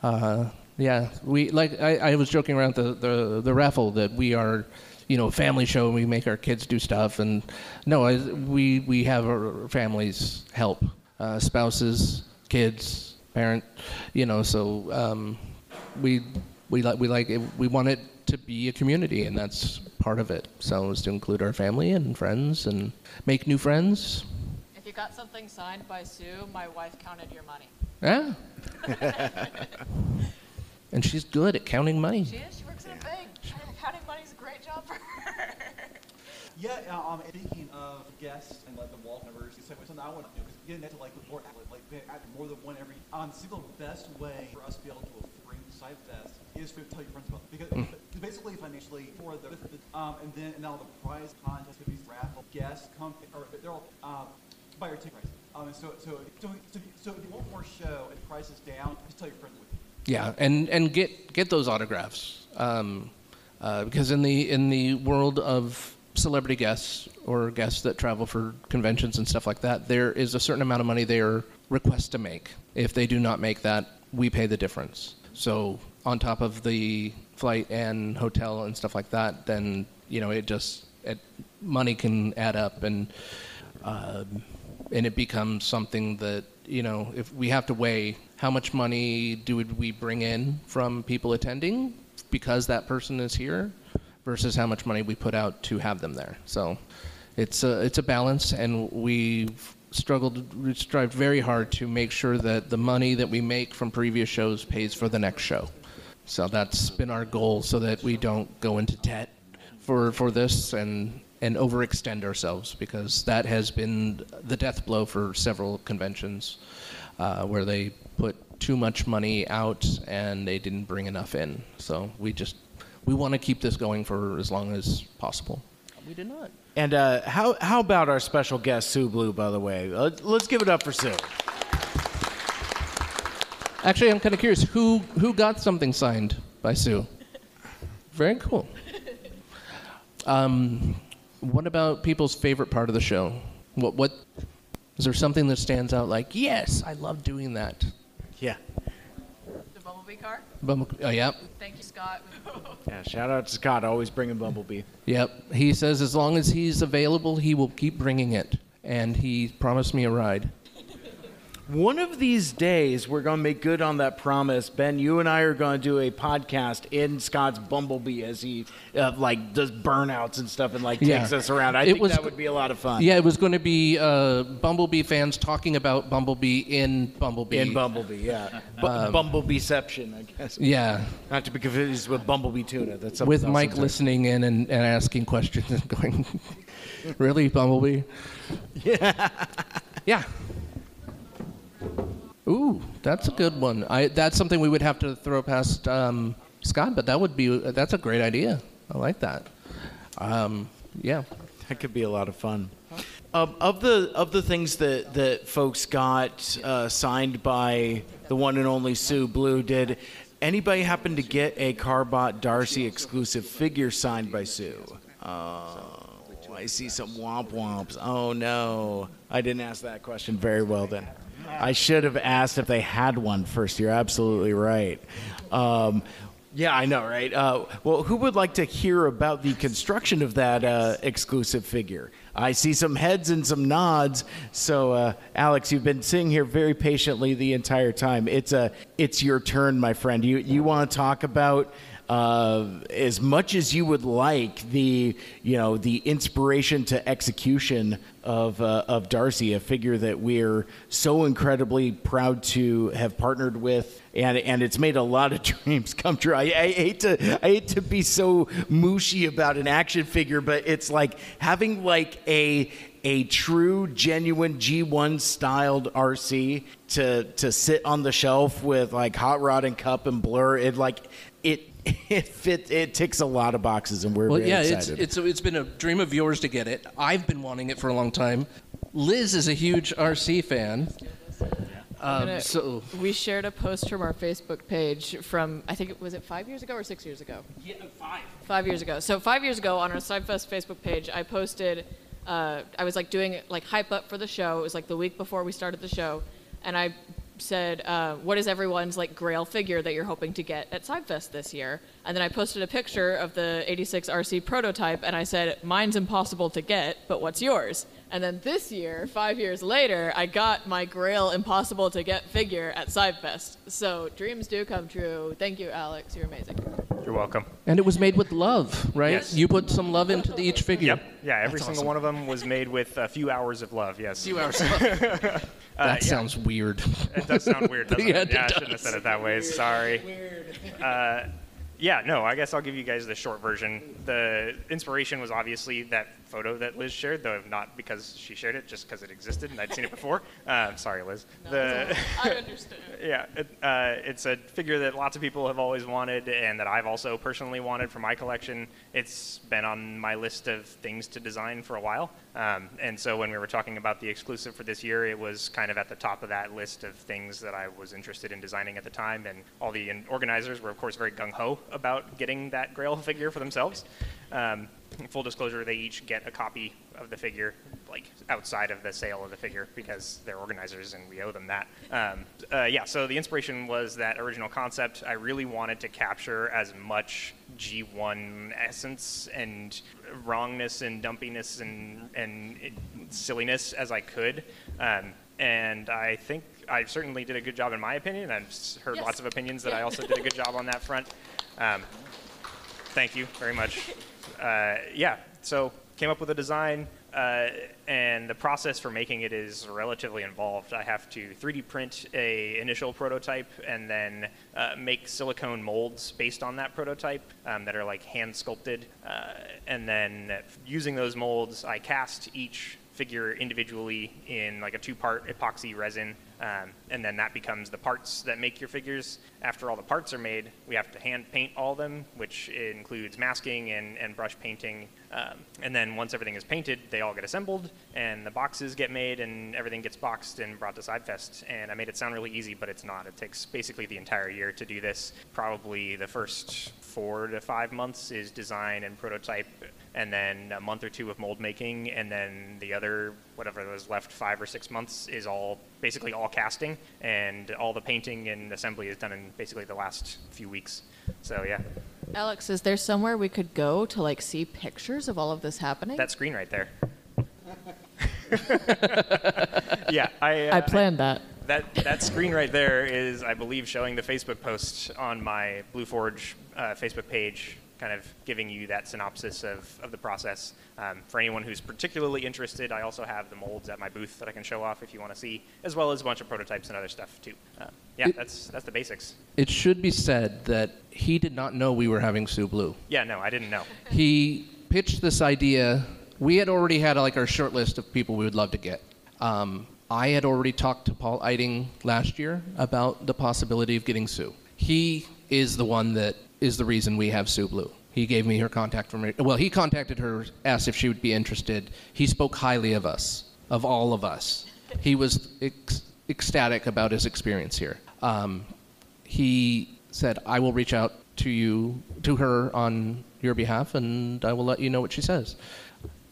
L: yeah, I was joking around the raffle that we are, a family show and we make our kids do stuff, and no, we have our families help, spouses, kids, parent, so we like it. We want it to be a community, and that's part of it. So is to include our family and friends and make new friends.
M: If you got something signed by Sue, my wife counted your money.
L: Yeah. And she's good at counting money.
M: She is. She works in a bank. Counting money is a great job for her.
J: Yeah. Speaking of guests and like the wall numbers, something I want to do is getting into like more than one every. The single best way for us to be able to bring CybFest is to tell your friends about it. Because basically financially for and now the prize contest could be raffle guests come or they're all buy your ticket price. So if you want more show and prices down, just tell your friends with you.
L: Yeah, and get those autographs. Because in the world of celebrity guests or guests that travel for conventions and stuff like that, there is a certain amount of money they are requested to make. If they do not make that, we pay the difference. So on top of the flight and hotel and stuff like that, then money can add up, and it becomes something that, if we have to weigh how much money do we bring in from people attending because that person is here versus how much money we put out to have them there. So it's a balance, and we've strived very hard to make sure that the money that we make from previous shows pays for the next show. So that's been our goal, so that we don't go into debt for this and overextend ourselves, because that has been the death blow for several conventions where they put too much money out and they didn't bring enough in. So we want to keep this going for as long as possible. We did not.
A: And how about our special guest, Sue Blue, by the way? Let's give it up for Sue.
L: Actually, I'm kind of curious, who got something signed by Sue? Very cool. What about people's favorite part of the show? What is there something that stands out like, yes, I love doing that?
A: Yeah.
M: The Bumblebee car?
L: Oh, yeah.
M: Thank you, Scott.
A: Yeah, shout out to Scott, always bringing Bumblebee.
L: Yep. He says as long as he's available, he will keep bringing it. And he promised me a ride.
A: One of these days, we're going to make good on that promise. Ben, you and I are going to do a podcast in Scott's Bumblebee as he does burnouts and stuff and takes us around. I think that would be a lot of fun.
L: Yeah, it was going to be Bumblebee fans talking about Bumblebee in Bumblebee.
A: In Bumblebee, yeah. Bumblebeeception, I guess.
L: Yeah.
A: Not to be confused with Bumblebee Tuna. That's
L: with Mike listening in and asking questions and going, really, Bumblebee?
A: Yeah.
L: Yeah. Ooh, that's a good one. That's something we would have to throw past Scott, but that's a great idea. I like that. Yeah,
A: that could be a lot of fun. Of the things that folks got signed by the one and only Sue Blue, did anybody happen to get a CARBOT Darcy exclusive figure signed by Sue? I see some womp womps. Oh no, I didn't ask that question very well then. I should have asked if they had one first. You're absolutely right. Yeah, I know, right? Well, who would like to hear about the construction of that exclusive figure? I see some heads and some nods. So, Alex, you've been sitting here very patiently the entire time. It's your turn, my friend. You want to talk about as much as you would like the inspiration to execution of Darcy, a figure that we're so incredibly proud to have partnered with, and it's made a lot of dreams come true. I hate to be so mushy about an action figure, but it's like having a true, genuine G1 styled RC to sit on the shelf with Hot Rod and Cup and Blur. It ticks a lot of boxes, and we're very excited.
L: It's been a dream of yours to get it. I've been wanting it for a long time. Liz is a huge RC fan. So
M: we shared a post from our Facebook page from, I think, was it 5 years ago or 6 years ago?
I: Yeah, 5.
M: 5 years ago. So 5 years ago on our CybFest Facebook page, I posted, I was doing hype up for the show. It was the week before we started the show. And I said, what is everyone's grail figure that you're hoping to get at CybFest this year? And then I posted a picture of the 86 RC prototype, and I said, mine's impossible to get, but what's yours? And then this year, 5 years later, I got my grail impossible to get figure at CybFest. So dreams do come true. Thank you, Alex. You're amazing.
N: You're welcome.
L: And it was made with love, right?
N: Yes.
L: You put some love into each figure.
N: Yep. Yeah, every single one of them was made with a few hours of love, yes.
L: A few hours of love. That sounds weird.
N: It does sound weird, doesn't
L: Yeah,
N: it? Yeah, I
L: it
N: shouldn't have
L: does.
N: said it that way. Sorry.
M: Weird.
N: Yeah, no, I guess I'll give you guys the short version. The inspiration was obviously that photo that Liz shared, though not because she shared it, just because it existed and I'd seen it before. Sorry, Liz.
M: I understand.
N: Yeah, it's a figure that lots of people have always wanted and that I've also personally wanted for my collection. It's been on my list of things to design for a while. And so when we were talking about the exclusive for this year, it was kind of at the top of that list of things that I was interested in designing at the time. And all the organizers were, of course, very gung-ho about getting that Grail figure for themselves. Full disclosure, they each get a copy of the figure, like outside of the sale of the figure, because they're organizers and we owe them that. Yeah, so the inspiration was that original concept. I really wanted to capture as much G1 essence and wrongness and dumpiness and silliness as I could. And I think I certainly did a good job in my opinion. I've heard lots of opinions that I also did a good job on that front. Thank you very much. Yeah, so came up with a design, and the process for making it is relatively involved. I have to 3D print a initial prototype and then make silicone molds based on that prototype that are like hand sculpted. And then using those molds, I cast each figure individually in like a 2-part epoxy resin, and then that becomes the parts that make your figures. After all the parts are made, we have to hand paint all of them, which includes masking and brush painting. And then once everything is painted, they all get assembled, and the boxes get made, and everything gets boxed and brought to CybFest. And I made it sound really easy, but it's not. It takes basically the entire year to do this. Probably the first 4 to 5 months is design and prototype, and then a month or 2 of mold making, and then the other, whatever was left, 5 or 6 months is basically all casting, and all the painting and assembly is done in basically the last few weeks. So yeah.
M: Alex, is there somewhere we could go to like see pictures of all of this happening?
N: That screen right there. Yeah,
M: I planned that.
N: That screen right there is, I believe, showing the Facebook post on my Blue Forge Facebook page, kind of giving you that synopsis of the process. For anyone who's particularly interested, I also have the molds at my booth that I can show off if you want to see, as well as a bunch of prototypes and other stuff too. Yeah, that's the basics.
L: It should be said that he did not know we were having Sue Blue.
N: Yeah, no, I didn't know.
L: He pitched this idea. We had already had like our short list of people we would love to get. I had already talked to Paul Eiting last year about the possibility of getting Sue. He is the one that is the reason we have Sue Blue. He gave me her contact from her. Well, he contacted her, asked if she would be interested. He spoke highly of us, of all of us. He was ecstatic about his experience here. He said, I will reach out to her on your behalf, and I will let you know what she says.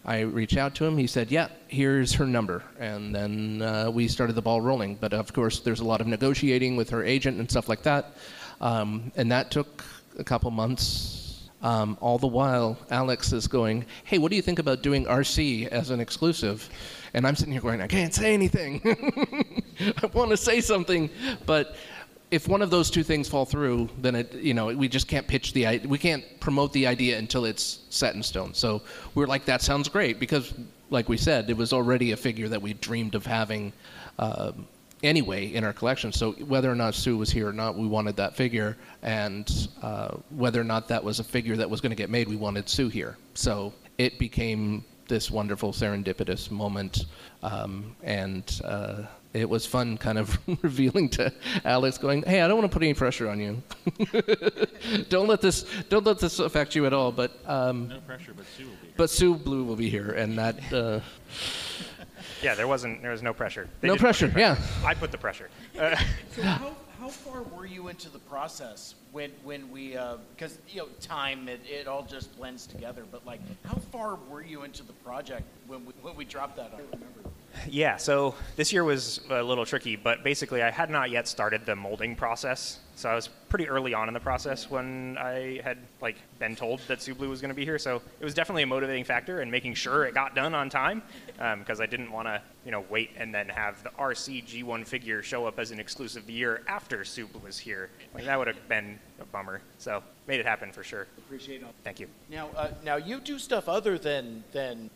L: I reached out to him. He said, yeah, here's her number. And then we started the ball rolling. But of course, there's a lot of negotiating with her agent and stuff like that. And that took a couple months. All the while, Alex is going, hey, what do you think about doing RC as an exclusive? And I'm sitting here going, I can't say anything. I want to say something. But if one of those two things fall through, then we just can't pitch the idea. We can't promote the idea until it's set in stone. So we're like, that sounds great, because, like we said, it was already a figure that we dreamed of having anyway in our collection. So whether or not Sue was here or not, we wanted that figure, and whether or not that was a figure that was going to get made, we wanted Sue here. So it became this wonderful serendipitous moment, and it was fun kind of revealing to Alex, going, hey, I don't want to put any pressure on you. don't let this affect you at all, but
K: no pressure, but Sue will be here.
L: But Sue Blue will be here, and that
N: yeah, there was no pressure.
L: No pressure, yeah.
N: I put the pressure.
O: So how far were you into the process when we, because, time, it all just blends together, but like, how far were you into the project when we dropped that? I don't remember.
N: Yeah, so this year was a little tricky, but basically I had not yet started the molding process. So I was pretty early on in the process when I had been told that Sue Blue was going to be here. So it was definitely a motivating factor in making sure it got done on time, because I didn't want to wait and then have the RC G1 figure show up as an exclusive the year after Sue Blue was here. That would have been a bummer. So made it happen for sure.
O: Appreciate it.
N: Thank you.
O: Now you do stuff other than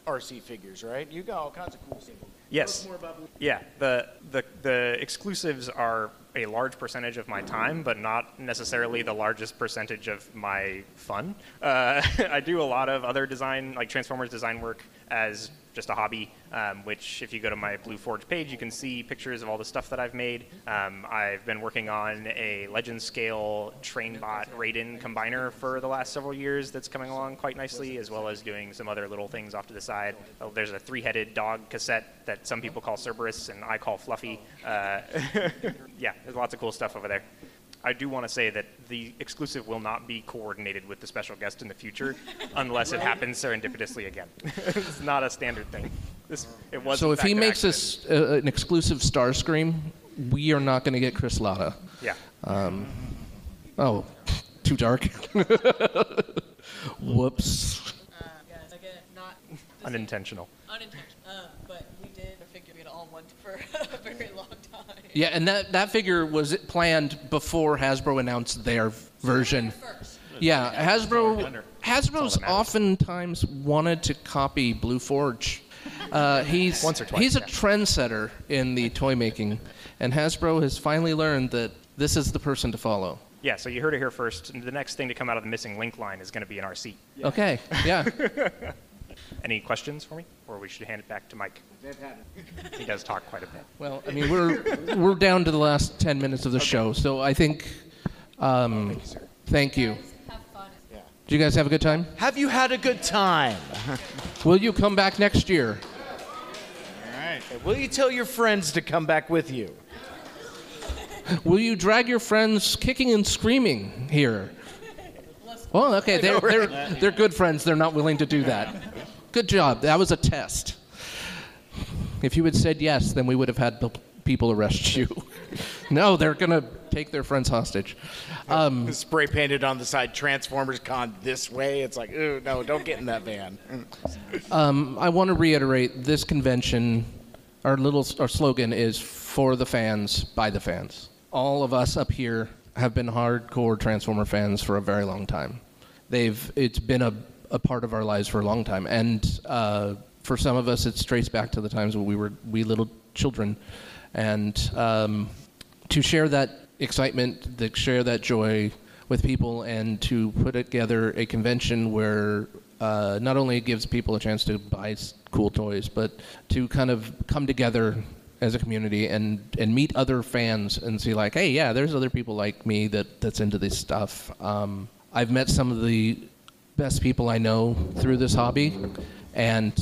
O: RC figures, right? You got all kinds of cool stuff.
N: Yes.
O: Tell us more about
N: yeah. The exclusives are a large percentage of my time, but not necessarily the largest percentage of my fun. I do a lot of other design, like Transformers design work, as just a hobby, which if you go to my Blue Forge page, you can see pictures of all the stuff that I've made. I've been working on a Legend scale Trainbot Raiden combiner for the last several years that's coming along quite nicely, as well as doing some other little things off to the side. Oh, there's a 3-headed dog cassette that some people call Cerberus and I call Fluffy. Yeah, there's lots of cool stuff over there. I do want to say that the exclusive will not be coordinated with the special guest in the future unless it happens serendipitously again. It's not a standard thing. It was.
L: So if he makes this an exclusive Starscream, we are not going to get Chris Latta.
N: Yeah.
L: Oh, too dark. Whoops.
M: Guys, again, not
N: unintentional.
M: But we did figure it all went for a very long time.
L: Yeah, and that figure was planned before Hasbro announced their version. Yeah, Hasbro's oftentimes wanted to copy Blue Forge. He's
N: once or twice,
L: he's a trendsetter in the toy making, and Hasbro has finally learned that this is the person to follow.
N: Yeah, so you heard it here first. The next thing to come out of the missing link line is going to be in our seat.
L: Yeah. Okay, yeah.
N: Any questions for me, or we should hand it back to Mike? He does talk quite a bit.
L: Well, I mean, we're down to the last 10 minutes of the show, so I think. Thank you. Did you guys have a good time?
A: Have you had a good time?
L: Will you come back next year?
A: All right. Will you tell your friends to come back with you?
L: Will you drag your friends kicking and screaming here? Well, okay, they're good friends. They're not willing to do that. Good job. That was a test. If you had said yes, then we would have had people arrest you. No, they're going to take their friends hostage.
A: Spray painted on the side, Transformers Con this way. It's like, ooh, no, don't get in that van.
L: I want to reiterate, this convention, our slogan is for the fans, by the fans. All of us up here have been hardcore Transformer fans for a very long time. It's been a part of our lives for a long time, and for some of us, it traces back to the times when we were little children, and to share that excitement, to share that joy with people, and to put together a convention where not only it gives people a chance to buy cool toys, but to kind of come together as a community and meet other fans and see like, hey, yeah, there's other people like me that's into this stuff. I've met some of the best people I know through this hobby, and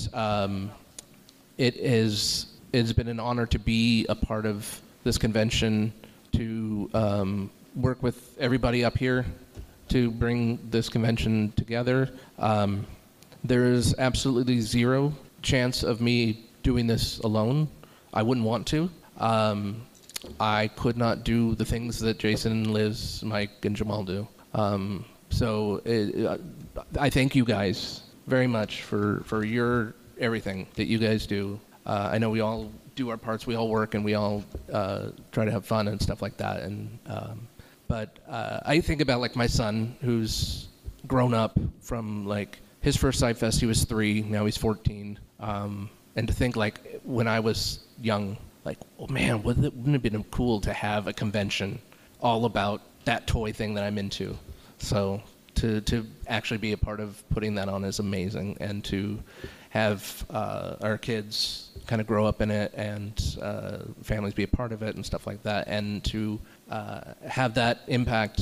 L: it's been an honor to be a part of this convention, to work with everybody up here to bring this convention together. There is absolutely zero chance of me doing this alone. I wouldn't want to. I could not do the things that Jason, Liz, Mike, and Jamal do. I thank you guys very much for your everything that you guys do. I know we all do our parts, we all work, and we all try to have fun and stuff like that. But I think about like my son, who's grown up from like his first CybFest, he was 3, now he's 14. And to think like when I was young, like, oh man, wouldn't it have been cool to have a convention all about that toy thing that I'm into? So to actually be a part of putting that on is amazing, and to have our kids kind of grow up in it and families be a part of it and stuff like that, and to have that impact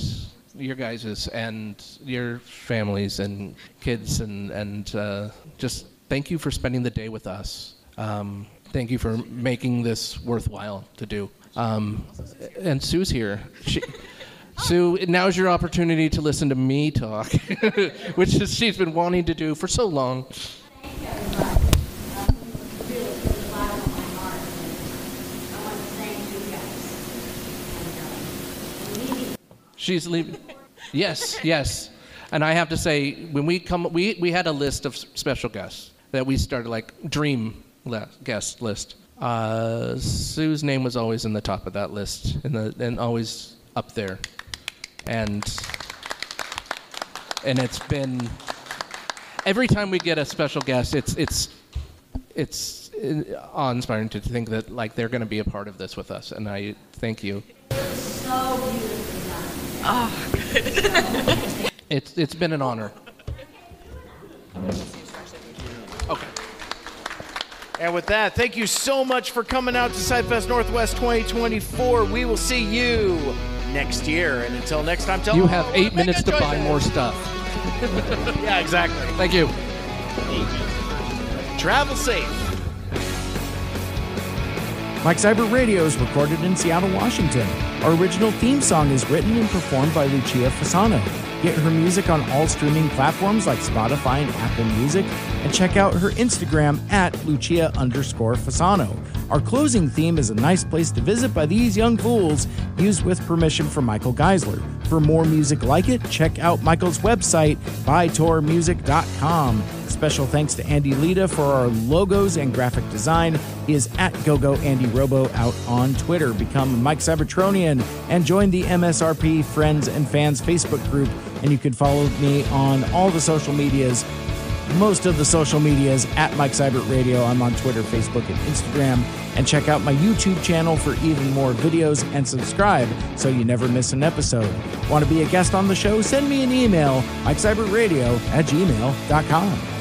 L: your guys's and your families and kids, and just thank you for spending the day with us. Thank you for making this worthwhile to do. And Sue's here. Sue, now's your opportunity to listen to me talk, which she's been wanting to do for so long. She's leaving. Yes. And I have to say, when we come, we had a list of special guests that we started, like dream guest list. Sue's name was always in the top of that list, and always up there. And it's been, every time we get a special guest, it's awe-inspiring to think that like they're going to be a part of this with us, and I thank you.
E: So beautifully done.
M: Oh, good.
L: It's been an honor.
A: Okay. And with that, thank you so much for coming out to CybFest Northwest 2024. We will see you next year. And until next time,
L: you have 8 minutes to buy more stuff.
A: Yeah, exactly.
L: Thank you.
A: Travel safe.
P: Mike Seibert Radio is recorded in Seattle, Washington.
A: Our original theme song is written and performed by Lucia Fasano. Get her music on all streaming platforms like Spotify and Apple Music, and check out her Instagram at Lucia_Fasano. Our closing theme is a nice place to visit by these young fools, used with permission from Michael Geissler. For more music like it, check out Michael's website, bytormusic.com. Special thanks to Andy Lita for our logos and graphic design. He is at GoGoAndyRobo out on Twitter. Become a Mike Cybertronian and join the MSRP Friends and Fans Facebook group. And you can follow me on all the social medias, most of the social medias at Mike Seibert Radio. I'm on Twitter, Facebook, and Instagram. And check out my YouTube channel for even more videos and subscribe so you never miss an episode. Want to be a guest on the show? Send me an email, MikeSeibertRadio@gmail.com.